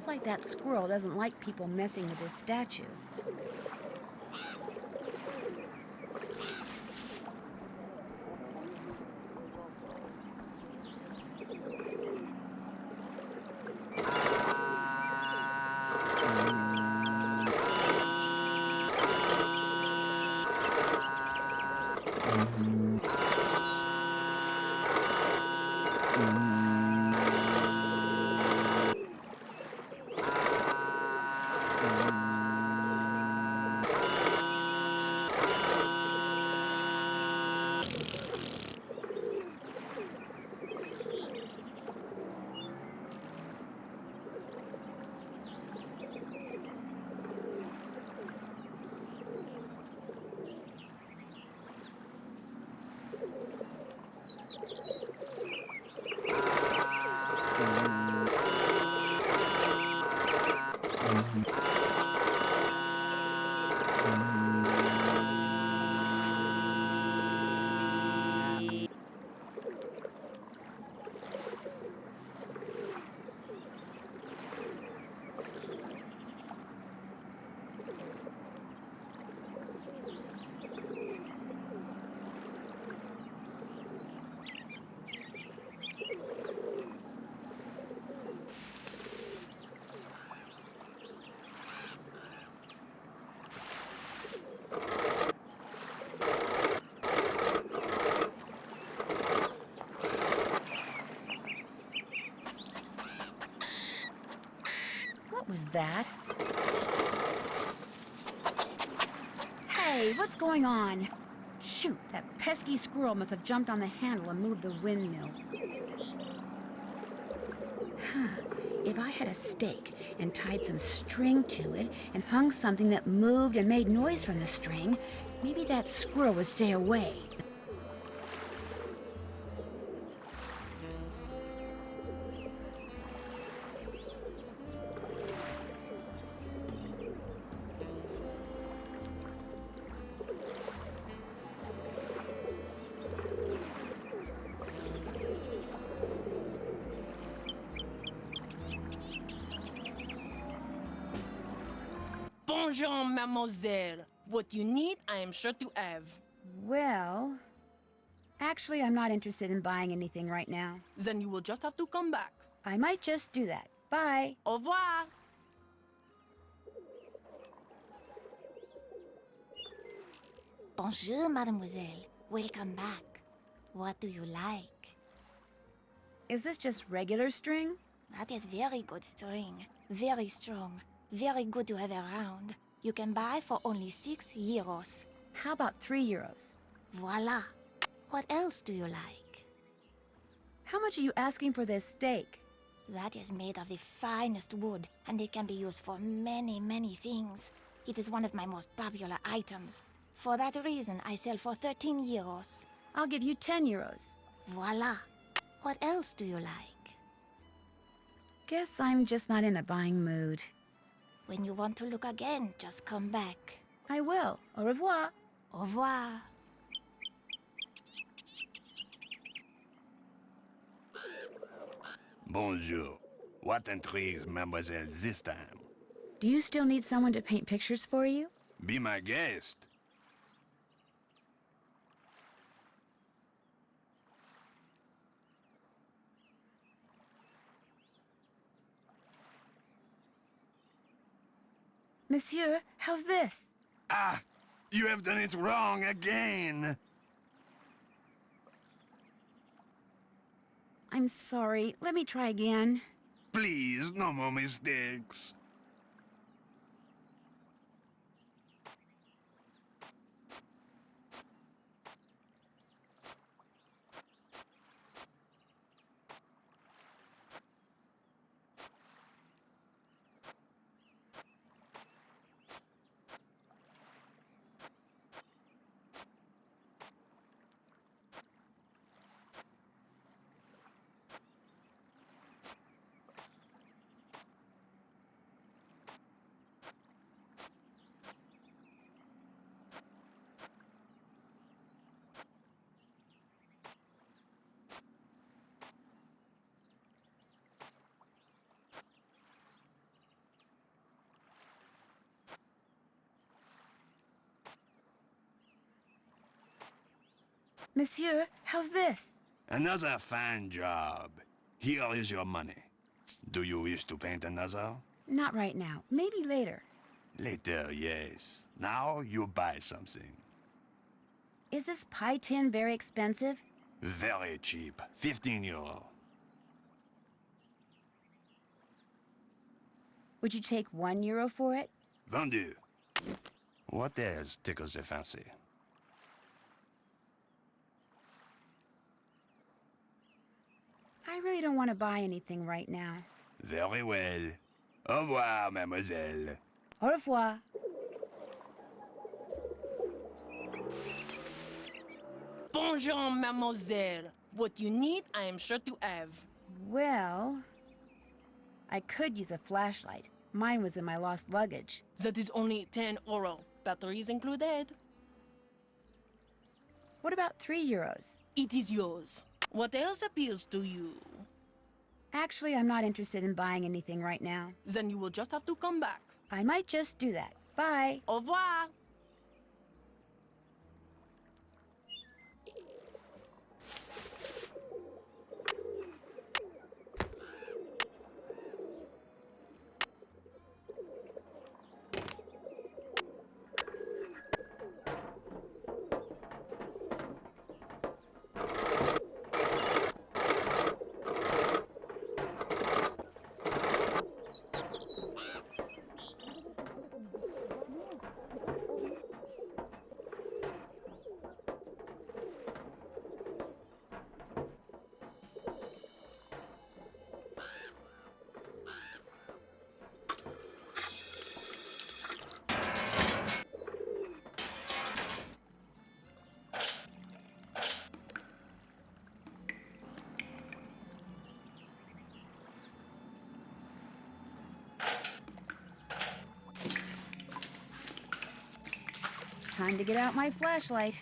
Looks like that squirrel doesn't like people messing with his statue. What was that? Hey, what's going on? Shoot, that pesky squirrel must have jumped on the handle and moved the windmill. Huh. If I had a stake and tied some string to it and hung something that moved and made noise from the string, maybe that squirrel would stay away. Bonjour, mademoiselle. What you need, I am sure to have. Well, actually, I'm not interested in buying anything right now. Then you will just have to come back. I might just do that. Bye. Au revoir. Bonjour, mademoiselle. Welcome back. What do you like? Is this just regular string? That is very good string. Very strong. Very good to have around. You can buy for only 6 euros. How about 3 euros? Voila. What else do you like? How much are you asking for this steak? That is made of the finest wood, and it can be used for many, many things. It is one of my most popular items. For that reason, I sell for 13 euros. I'll give you 10 euros. Voila. What else do you like? Guess I'm just not in a buying mood. When you want to look again, just come back. I will. Au revoir. Au revoir. Bonjour. What intrigues mademoiselle this time? Do you still need someone to paint pictures for you? Be my guest. Monsieur, how's this? Ah! You have done it wrong again! I'm sorry. Let me try again. Please, no more mistakes. Monsieur, how's this? Another fine job. Here is your money. Do you wish to paint another? Not right now. Maybe later. Later, yes. Now you buy something. Is this pie tin very expensive? Very cheap. 15 euro. Would you take €1 for it? Vendu. What else tickles the fancy? I really don't want to buy anything right now. Very well. Au revoir, mademoiselle. Au revoir. Bonjour, mademoiselle. What you need, I am sure to have. Well, I could use a flashlight. Mine was in my lost luggage. That is only 10 euro. Batteries included. What about €3? It is yours. What else appeals to you? Actually, I'm not interested in buying anything right now. Then you will just have to come back. I might just do that. Bye. Au revoir. Time to get out my flashlight.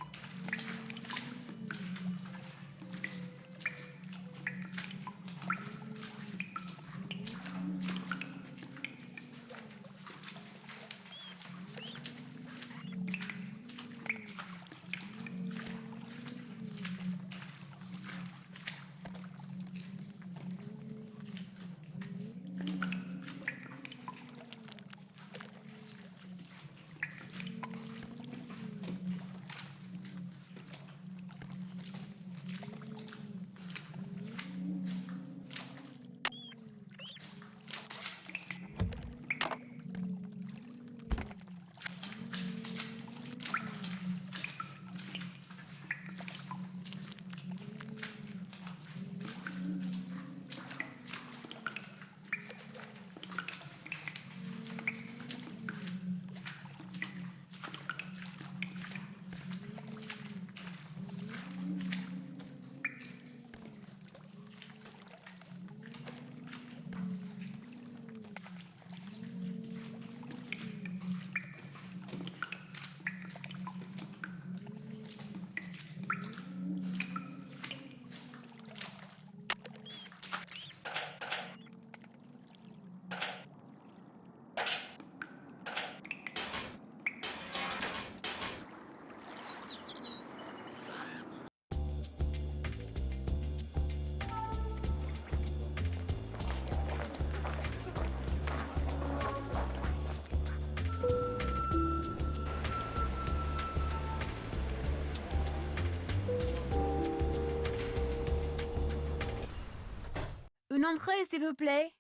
Une entrée, s'il vous plaît.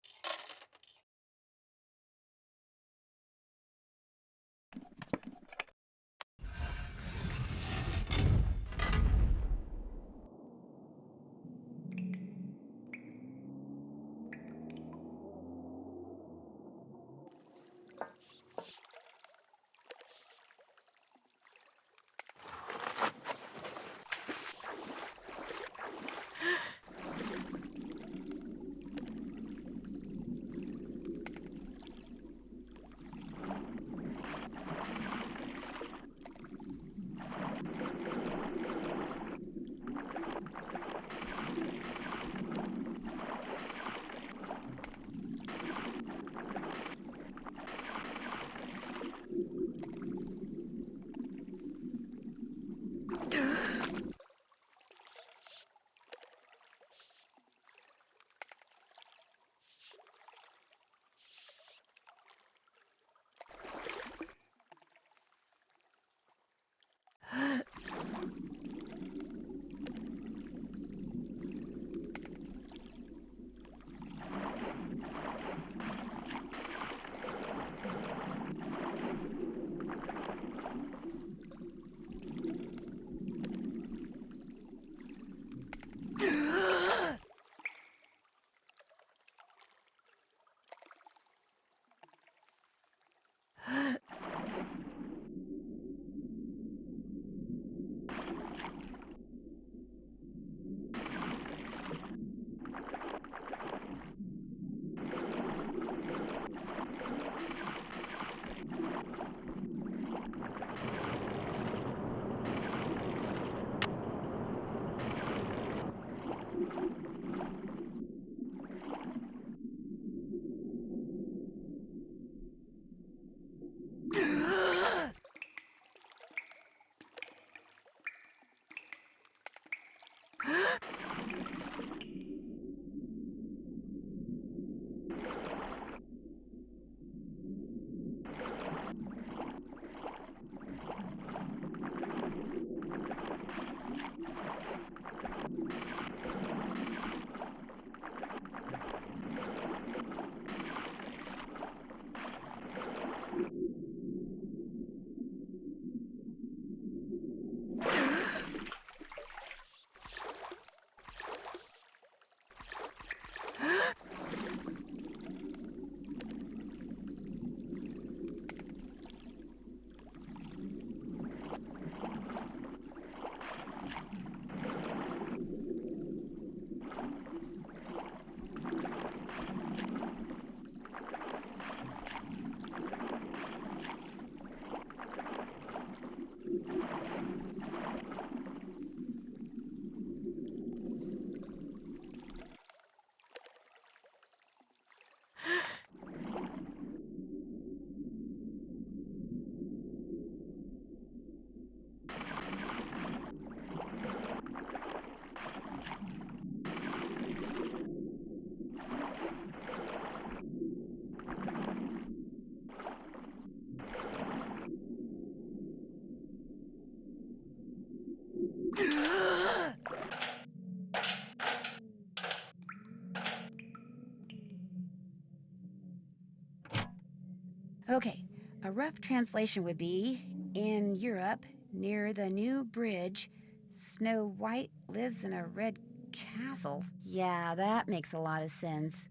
Okay, a rough translation would be, in Europe, near the new bridge, Snow White lives in a red castle. Yeah, that makes a lot of sense.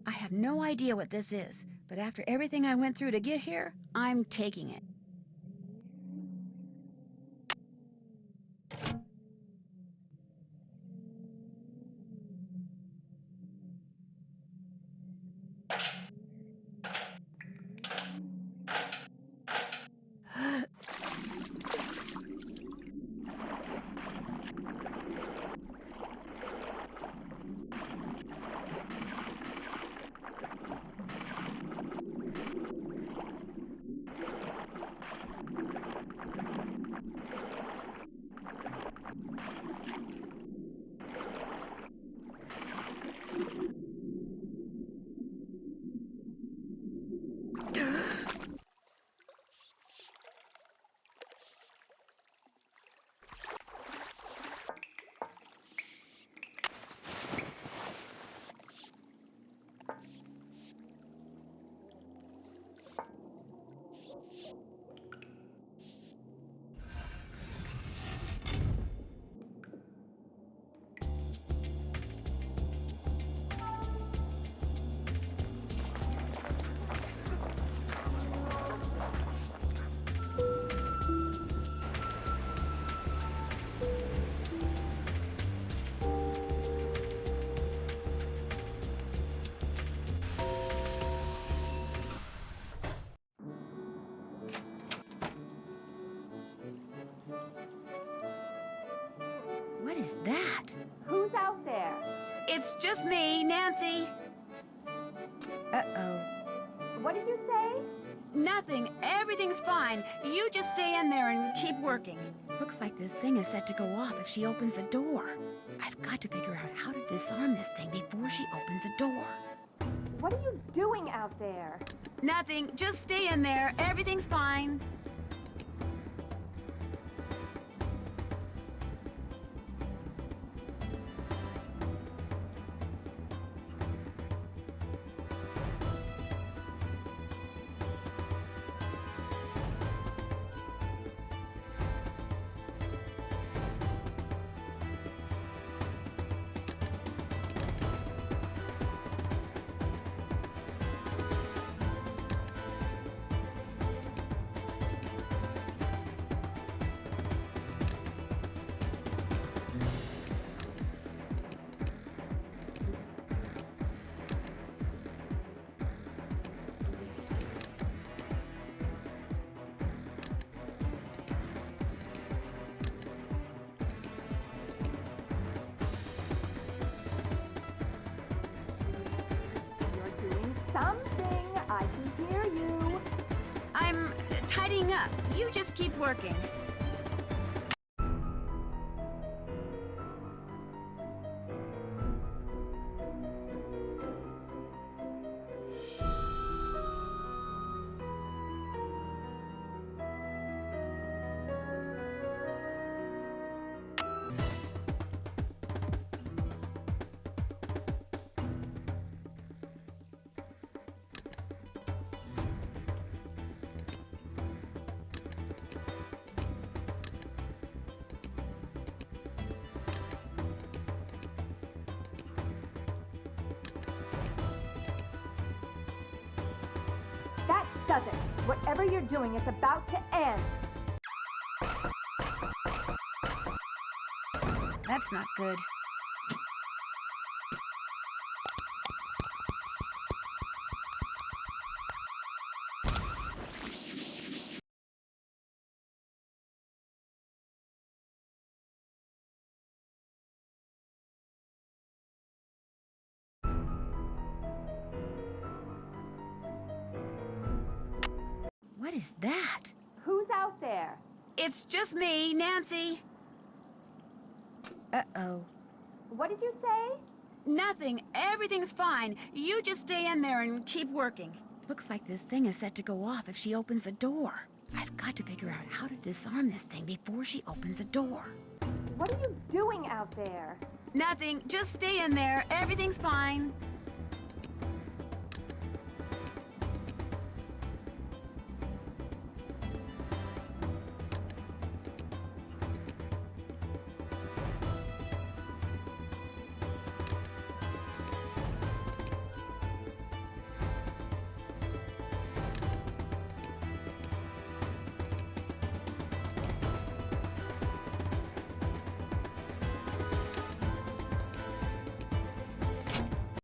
I have no idea what this is, but after everything I went through to get here, I'm taking it. What is that? Who's out there? It's just me, Nancy. Uh-oh. What did you say? Nothing. Everything's fine. You just stay in there and keep working. Looks like this thing is set to go off if she opens the door. I've got to figure out how to disarm this thing before she opens the door. What are you doing out there? Nothing. Just stay in there. Everything's fine. Something. I can hear you. I'm tidying up. You just keep working. That does it. Whatever you're doing, it's about to end. That's not good. What is that? Who's out there? It's just me, Nancy. Uh-oh. What did you say? Nothing. Everything's fine. You just stay in there and keep working. Looks like this thing is set to go off if she opens the door. I've got to figure out how to disarm this thing before she opens the door. What are you doing out there? Nothing. Just stay in there. Everything's fine.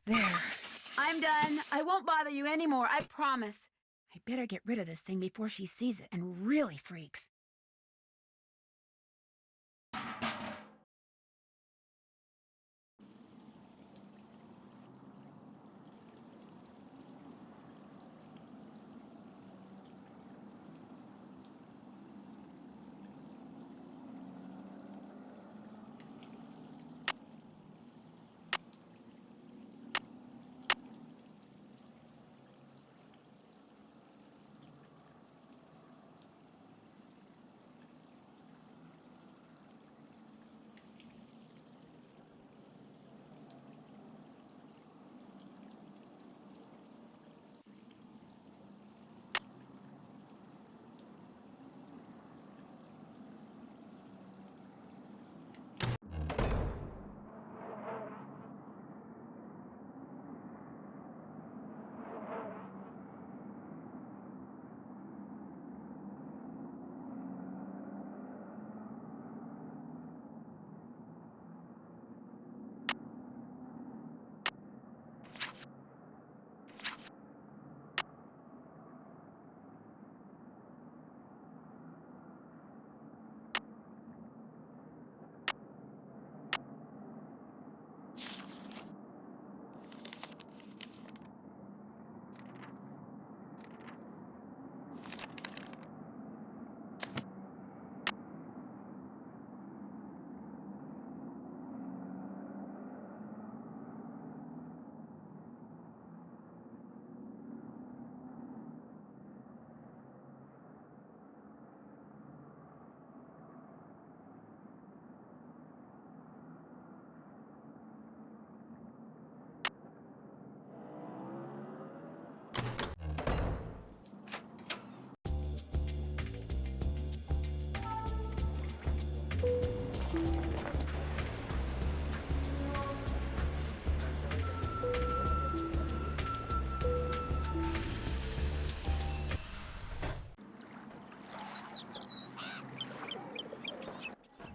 There. I'm done. I won't bother you anymore, I promise. I better get rid of this thing before she sees it and really freaks.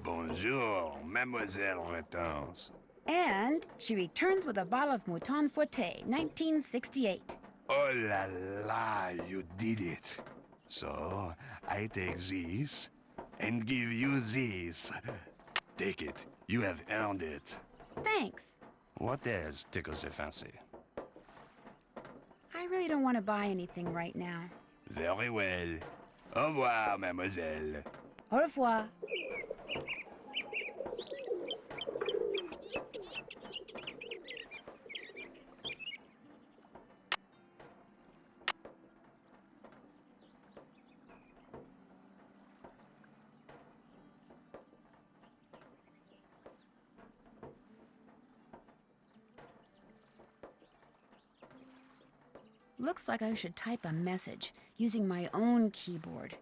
Bonjour, Mademoiselle returns. And she returns with a bottle of Mouton Forte, 1968. Oh la la, you did it. So, I take this and give you this. Take it. You have earned it. Thanks. What else tickles your fancy? I really don't want to buy anything right now. Very well. Au revoir, mademoiselle. Au revoir. Looks like I should type a message using my own keyboard.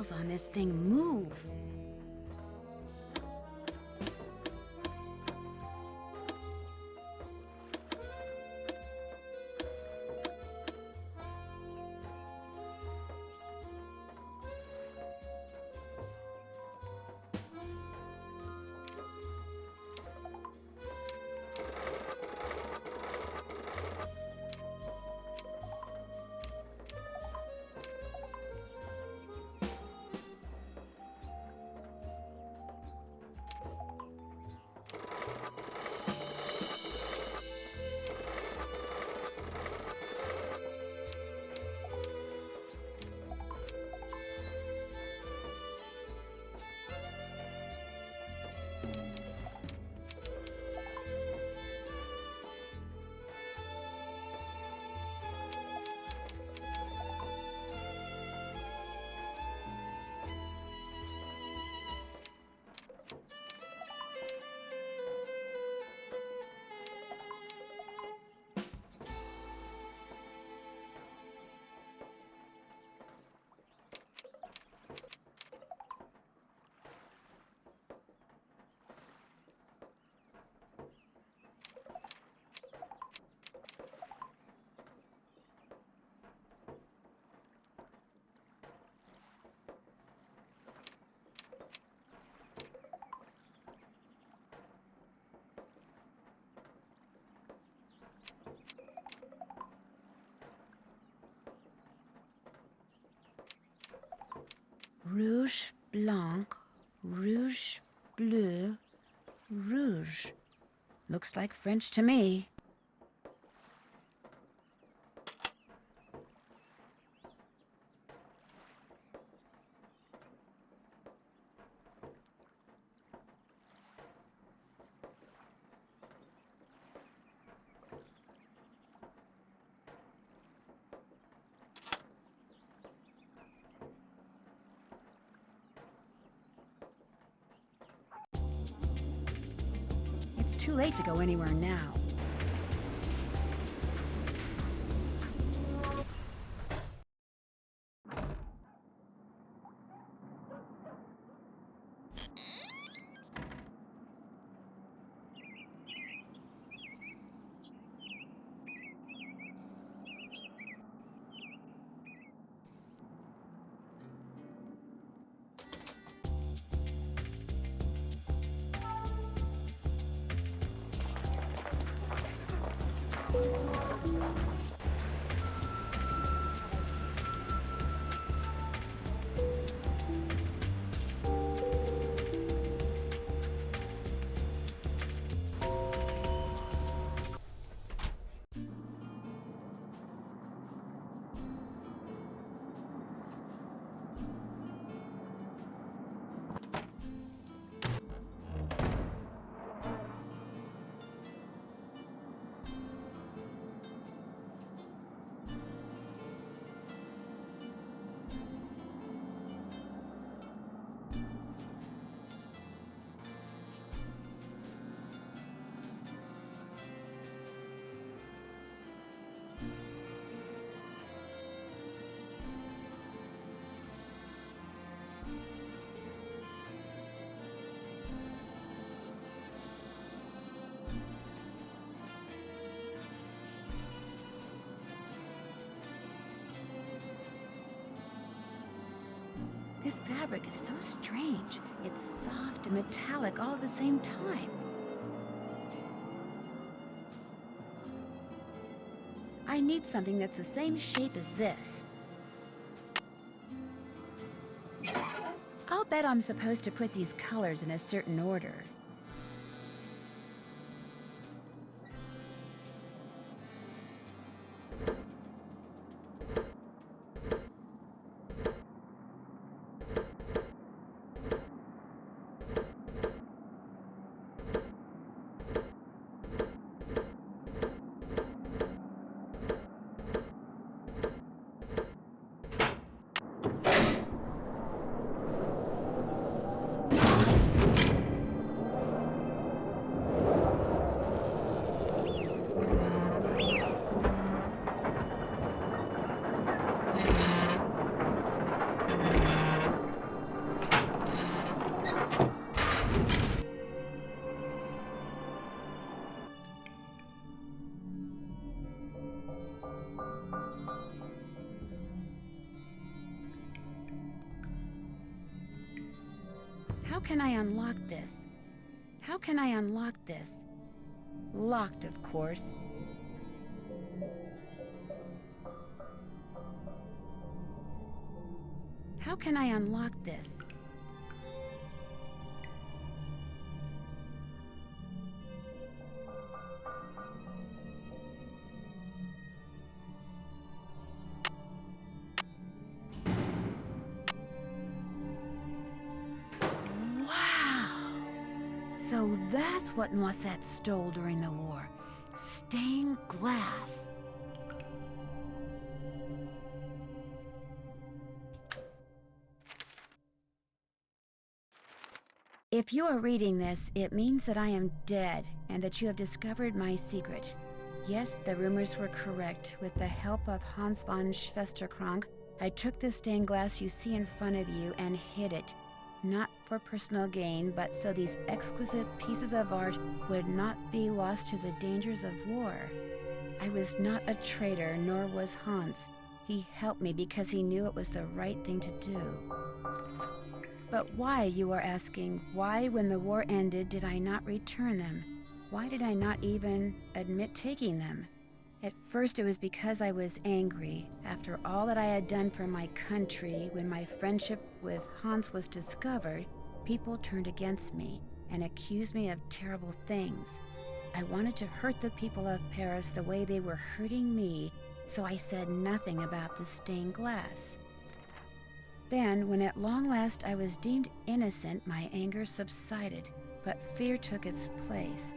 dials on this thing move. Rouge, blanc, rouge, bleu, rouge. Looks like French to me. It's too late to go anywhere now. This fabric is so strange. It's soft and metallic all at the same time. I need something that's the same shape as this. I'll bet I'm supposed to put these colors in a certain order. can I unlock this? How can I unlock this? Locked, of course. How can I unlock this? So that's what Noisette stole during the war. Stained glass. If you are reading this, it means that I am dead and that you have discovered my secret. Yes, the rumors were correct. With the help of Hans von Schwesterkrank, I took the stained glass you see in front of you and hid it. Not for personal gain, but so these exquisite pieces of art would not be lost to the dangers of war. I was not a traitor, nor was Hans. He helped me because he knew it was the right thing to do. But why, you are asking, why when the war ended did I not return them? Why did I not even admit taking them? At first it was because I was angry. After all that I had done for my country, when my friendship with Hans was discovered, people turned against me and accused me of terrible things. I wanted to hurt the people of Paris the way they were hurting me, so I said nothing about the stained glass. Then, when at long last I was deemed innocent, my anger subsided, but fear took its place.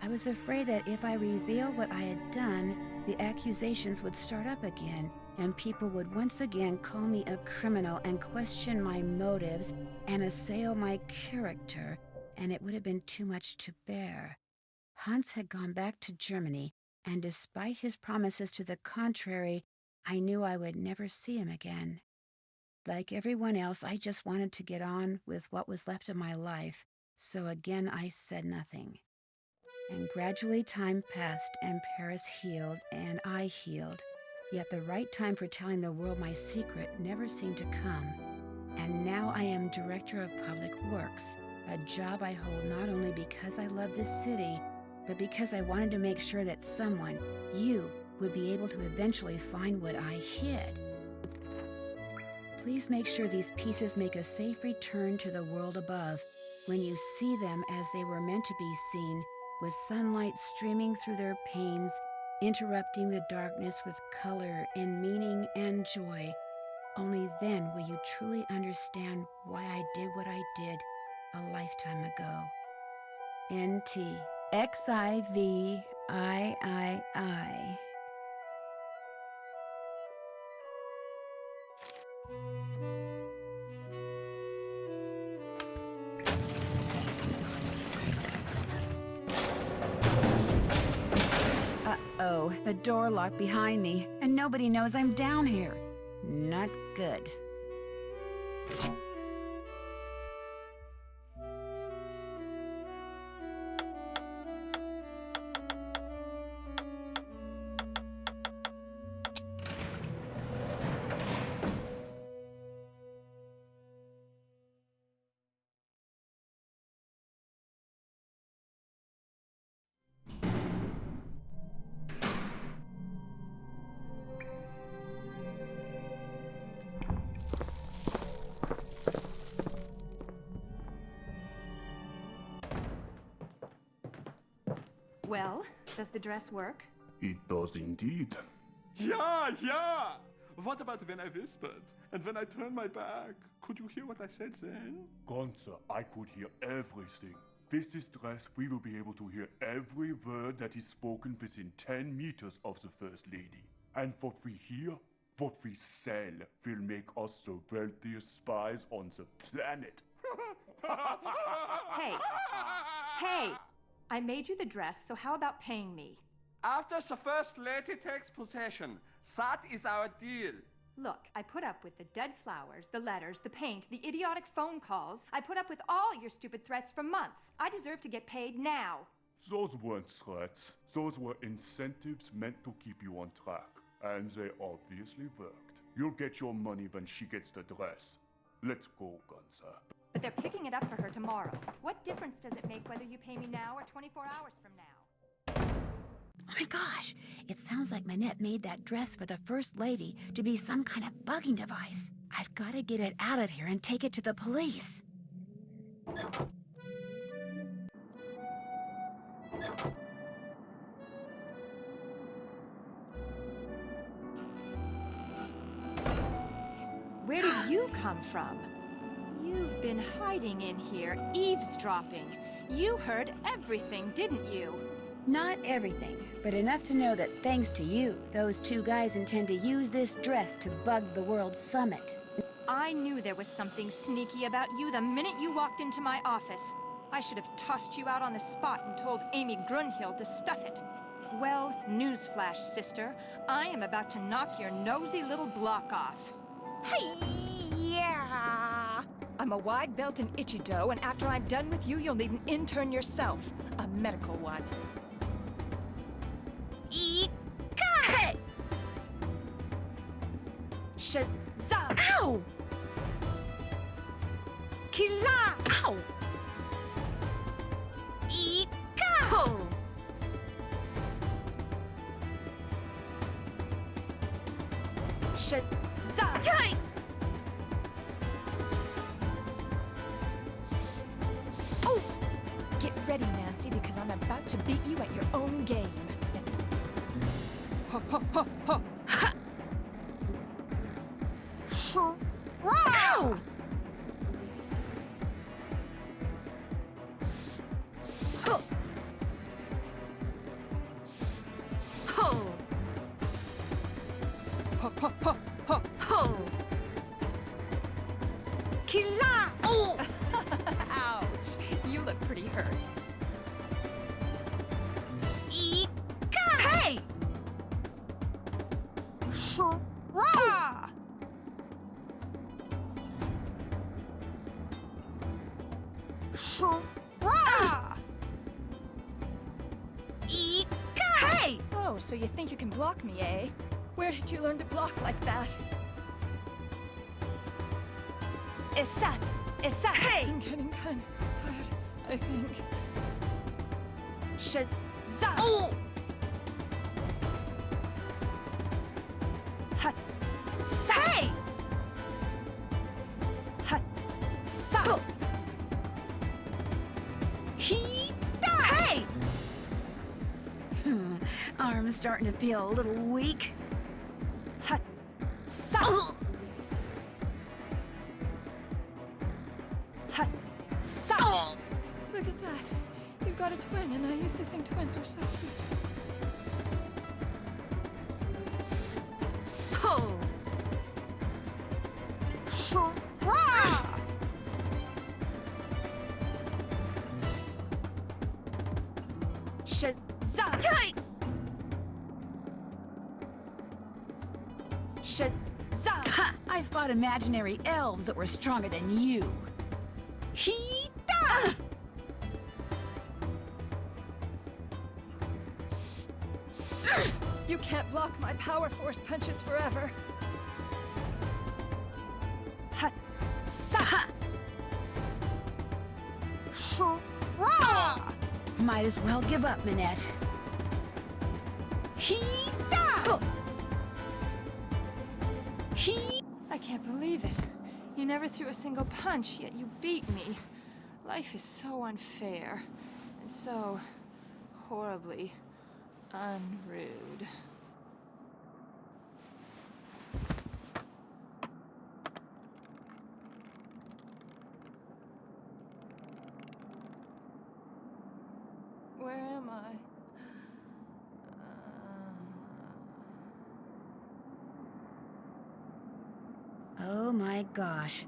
I was afraid that if I revealed what I had done, the accusations would start up again, and people would once again call me a criminal and question my motives and assail my character, and it would have been too much to bear. Hans had gone back to Germany, and despite his promises to the contrary, I knew I would never see him again. Like everyone else, I just wanted to get on with what was left of my life, so again I said nothing. And gradually time passed, and Paris healed, and I healed. Yet the right time for telling the world my secret never seemed to come. And now I am Director of Public Works, a job I hold not only because I love this city, but because I wanted to make sure that someone, you, would be able to eventually find what I hid. Please make sure these pieces make a safe return to the world above, when you see them as they were meant to be seen, with sunlight streaming through their panes, interrupting the darkness with color and meaning and joy. Only then will you truly understand why I did what I did a lifetime ago. N.T. X-I-V-I-I-I. Uh-oh, the door locked behind me, and nobody knows I'm down here. Not good. Well, does the dress work? It does indeed. Yeah, yeah! What about when I whispered? And when I turned my back? Could you hear what I said then? Gunther, I could hear everything. With this dress, we will be able to hear every word that is spoken within 10 meters of the First Lady. And what we hear, what we sell, will make us the wealthiest spies on the planet. Hey! Hey! I made you the dress, so how about paying me? After the First Lady takes possession, that is our deal. Look, I put up with the dead flowers, the letters, the paint, the idiotic phone calls. I put up with all your stupid threats for months. I deserve to get paid now. Those weren't threats. Those were incentives meant to keep you on track. And they obviously worked. You'll get your money when she gets the dress. Let's go, Gunther. But they're picking it up for her tomorrow. What difference does it make whether you pay me now or 24 hours from now? Oh my gosh, it sounds like Manette made that dress for the First Lady to be some kind of bugging device. I've got to get it out of here and take it to the police. Where did you come from? You've been hiding in here, eavesdropping. You heard everything, didn't you? Not everything, but enough to know that thanks to you, those two guys intend to use this dress to bug the World Summit. I knew there was something sneaky about you the minute you walked into my office. I should have tossed you out on the spot and told Amy Grunhild to stuff it. Well, newsflash, sister. I am about to knock your nosy little block off. Yeah! I'm a wide belt in Ichido, and after I'm done with you, you'll need an intern yourself. A medical one. Hey! Shazam! Ow! Kila! Ow! Ika! Shazam! Hey! Oh! Get ready, Nancy, because I'm about to beat you at your own game. Ho, ho, ho, ho! Ha! Ow! Ho, ho, ho, ho, ho! Kila! Oh! Ouch! You look pretty hurt. Hey! Shura! Shura! Hey! Oh, so you think you can block me, eh? Where did you learn to block like that? Issa! Issa! Hey! I'm getting kind of tired, I think. Shazam! Oh! Ha! Hey! Ha! Sa! He! Hey! Arm's starting to feel a little weak. Ha! Sa! Ha! Sa! Look at that. You've got a twin, and I used to think twins were so cute. Oh! Shura! Shazam! Hey! Shazam! Ha! I fought imaginary elves that were stronger than you. He! You can't block my power force punches forever. Ha! Sa! Ha! Shura! Might as well give up, Manette. He! Oh! He! I can't believe it. You never threw a single punch, yet you beat me. Life is so unfair, and so horribly unrude. Where am I? Oh my gosh.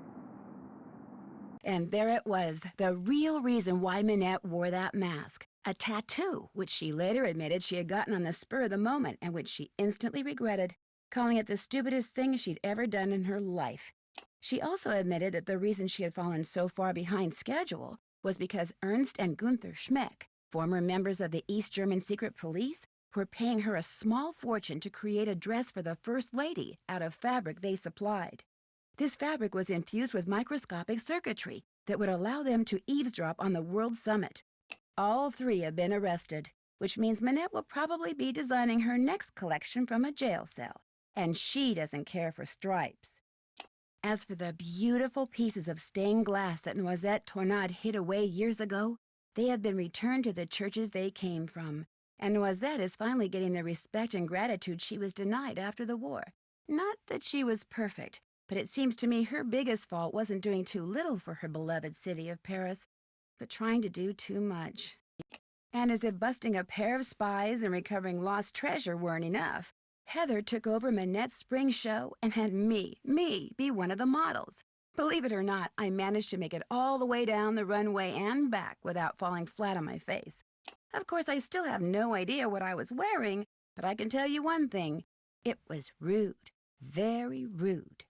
And there it was, the real reason why Manette wore that mask. A tattoo, which she later admitted she had gotten on the spur of the moment and which she instantly regretted, calling it the stupidest thing she'd ever done in her life. She also admitted that the reason she had fallen so far behind schedule was because Ernst and Gunther Schmeck, former members of the East German secret police, were paying her a small fortune to create a dress for the First Lady out of fabric they supplied. This fabric was infused with microscopic circuitry, that would allow them to eavesdrop on the World Summit. All three have been arrested, which means Manette will probably be designing her next collection from a jail cell, and she doesn't care for stripes. As for the beautiful pieces of stained glass that Noisette Tornade hid away years ago, they have been returned to the churches they came from, and Noisette is finally getting the respect and gratitude she was denied after the war. Not that she was perfect, but it seems to me her biggest fault wasn't doing too little for her beloved city of Paris, but trying to do too much. And as if busting a pair of spies and recovering lost treasure weren't enough, Heather took over Manette's spring show and had me, be one of the models. Believe it or not, I managed to make it all the way down the runway and back without falling flat on my face. Of course, I still have no idea what I was wearing, but I can tell you one thing. It was rude. Very rude.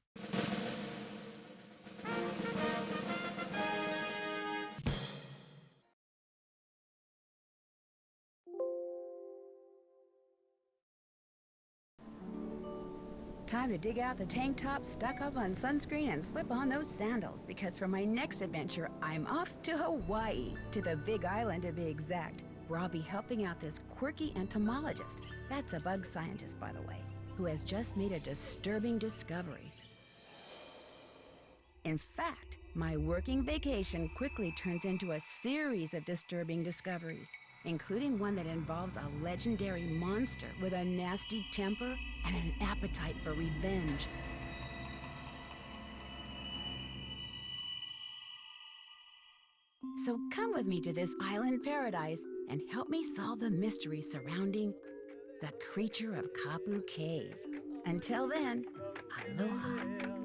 Time to dig out the tank top, stock up on sunscreen, and slip on those sandals, because for my next adventure, I'm off to Hawaii, to the Big Island to be exact, where I'll be helping out this quirky entomologist, that's a bug scientist by the way, who has just made a disturbing discovery. In fact, my working vacation quickly turns into a series of disturbing discoveries, including one that involves a legendary monster with a nasty temper and an appetite for revenge. So come with me to this island paradise and help me solve the mystery surrounding the creature of Kapu Cave. Until then, aloha.